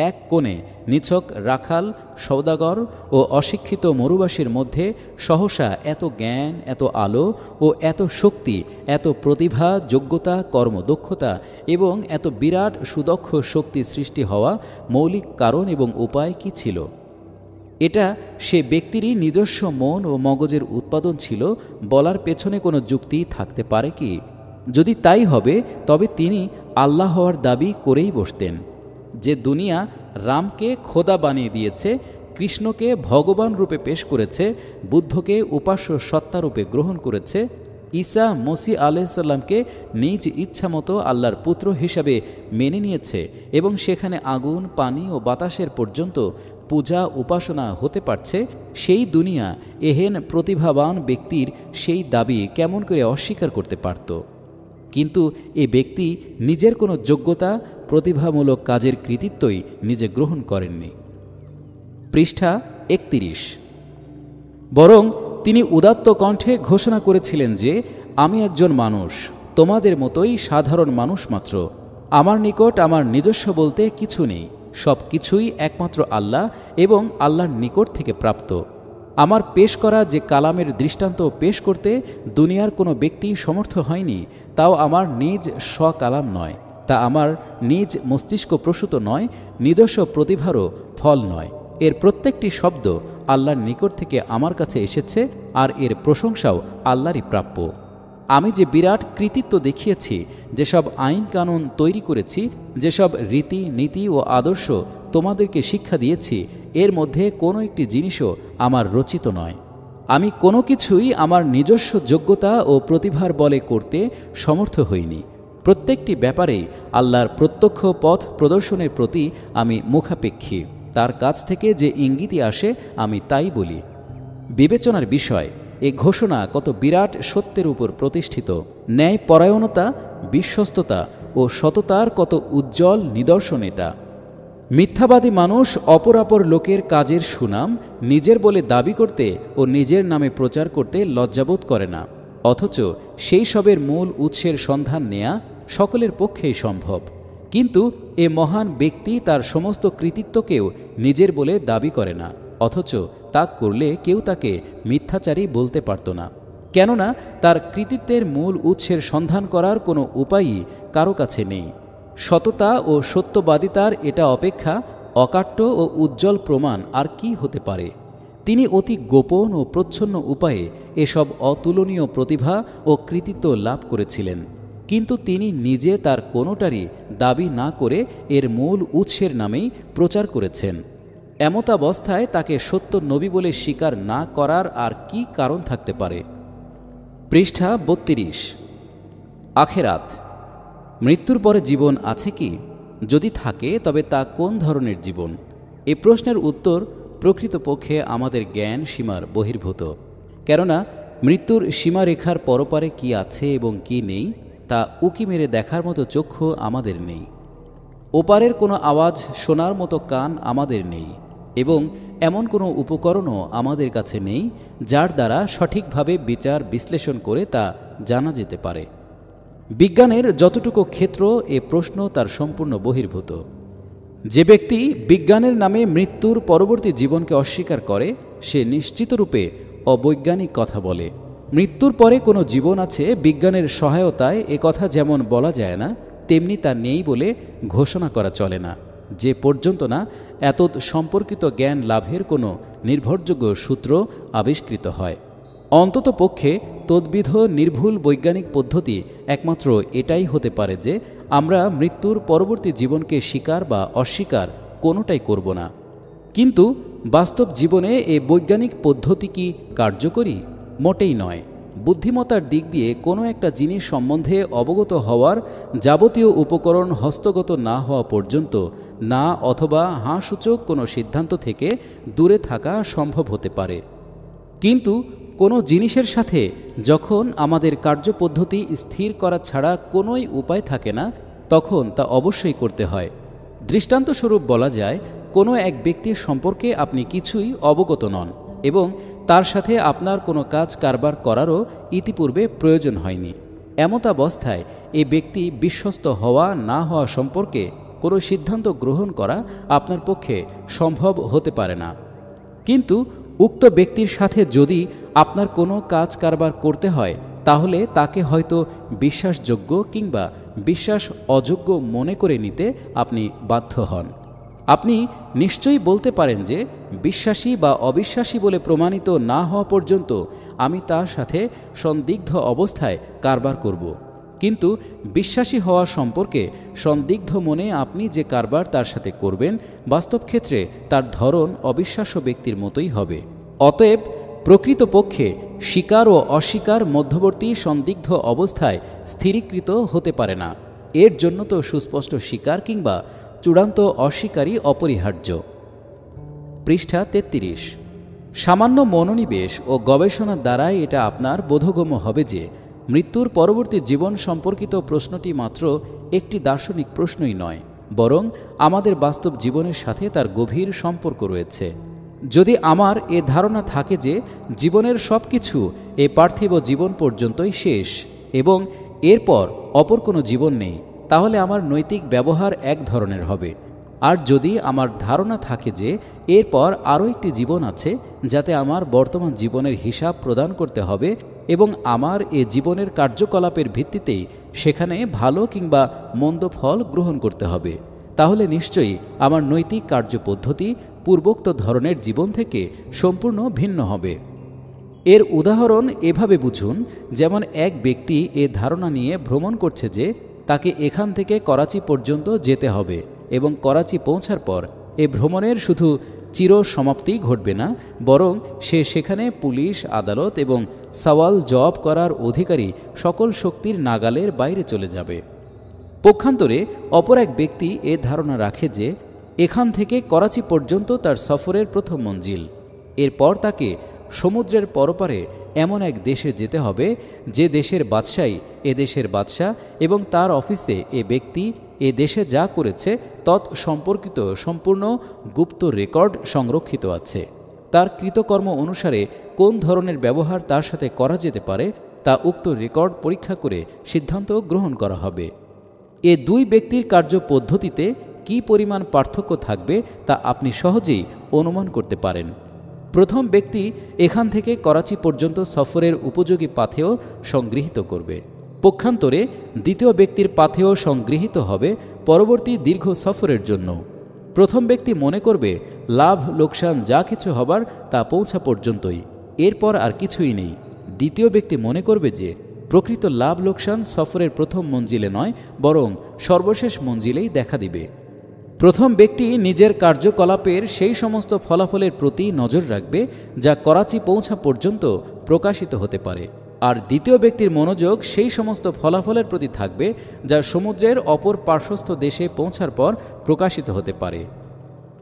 এক কোণে নিছক রাখাল, সওদাগর ও অশিক্ষিত মরুবাসীর মধ্যে সহসা এত জ্ঞান, এত আলো ও এত শক্তি, এত প্রতিভা, যোগ্যতা, কর্মদক্ষতা এবং এত বিরাট সুদক্ষ শক্তি সৃষ্টি হওয়া মৌলিক কারণ এবং উপায় কি ছিল? এটা সে ব্যক্তিরই নিজস্ব মন ও মগজের উৎপাদন ছিল বলার পেছনে কোনো যুক্তি থাকতে পারে কি? যদি তাই হবে তবে তিনি আল্লাহ হওয়ার দাবি করেই বসতেন। যে দুনিয়া রামকে খোদা বানিয়ে দিয়েছে, কৃষ্ণকে ভগবান রূপে পেশ করেছে, বুদ্ধকে উপাস্য সত্তারূপে গ্রহণ করেছে, ঈসা মসিহ আলাইহিসসালামকে নিজ ইচ্ছামতো আল্লাহর পুত্র হিসাবে মেনে নিয়েছে এবং সেখানে আগুন, পানি ও বাতাসের পর্যন্ত পূজা উপাসনা হতে পারছে, সেই দুনিয়া এহেন প্রতিভাবান ব্যক্তির সেই দাবি কেমন করে অস্বীকার করতে পারত? কিন্তু এ ব্যক্তি নিজের কোনো যোগ্যতা, প্রতিভামূলক কাজের কৃতিত্বই নিজে গ্রহণ করেননি। পৃষ্ঠা 31। বরং তিনি উদাত্ত কণ্ঠে ঘোষণা করেছিলেন যে, আমি একজন মানুষ, তোমাদের মতোই সাধারণ মানুষ মাত্র। আমার নিকট আমার নিজস্ব বলতে কিছু নেই, সব কিছুই একমাত্র আল্লাহ এবং আল্লাহর নিকট থেকে প্রাপ্ত। আমার পেশ করা যে কালামের দৃষ্টান্ত পেশ করতে দুনিয়ার কোনো ব্যক্তি সমর্থ হয়নি, তাও আমার নিজ স্বকালাম নয়, তা আমার নিজ মস্তিষ্ক প্রসূত নয়, নিজস্ব প্রতিভারও ফল নয়। এর প্রত্যেকটি শব্দ আল্লাহর নিকট থেকে আমার কাছে এসেছে, আর এর প্রশংসাও আল্লাহরই প্রাপ্য। আমি যে বিরাট কৃতিত্ব দেখিয়েছি, যেসব আইন কানুন তৈরি করেছি, যেসব রীতি নীতি ও আদর্শ তোমাদেরকে শিক্ষা দিয়েছি, এর মধ্যে কোনো একটি জিনিসও আমার রচিত নয়। আমি কোনো কিছুই আমার নিজস্ব যোগ্যতা ও প্রতিভার বলে করতে সমর্থ হইনি। প্রত্যেকটি ব্যাপারেই আল্লাহর প্রত্যক্ষ পথ প্রদর্শনের প্রতি আমি মুখাপেক্ষী। তার কাছ থেকে যে ইঙ্গিতই আসে আমি তাই বলি। বিবেচনার বিষয়, এ ঘোষণা কত বিরাট সত্যের উপর প্রতিষ্ঠিত। ন্যায়পরায়ণতা, বিশ্বস্ততা ও সততার কত উজ্জ্বল নিদর্শন এটা। মিথ্যাবাদী মানুষ অপরাপর লোকের কাজের সুনাম নিজের বলে দাবি করতে ও নিজের নামে প্রচার করতে লজ্জাবোধ করে না, অথচ সেই সবের মূল উৎসের সন্ধান নেয়া সকলের পক্ষেই সম্ভব। কিন্তু এ মহান ব্যক্তি তার সমস্ত কৃতিত্বকেও নিজের বলে দাবি করে না, অথচ তা করলে কেউ তাকে মিথ্যাচারী বলতে পারত না, কেননা তার কৃতিত্বের মূল উৎসের সন্ধান করার কোনো উপায়ই কারো কাছে নেই। সততা ও সত্যবাদিতার এটা অপেক্ষা অকাট্য ও উজ্জ্বল প্রমাণ আর কি হতে পারে? তিনি অতি গোপন ও প্রচ্ছন্ন উপায়ে এসব অতুলনীয় প্রতিভা ও কৃতিত্ব লাভ করেছিলেন, কিন্তু তিনি নিজে তার কোনোটারই দাবি না করে এর মূল উৎসের নামেই প্রচার করেছেন। এমতাবস্থায় তাকে সত্য নবী বলে স্বীকার না করার আর কি কারণ থাকতে পারে? পৃষ্ঠা 32। আখেরাত, মৃত্যুর পরে জীবন আছে কি? যদি থাকে তবে তা কোন ধরনের জীবন? এ প্রশ্নের উত্তর প্রকৃতপক্ষে আমাদের জ্ঞান সীমার বহির্ভূত, কেননা মৃত্যুর সীমারেখার পরপারে কি আছে এবং কি নেই তা উকি মেরে দেখার মতো চক্ষু আমাদের নেই। ওপারের কোনো আওয়াজ শোনার মতো কান আমাদের নেই এবং এমন কোনো উপকরণও আমাদের কাছে নেই যার দ্বারা সঠিকভাবে বিচার বিশ্লেষণ করে তা জানা যেতে পারে। বিজ্ঞানের যতটুকু ক্ষেত্র এ প্রশ্ন তার সম্পূর্ণ বহির্ভূত। যে ব্যক্তি বিজ্ঞানের নামে মৃত্যুর পরবর্তী জীবনকে অস্বীকার করে সে নিশ্চিতরূপে অবৈজ্ঞানিক কথা বলে। মৃত্যুর পরে কোনো জীবন আছে বিজ্ঞানের সহায়তায় এ কথা যেমন বলা যায় না, তেমনি তা নেই বলে ঘোষণা করা চলে না, যে পর্যন্ত না এতদ সম্পর্কিত জ্ঞান লাভের কোনো নির্ভরযোগ্য সূত্র আবিষ্কৃত হয়। অন্তত পক্ষে তদ্বিধ নির্ভুল বৈজ্ঞানিক পদ্ধতি একমাত্র এটাই হতে পারে যে আমরা মৃত্যুর পরবর্তী জীবনকে স্বীকার বা অস্বীকার কোনোটাই করব না। কিন্তু বাস্তব জীবনে এ বৈজ্ঞানিক পদ্ধতি কি কার্যকরী? মোটেই নয়। বুদ্ধিমত্তার দিক দিয়ে কোনো একটা জিনিস সম্বন্ধে অবগত হওয়ার যাবতীয় উপকরণ হস্তগত না হওয়া পর্যন্ত না অথবা হাঁ সূচক কোনো সিদ্ধান্ত থেকে দূরে থাকা সম্ভব হতে পারে। কিন্তু কোনো জিনিসের সাথে যখন আমাদের কার্যপদ্ধতি স্থির করা ছাড়া কোনোই উপায় থাকে না, তখন তা অবশ্যই করতে হয়। দৃষ্টান্তস্বরূপ বলা যায়, কোনো এক ব্যক্তির সম্পর্কে আপনি কিছুই অবগত নন এবং তার সাথে আপনার কোনো কাজ কারবার করারও ইতিপূর্বে প্রয়োজন হয়নি। এমতাবস্থায় এ ব্যক্তি বিশ্বস্ত হওয়া না হওয়া সম্পর্কে কোনো সিদ্ধান্ত গ্রহণ করা আপনার পক্ষে সম্ভব হতে পারে না। কিন্তু উক্ত ব্যক্তির সাথে যদি আপনার কোনো কাজ কারবার করতে হয় তাহলে তাকে হয়তো বিশ্বাসযোগ্য কিংবা বিশ্বাস অযোগ্য মনে করে নিতে আপনি বাধ্য হন। আপনি নিশ্চয়ই বলতে পারেন যে বিশ্বাসী বা অবিশ্বাসী বলে প্রমাণিত না হওয়া পর্যন্ত আমি তার সাথে সন্দিগ্ধ অবস্থায় কারবার করব। কিন্তু বিশ্বাসী হওয়া সম্পর্কে সন্দিগ্ধ মনে আপনি যে কারবার তার সাথে করবেন বাস্তব ক্ষেত্রে তার ধরন অবিশ্বাস্য ব্যক্তির মতোই হবে। অতএব প্রকৃতপক্ষে স্বীকার ও অস্বীকার মধ্যবর্তী সন্দিগ্ধ অবস্থায় স্থিরীকৃত হতে পারে না। এর জন্য তো সুস্পষ্ট স্বীকার কিংবা চূড়ান্ত অস্বীকারই অপরিহার্য। পৃষ্ঠা ৩৩। সামান্য মনোনিবেশ ও গবেষণার দ্বারাই এটা আপনার বোধগম্য হবে যে মৃত্যুর পরবর্তী জীবন সম্পর্কিত প্রশ্নটি মাত্র একটি দার্শনিক প্রশ্নই নয়, বরং আমাদের বাস্তব জীবনের সাথে তার গভীর সম্পর্ক রয়েছে। যদি আমার এ ধারণা থাকে যে জীবনের সব কিছু এ পার্থিব জীবন পর্যন্তই শেষ এবং এরপর অপর কোনো জীবন নেই, তাহলে আমার নৈতিক ব্যবহার এক ধরনের হবে। আর যদি আমার ধারণা থাকে যে এরপর আরও একটি জীবন আছে যাতে আমার বর্তমান জীবনের হিসাব প্রদান করতে হবে এবং আমার এ জীবনের কার্যকলাপের ভিত্তিতেই সেখানে ভালো কিংবা মন্দ ফল গ্রহণ করতে হবে, তাহলে নিশ্চয়ই আমার নৈতিক কার্যপদ্ধতি পূর্বোক্ত ধরনের জীবন থেকে সম্পূর্ণ ভিন্ন হবে। এর উদাহরণ এভাবে বুঝুন, যেমন এক ব্যক্তি এ ধারণা নিয়ে ভ্রমণ করছে যে তাকে এখান থেকে করাচি পর্যন্ত যেতে হবে এবং করাচি পৌঁছার পর এ ভ্রমণের শুধু চির সমাপ্তি ঘটবে না, বরং সে সেখানে পুলিশ, আদালত এবং সওয়াল জবাব করার অধিকারী সকল শক্তির নাগালের বাইরে চলে যাবে। পক্ষান্তরে অপর এক ব্যক্তি এ ধারণা রাখে যে এখান থেকে করাচি পর্যন্ত তার সফরের প্রথম মঞ্জিল। এরপর তাকে সমুদ্রের পরপারে এমন এক দেশে যেতে হবে যে দেশের বাদশাহী এ দেশের বাদশাহ এবং তার অফিসে এ ব্যক্তি এ দেশে যা করেছে তৎ সম্পর্কিত সম্পূর্ণ গুপ্ত রেকর্ড সংরক্ষিত আছে। তার কৃতকর্ম অনুসারে কোন ধরনের ব্যবহার তার সাথে করা যেতে পারে তা উক্ত রেকর্ড পরীক্ষা করে সিদ্ধান্ত গ্রহণ করা হবে। এ দুই ব্যক্তির কার্য পদ্ধতিতে কী পরিমাণ পার্থক্য থাকবে তা আপনি সহজেই অনুমান করতে পারেন। প্রথম ব্যক্তি এখান থেকে করাচি পর্যন্ত সফরের উপযোগী পাথেয় সংগৃহীত করবে। পক্ষান্তরে দ্বিতীয় ব্যক্তির পাথেয় সংগৃহীত হবে পরবর্তী দীর্ঘ সফরের জন্য। প্রথম ব্যক্তি মনে করবে লাভ লোকসান যা কিছু হবার তা পৌঁছা পর্যন্তই, এরপর আর কিছুই নেই। দ্বিতীয় ব্যক্তি মনে করবে যে প্রকৃত লাভ লোকসান সফরের প্রথম মঞ্জিলে নয়, বরং সর্বশেষ মঞ্জিলেই দেখা দিবে। প্রথম ব্যক্তি নিজের কার্যকলাপের সেই সমস্ত ফলাফলের প্রতি নজর রাখবে যা করাচি পৌঁছা পর্যন্ত প্রকাশিত হতে পারে, আর দ্বিতীয় ব্যক্তির মনোযোগ সেই সমস্ত ফলাফলের প্রতি থাকবে যা সমুদ্রের অপর পার্শ্বস্থ দেশে পৌঁছার পর প্রকাশিত হতে পারে।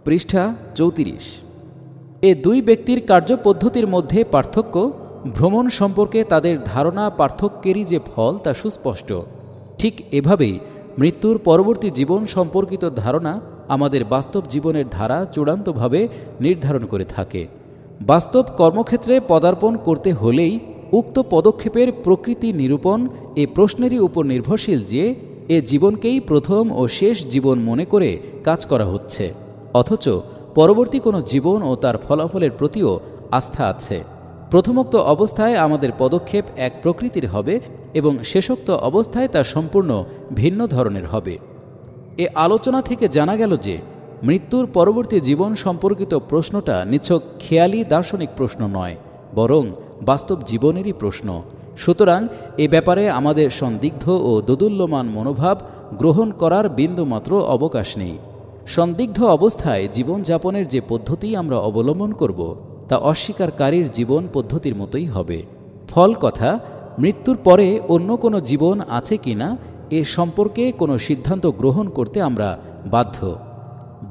পৃষ্ঠা ৩৪। এ দুই ব্যক্তির কার্যপদ্ধতির মধ্যে পার্থক্য, ভ্রমণ সম্পর্কে তাদের ধারণা পার্থক্যেরই যে ফল তা সুস্পষ্ট। ঠিক এভাবেই মৃত্যুর পরবর্তী জীবন সম্পর্কিত ধারণা আমাদের বাস্তব জীবনের ধারা চূড়ান্তভাবে নির্ধারণ করে থাকে। বাস্তব কর্মক্ষেত্রে পদার্পণ করতে হলেই উক্ত পদক্ষেপের প্রকৃতি নিরূপণ এ প্রশ্নেরই উপর নির্ভরশীল যে এ জীবনকেই প্রথম ও শেষ জীবন মনে করে কাজ করা হচ্ছে, অথচ পরবর্তী কোনো জীবন ও তার ফলাফলের প্রতিও আস্থা আছে। প্রথমোক্ত অবস্থায় আমাদের পদক্ষেপ এক প্রকৃতির হবে এবং শেষোক্ত অবস্থায় তা সম্পূর্ণ ভিন্ন ধরনের হবে। এ আলোচনা থেকে জানা গেল যে মৃত্যুর পরবর্তী জীবন সম্পর্কিত প্রশ্নটা নিছক খেয়ালি দার্শনিক প্রশ্ন নয়, বরং বাস্তব জীবনেরই প্রশ্ন। সুতরাং এ ব্যাপারে আমাদের সন্দিগ্ধ ও দোদুল্যমান মনোভাব গ্রহণ করার বিন্দুমাত্র অবকাশ নেই। সন্দিগ্ধ অবস্থায় জীবনযাপনের যে পদ্ধতি আমরা অবলম্বন করব তা অস্বীকারীর জীবন পদ্ধতির মতোই হবে। ফল কথা, মৃত্যুর পরে অন্য কোনো জীবন আছে কিনা এ সম্পর্কে কোনো সিদ্ধান্ত গ্রহণ করতে আমরা বাধ্য।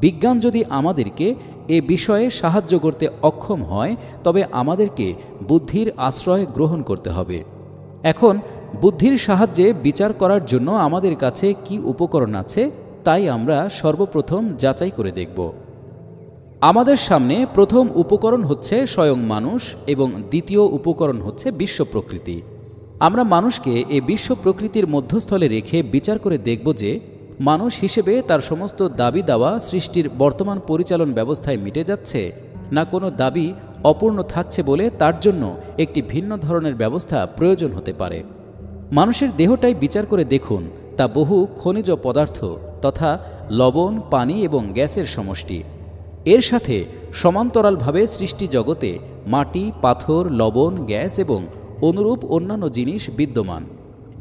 বিজ্ঞান যদি আমাদেরকে এ বিষয়ে সাহায্য করতে অক্ষম হয় তবে আমাদেরকে বুদ্ধির আশ্রয় গ্রহণ করতে হবে। এখন বুদ্ধির সাহায্যে বিচার করার জন্য আমাদের কাছে কি উপকরণ আছে তাই আমরা সর্বপ্রথম যাচাই করে দেখব। আমাদের সামনে প্রথম উপকরণ হচ্ছে স্বয়ং মানুষ এবং দ্বিতীয় উপকরণ হচ্ছে বিশ্ব প্রকৃতি। আমরা মানুষকে এ বিশ্ব প্রকৃতির মধ্যস্থলে রেখে বিচার করে দেখব যে মানুষ হিসেবে তার সমস্ত দাবি দাওয়া সৃষ্টির বর্তমান পরিচালন ব্যবস্থায় মিটে যাচ্ছে, না কোনো দাবি অপূর্ণ থাকছে বলে তার জন্য একটি ভিন্ন ধরনের ব্যবস্থা প্রয়োজন হতে পারে। মানুষের দেহটাই বিচার করে দেখুন, তা বহু খনিজ পদার্থ তথা লবণ, পানি এবং গ্যাসের সমষ্টি। এর সাথে সমান্তরালভাবে সৃষ্টি জগতে মাটি, পাথর, লবণ, গ্যাস এবং অনুরূপ অন্যান্য জিনিস বিদ্যমান।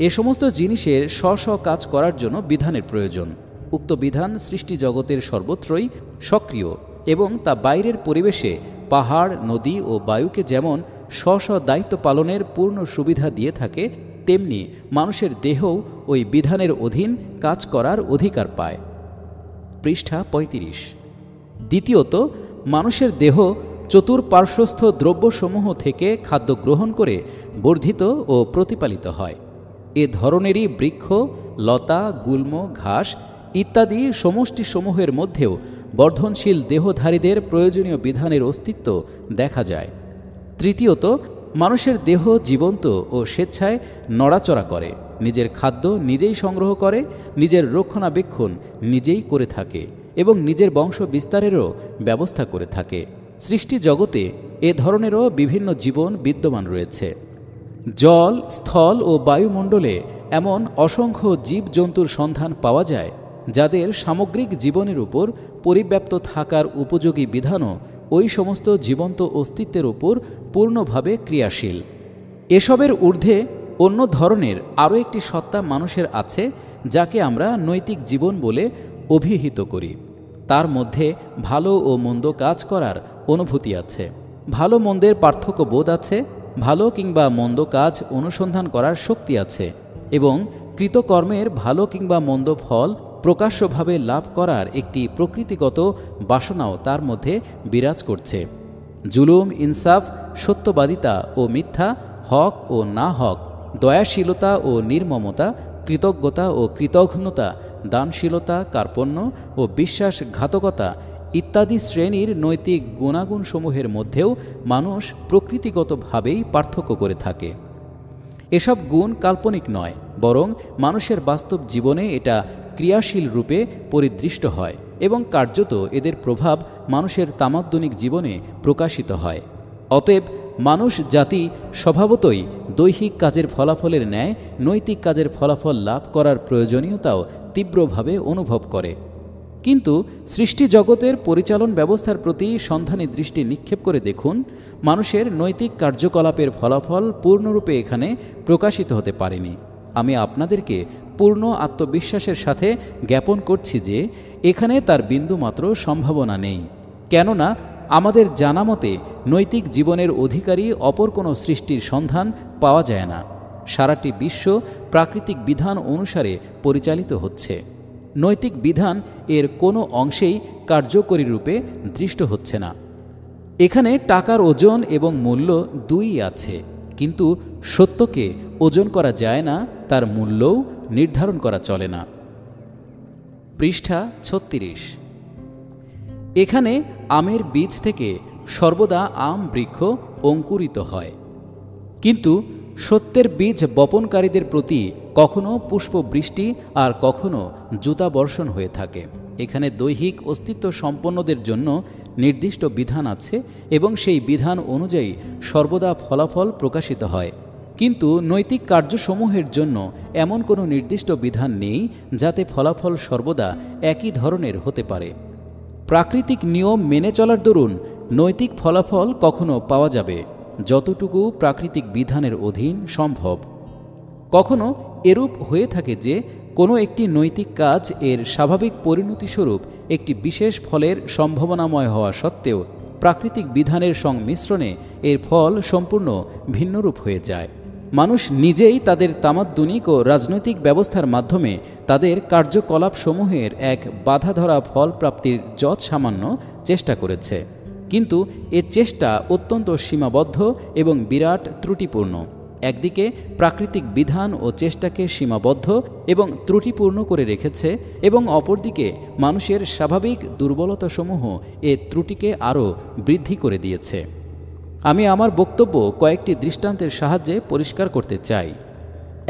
এ সমস্ত জিনিসের স্ব কাজ করার জন্য বিধানের প্রয়োজন। উক্ত বিধান সৃষ্টি জগতের সর্বত্রই সক্রিয় এবং তা বাইরের পরিবেশে পাহাড়, নদী ও বায়ুকে যেমন স্ব দায়িত্ব পালনের পূর্ণ সুবিধা দিয়ে থাকে, তেমনি মানুষের দেহও ওই বিধানের অধীন কাজ করার অধিকার পায়। পৃষ্ঠা ৩৫। দ্বিতীয়ত, মানুষের দেহ চতুর্পার্শ্বস্থ দ্রব্যসমূহ থেকে খাদ্য গ্রহণ করে বর্ধিত ও প্রতিপালিত হয়। এ ধরনেরই বৃক্ষ, লতা, গুল্ম, ঘাস ইত্যাদি সমষ্টিসমূহের মধ্যেও বর্ধনশীল দেহধারীদের প্রয়োজনীয় বিধানের অস্তিত্ব দেখা যায়। তৃতীয়ত, মানুষের দেহ জীবন্ত ও স্বেচ্ছায় নড়াচড়া করে, নিজের খাদ্য নিজেই সংগ্রহ করে, নিজের রক্ষণাবেক্ষণ নিজেই করে থাকে এবং নিজের বংশ বিস্তারেরও ব্যবস্থা করে থাকে। সৃষ্টি জগতে এ ধরনেরও বিভিন্ন জীবন বিদ্যমান রয়েছে। জল, স্থল ও বায়ুমণ্ডলে এমন অসংখ্য জীবজন্তুর সন্ধান পাওয়া যায়, যাদের সামগ্রিক জীবনের উপর পরিব্যাপ্ত থাকার উপযোগী বিধানও ওই সমস্ত জীবন্ত অস্তিত্বের উপর পূর্ণভাবে ক্রিয়াশীল। এসবের ঊর্ধ্বে অন্য ধরনের আরও একটি সত্তা মানুষের আছে, যাকে আমরা নৈতিক জীবন বলে অভিহিত করি। তার মধ্যে ভালো ও মন্দ কাজ করার অনুভূতি আছে, ভালো মন্দের পার্থক্য বোধ আছে, ভালো কিংবা মন্দ কাজ অনুসন্ধান করার শক্তি আছে এবং কৃতকর্মের ভালো কিংবা মন্দ ফল প্রকাশ্যভাবে লাভ করার একটি প্রকৃতিগত বাসনাও তার মধ্যে বিরাজ করছে। জুলুম, ইনসাফ, সত্যবাদিতা ও মিথ্যা, হক ও না হক, দয়াশীলতা ও নির্মমতা, কৃতজ্ঞতা ও কৃতঘ্নতা, দানশীলতা, কার্পণ্য ও বিশ্বাসঘাতকতা ইত্যাদি শ্রেণীর নৈতিক গুণাগুণসমূহের মধ্যেও মানুষ প্রকৃতিগতভাবেই পার্থক্য করে থাকে। এসব গুণ কাল্পনিক নয়, বরং মানুষের বাস্তব জীবনে এটা ক্রিয়াশীল রূপে পরিদৃষ্ট হয় এবং কার্যত এদের প্রভাব মানুষের তামাদ্দনিক জীবনে প্রকাশিত হয়। অতএব মানুষ জাতি স্বভাবতই দৈহিক কাজের ফলাফলের ন্যায় নৈতিক কাজের ফলাফল লাভ করার প্রয়োজনীয়তাও তীব্রভাবে অনুভব করে। কিন্তু সৃষ্টি জগতের পরিচালন ব্যবস্থার প্রতি সন্ধানী দৃষ্টি নিক্ষেপ করে দেখুন, মানুষের নৈতিক কার্যকলাপের ফলাফল পূর্ণরূপে এখানে প্রকাশিত হতে পারেনি। আমি আপনাদেরকে পূর্ণ আত্মবিশ্বাসের সাথে জ্ঞাপন করছি যে এখানে তার বিন্দুমাত্র সম্ভাবনা নেই, কেননা আমাদের জানা মতে নৈতিক জীবনের অধিকারী অপর কোনো সৃষ্টির সন্ধান পাওয়া যায় না। সারাটি বিশ্ব প্রাকৃতিক বিধান অনুসারে পরিচালিত হচ্ছে। নৈতিক বিধান এর কোনো অংশেই কার্যকরী রূপে দৃষ্ট হচ্ছে না। এখানে টাকার ওজন এবং মূল্য দুই আছে, কিন্তু সত্যকে ওজন করা যায় না, তার মূল্যও নির্ধারণ করা চলে না। পৃষ্ঠা ৩৬। এখানে আমের বীজ থেকে সর্বদা আম বৃক্ষ অঙ্কুরিত হয়, কিন্তু সত্যের বীজ বপনকারীদের প্রতি কখনো পুষ্পবৃষ্টি আর কখনো জুতা বর্ষণ হয়ে থাকে। এখানে দৈহিক অস্তিত্ব সম্পন্নদের জন্য নির্দিষ্ট বিধান আছে এবং সেই বিধান অনুযায়ী সর্বদা ফলাফল প্রকাশিত হয়, কিন্তু নৈতিক কার্যসমূহের জন্য এমন কোনো নির্দিষ্ট বিধান নেই যাতে ফলাফল সর্বদা একই ধরনের হতে পারে। প্রাকৃতিক নিয়ম মেনে চলার দরুন নৈতিক ফলাফল কখনো পাওয়া যাবে যতটুকু প্রাকৃতিক বিধানের অধীন সম্ভব। কখনো এরূপ হয়ে থাকে যে কোনো একটি নৈতিক কাজ এর স্বাভাবিক পরিণতিস্বরূপ একটি বিশেষ ফলের সম্ভাবনাময় হওয়া সত্ত্বেও প্রাকৃতিক বিধানের সংমিশ্রণে এর ফল সম্পূর্ণ ভিন্নরূপ হয়ে যায়। মানুষ নিজেই তাদের তামাদ্দুনিক ও রাজনৈতিক ব্যবস্থার মাধ্যমে তাদের কার্যকলাপসমূহের এক বাধা ধরা ফল প্রাপ্তির যৎ সামান্য চেষ্টা করেছে, কিন্তু এ চেষ্টা অত্যন্ত সীমাবদ্ধ এবং বিরাট ত্রুটিপূর্ণ। একদিকে প্রাকৃতিক বিধান ও চেষ্টাকে সীমাবদ্ধ এবং ত্রুটিপূর্ণ করে রেখেছে এবং অপরদিকে মানুষের স্বাভাবিক দুর্বলতাসমূহ এ ত্রুটিকে আরও বৃদ্ধি করে দিয়েছে। আমি আমার বক্তব্য কয়েকটি দৃষ্টান্তের সাহায্যে পরিষ্কার করতে চাই।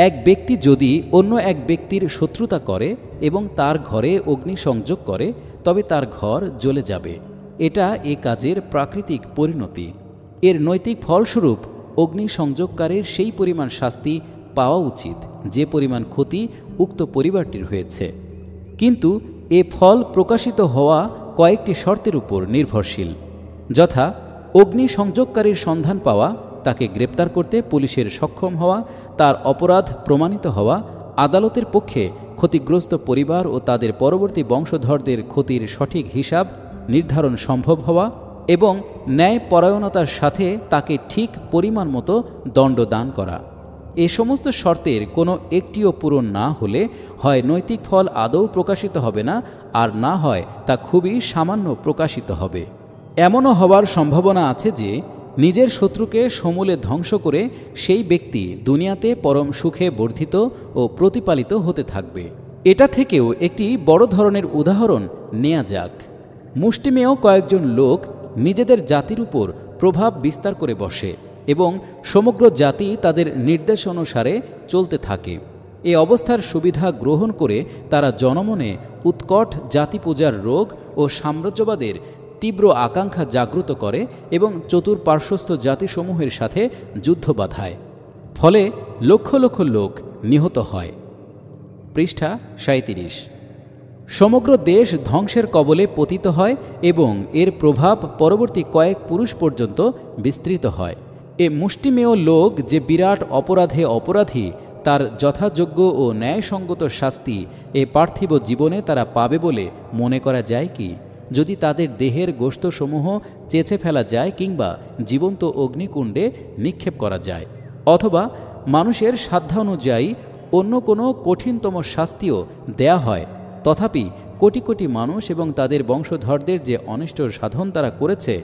এক ব্যক্তি যদি অন্য এক ব্যক্তির শত্রুতা করে এবং তার ঘরে অগ্নিসংযোগ করে, তবে তার ঘর জ্বলে যাবে। এটা এ কাজের প্রাকৃতিক পরিণতি। এর নৈতিক ফলস্বরূপ অগ্নিসংযোগকারীর সেই পরিমাণ শাস্তি পাওয়া উচিত যে পরিমাণ ক্ষতি উক্ত পরিবারটির হয়েছে। কিন্তু এ ফল প্রকাশিত হওয়া কয়েকটি শর্তের উপর নির্ভরশীল, যথা অগ্নিসংযোগকারীর সন্ধান পাওয়া, তাকে গ্রেপ্তার করতে পুলিশের সক্ষম হওয়া, তার অপরাধ প্রমাণিত হওয়া, আদালতের পক্ষে ক্ষতিগ্রস্ত পরিবার ও তাদের পরবর্তী বংশধরদের ক্ষতির সঠিক হিসাব নির্ধারণ সম্ভব হওয়া এবং ন্যায়পরায়ণতার সাথে তাকে ঠিক পরিমাণ মতো দণ্ড দান করা। এ সমস্ত শর্তের কোনো একটিও পূরণ না হলে হয় নৈতিক ফল আদৌ প্রকাশিত হবে না, আর না হয় তা খুবই সামান্য প্রকাশিত হবে। এমনও হওয়ার সম্ভাবনা আছে যে নিজের শত্রুকে সমূলে ধ্বংস করে সেই ব্যক্তি দুনিয়াতে পরম সুখে বর্ধিত ও প্রতিপালিত হতে থাকবে। এটা থেকেও একটি বড় ধরনের উদাহরণ নেওয়া যাক। মুষ্টিমেয় কয়েকজন লোক নিজেদের জাতির উপর প্রভাব বিস্তার করে বসে এবং সমগ্র জাতি তাদের নির্দেশ অনুসারে চলতে থাকে। এ অবস্থার সুবিধা গ্রহণ করে তারা জনমনে উৎকট জাতি পূজার রোগ ও সাম্রাজ্যবাদের তীব্র আকাঙ্ক্ষা জাগ্রত করে এবং চতুর্পার্শ্বস্থ জাতিসমূহের সাথে যুদ্ধ বাধায়। ফলে লক্ষ লক্ষ লোক নিহত হয়। পৃষ্ঠা 37। সমগ্র দেশ ধ্বংসের কবলে পতিত হয় এবং এর প্রভাব পরবর্তী কয়েক পুরুষ পর্যন্ত বিস্তৃত হয়। এ মুষ্টিমেয় লোক যে বিরাট অপরাধে অপরাধী, তার যথাযোগ্য ও ন্যায়সঙ্গত শাস্তি এ পার্থিব জীবনে তারা পাবে বলে মনে করা যায় কি? যদি তাদের দেহের গোশতসমূহ চেঁচে ফেলা যায় কিংবা জীবন্ত অগ্নিকুণ্ডে নিক্ষেপ করা যায়, অথবা মানুষের সাধ্যানুযায়ী অন্য কোনো কঠিনতম শাস্তিও দেয়া হয়, তথাপি কোটি কোটি মানুষ এবং তাদের বংশধরদের যে অনিষ্ট সাধন তারা করেছে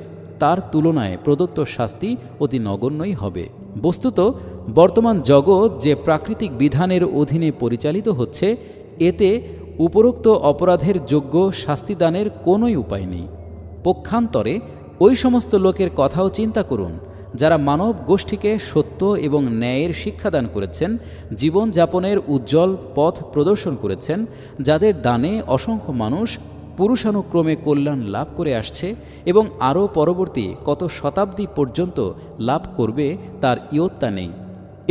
তার তুলনায় প্রদত্ত শাস্তি অতি নগণ্যই হবে। বস্তুত বর্তমান জগৎ যে প্রাকৃতিক বিধানের অধীনে পরিচালিত হচ্ছে, এতে উপরোক্ত অপরাধের যোগ্য শাস্তিদানের কোনোই উপায় নেই। পক্ষান্তরে ওই সমস্ত লোকের কথাও চিন্তা করুন যারা মানব গোষ্ঠীকে সত্য এবং ন্যায়ের শিক্ষাদান করেছেন, জীবনযাপনের উজ্জ্বল পথ প্রদর্শন করেছেন, যাদের দানে অসংখ্য মানুষ পুরুষানুক্রমে কল্যাণ লাভ করে আসছে এবং আরও পরবর্তী কত শতাব্দী পর্যন্ত লাভ করবে তার ইয়ত্তা নেই।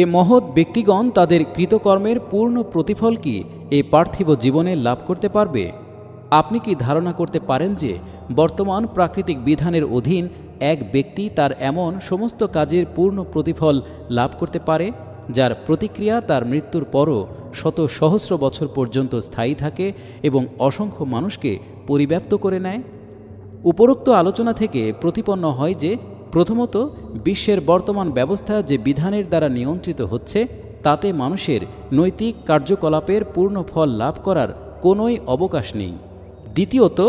এ মহৎ ব্যক্তিগণ তাদের কৃতকর্মের পূর্ণ প্রতিফল কি এই পার্থিব জীবনে লাভ করতে পারবে? আপনি কি ধারণা করতে পারেন যে বর্তমান প্রাকৃতিক বিধানের অধীন এক ব্যক্তি তার এমন সমস্ত কাজের পূর্ণ প্রতিফল লাভ করতে পারে যার প্রতিক্রিয়া তার মৃত্যুর পরও শত সহস্র বছর পর্যন্ত স্থায়ী থাকে এবং অসংখ্য মানুষকে পরিব্যাপ্ত করে নেয়? উপরোক্ত আলোচনা থেকে প্রতিপন্ন হয় যে প্রথমত, বিশ্বের বর্তমান ব্যবস্থা যে বিধানের দ্বারা নিয়ন্ত্রিত হচ্ছে তাতে মানুষের নৈতিক কার্যকলাপের পূর্ণ ফল লাভ করার কোনোই অবকাশ নেই। দ্বিতীয়ত,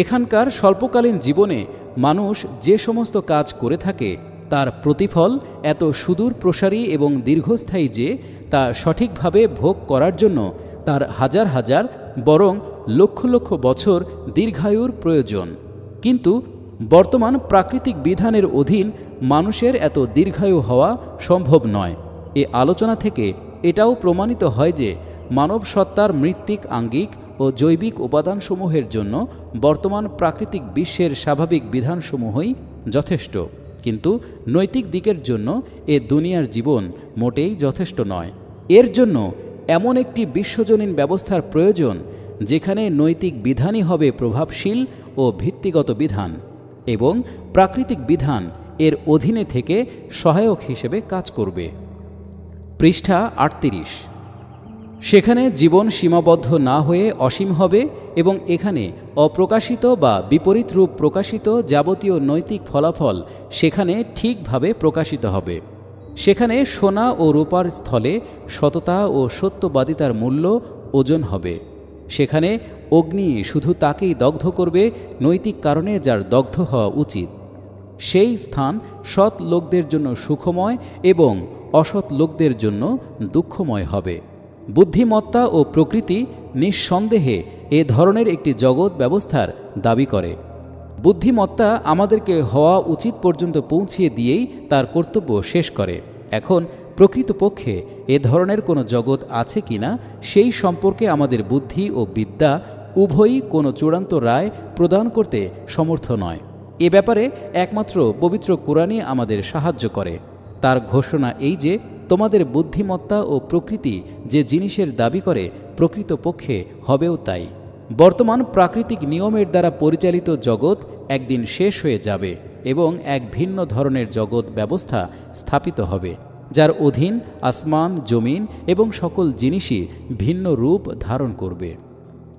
এখানকার স্বল্পকালীন জীবনে মানুষ যে সমস্ত কাজ করে থাকে তার প্রতিফল এত সুদূর প্রসারী এবং দীর্ঘস্থায়ী যে তা সঠিকভাবে ভোগ করার জন্য তার হাজার হাজার বরং লক্ষ লক্ষ বছর দীর্ঘায়ুর প্রয়োজন। কিন্তু বর্তমান প্রাকৃতিক বিধানের অধীন মানুষের এত দীর্ঘায়ু হওয়া সম্ভব নয়। এ আলোচনা থেকে এটাও প্রমাণিত হয় যে মানব সত্তার মৃত্তিক আঙ্গিক ও জৈবিক উপাদানসমূহের জন্য বর্তমান প্রাকৃতিক বিশ্বের স্বাভাবিক বিধানসমূহই যথেষ্ট, কিন্তু নৈতিক দিকের জন্য এ দুনিয়ার জীবন মোটেই যথেষ্ট নয়। এর জন্য এমন একটি বিশ্বজনীন ব্যবস্থার প্রয়োজন যেখানে নৈতিক বিধানই হবে প্রভাবশীল ও ভিত্তিগত বিধান এবং প্রাকৃতিক বিধান এর অধীনে থেকে সহায়ক হিসেবে কাজ করবে। পৃষ্ঠা 38। সেখানে জীবন সীমাবদ্ধ না হয়ে অসীম হবে এবং এখানে অপ্রকাশিত বা বিপরীত রূপ প্রকাশিত যাবতীয় নৈতিক ফলাফল সেখানে ঠিকভাবে প্রকাশিত হবে। সেখানে সোনা ও রূপার স্থলে সততা ও সত্যবাদিতার মূল্য ওজন হবে। সেখানে অগ্নি শুধু তাকেই দগ্ধ করবে নৈতিক কারণে যার দগ্ধ হওয়া উচিত। সেই স্থান সৎ লোকদের জন্য সুখময় এবং অসৎ লোকদের জন্য দুঃখময় হবে। বুদ্ধিমত্তা ও প্রকৃতি নিঃসন্দেহে এ ধরনের একটি জগৎ ব্যবস্থার দাবি করে। বুদ্ধিমত্তা আমাদেরকে হওয়া উচিত পর্যন্ত পৌঁছিয়ে দিয়েই তার কর্তব্য শেষ করে। এখন প্রকৃতপক্ষে এ ধরনের কোনো জগৎ আছে কিনা সেই সম্পর্কে আমাদের বুদ্ধি ও বিদ্যা উভয়ই কোনো চূড়ান্ত রায় প্রদান করতে সমর্থ নয়। এ ব্যাপারে একমাত্র পবিত্র কুরআনই আমাদের সাহায্য করে। তার ঘোষণা এই যে, তোমাদের বুদ্ধিমত্তা ও প্রকৃতি যে জিনিসের দাবি করে প্রকৃতপক্ষে হবেও তাই। বর্তমান প্রাকৃতিক নিয়মের দ্বারা পরিচালিত জগৎ একদিন শেষ হয়ে যাবে এবং এক ভিন্ন ধরনের জগৎ ব্যবস্থা স্থাপিত হবে, যার অধীন আসমান, জমিন এবং সকল জিনিসই ভিন্ন রূপ ধারণ করবে।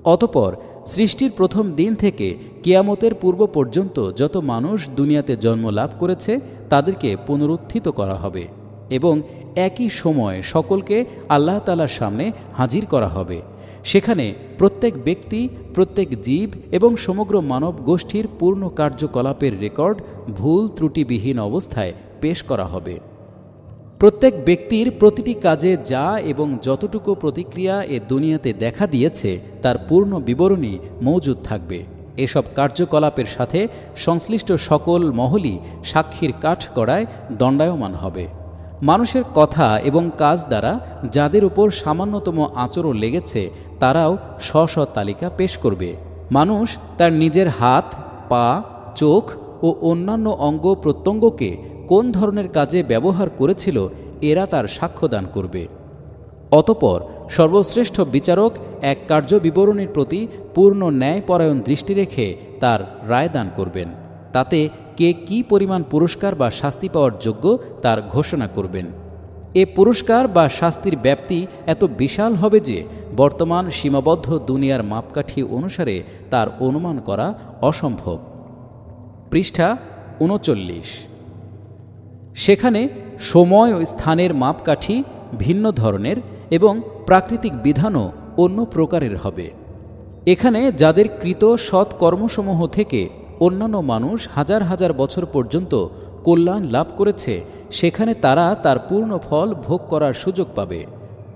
অতঃপর সৃষ্টির প্রথম দিন থেকে কিয়ামতের পূর্ব পর্যন্ত যত মানুষ দুনিয়াতে জন্ম লাভ করেছে তাদেরকে পুনরুত্থিত করা হবে এবং একই সময় সকলকে আল্লাহ তাআলার সামনে হাজির করা হবে। সেখানে প্রত্যেক ব্যক্তি, প্রত্যেক জীব এবং সমগ্র মানব গোষ্ঠীর পূর্ণ কার্যকলাপের রেকর্ড ভুল ত্রুটিবিহীন অবস্থায় পেশ করা হবে। প্রত্যেক ব্যক্তির প্রতিটি কাজে যা এবং যতটুকু প্রতিক্রিয়া এ দুনিয়াতে দেখা দিয়েছে তার পূর্ণ বিবরণী মজুদ থাকবে। এসব কার্যকলাপের সাথে সংশ্লিষ্ট সকল মহলই সাক্ষীর কাঠগড়ায় দণ্ডায়মান হবে। মানুষের কথা এবং কাজ দ্বারা যাদের উপর সামান্যতম আঁচড়ও লেগেছে তারাও স্ব তালিকা পেশ করবে। মানুষ তার নিজের হাত, পা, চোখ ও অন্যান্য অঙ্গ প্রত্যঙ্গকে কোন ধরনের কাজে ব্যবহার করেছিল এরা তার সাক্ষ্যদান করবে। অতঃপর সর্বশ্রেষ্ঠ বিচারক এক কার্যবিবরণীর প্রতি পূর্ণ ন্যায়পরায়ণ দৃষ্টি রেখে তার রায়দান করবেন। তাতে কে কী পরিমাণ পুরস্কার বা শাস্তি পাওয়ার যোগ্য তার ঘোষণা করবেন। এ পুরস্কার বা শাস্তির ব্যাপ্তি এত বিশাল হবে যে বর্তমান সীমাবদ্ধ দুনিয়ার মাপকাঠি অনুসারে তার অনুমান করা অসম্ভব। পৃষ্ঠা ৩৯। সেখানে সময় ও স্থানের মাপকাঠি ভিন্ন ধরনের এবং প্রাকৃতিক বিধানও অন্য প্রকারের হবে। এখানে যাদের কৃত সৎ কর্মসমূহ থেকে অন্যান্য মানুষ হাজার হাজার বছর পর্যন্ত কল্যাণ লাভ করেছে সেখানে তারা তার পূর্ণ ফল ভোগ করার সুযোগ পাবে।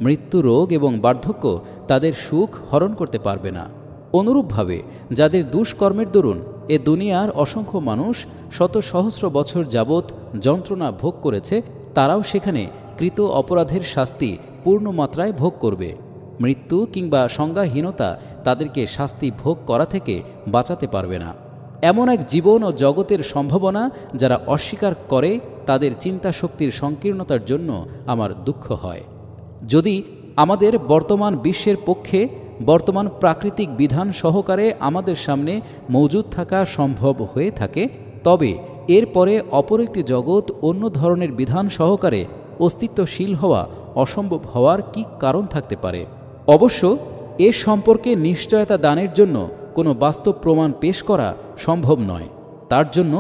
মৃত্যু, রোগ এবং বার্ধক্য তাদের সুখ হরণ করতে পারবে না। অনুরূপভাবে যাদের দুষ্কর্মের দরুন এ দুনিয়ার অসংখ্য মানুষ শত সহস্র বছর যাবৎ যন্ত্রণা ভোগ করেছে তারাও সেখানে কৃত অপরাধের শাস্তি পূর্ণ মাত্রায় ভোগ করবে। মৃত্যু কিংবা সংজ্ঞাহীনতা তাদেরকে শাস্তি ভোগ করা থেকে বাঁচাতে পারবে না। এমন এক জীবন ও জগতের সম্ভাবনা যারা অস্বীকার করে তাদের চিন্তাশক্তির সংকীর্ণতার জন্য আমার দুঃখ হয়। যদি আমাদের বর্তমান বিশ্বের পক্ষে বর্তমান প্রাকৃতিক বিধান সহকারে আমাদের সামনে মজুদ থাকা সম্ভব হয়ে থাকে তবে এরপরে অপর একটি জগৎ অন্য ধরনের বিধান সহকারে অস্তিত্বশীল হওয়া অসম্ভব হওয়ার কি কারণ থাকতে পারে? অবশ্য এ সম্পর্কে নিশ্চয়তা দানের জন্য কোনো বাস্তব প্রমাণ পেশ করা সম্ভব নয়। তার জন্য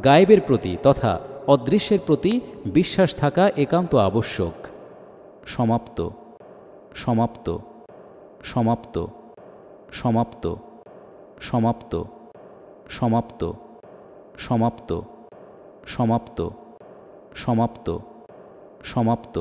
গায়েবের প্রতি তথা অদৃশ্যের প্রতি বিশ্বাস থাকা একান্ত আবশ্যক। সমাপ্ত সমাপ্ত সমাপ্ত সমাপ্ত সমাপ্ত সমাপ্ত সমাপ্ত সমাপ্ত সমাপ্ত সমাপ্ত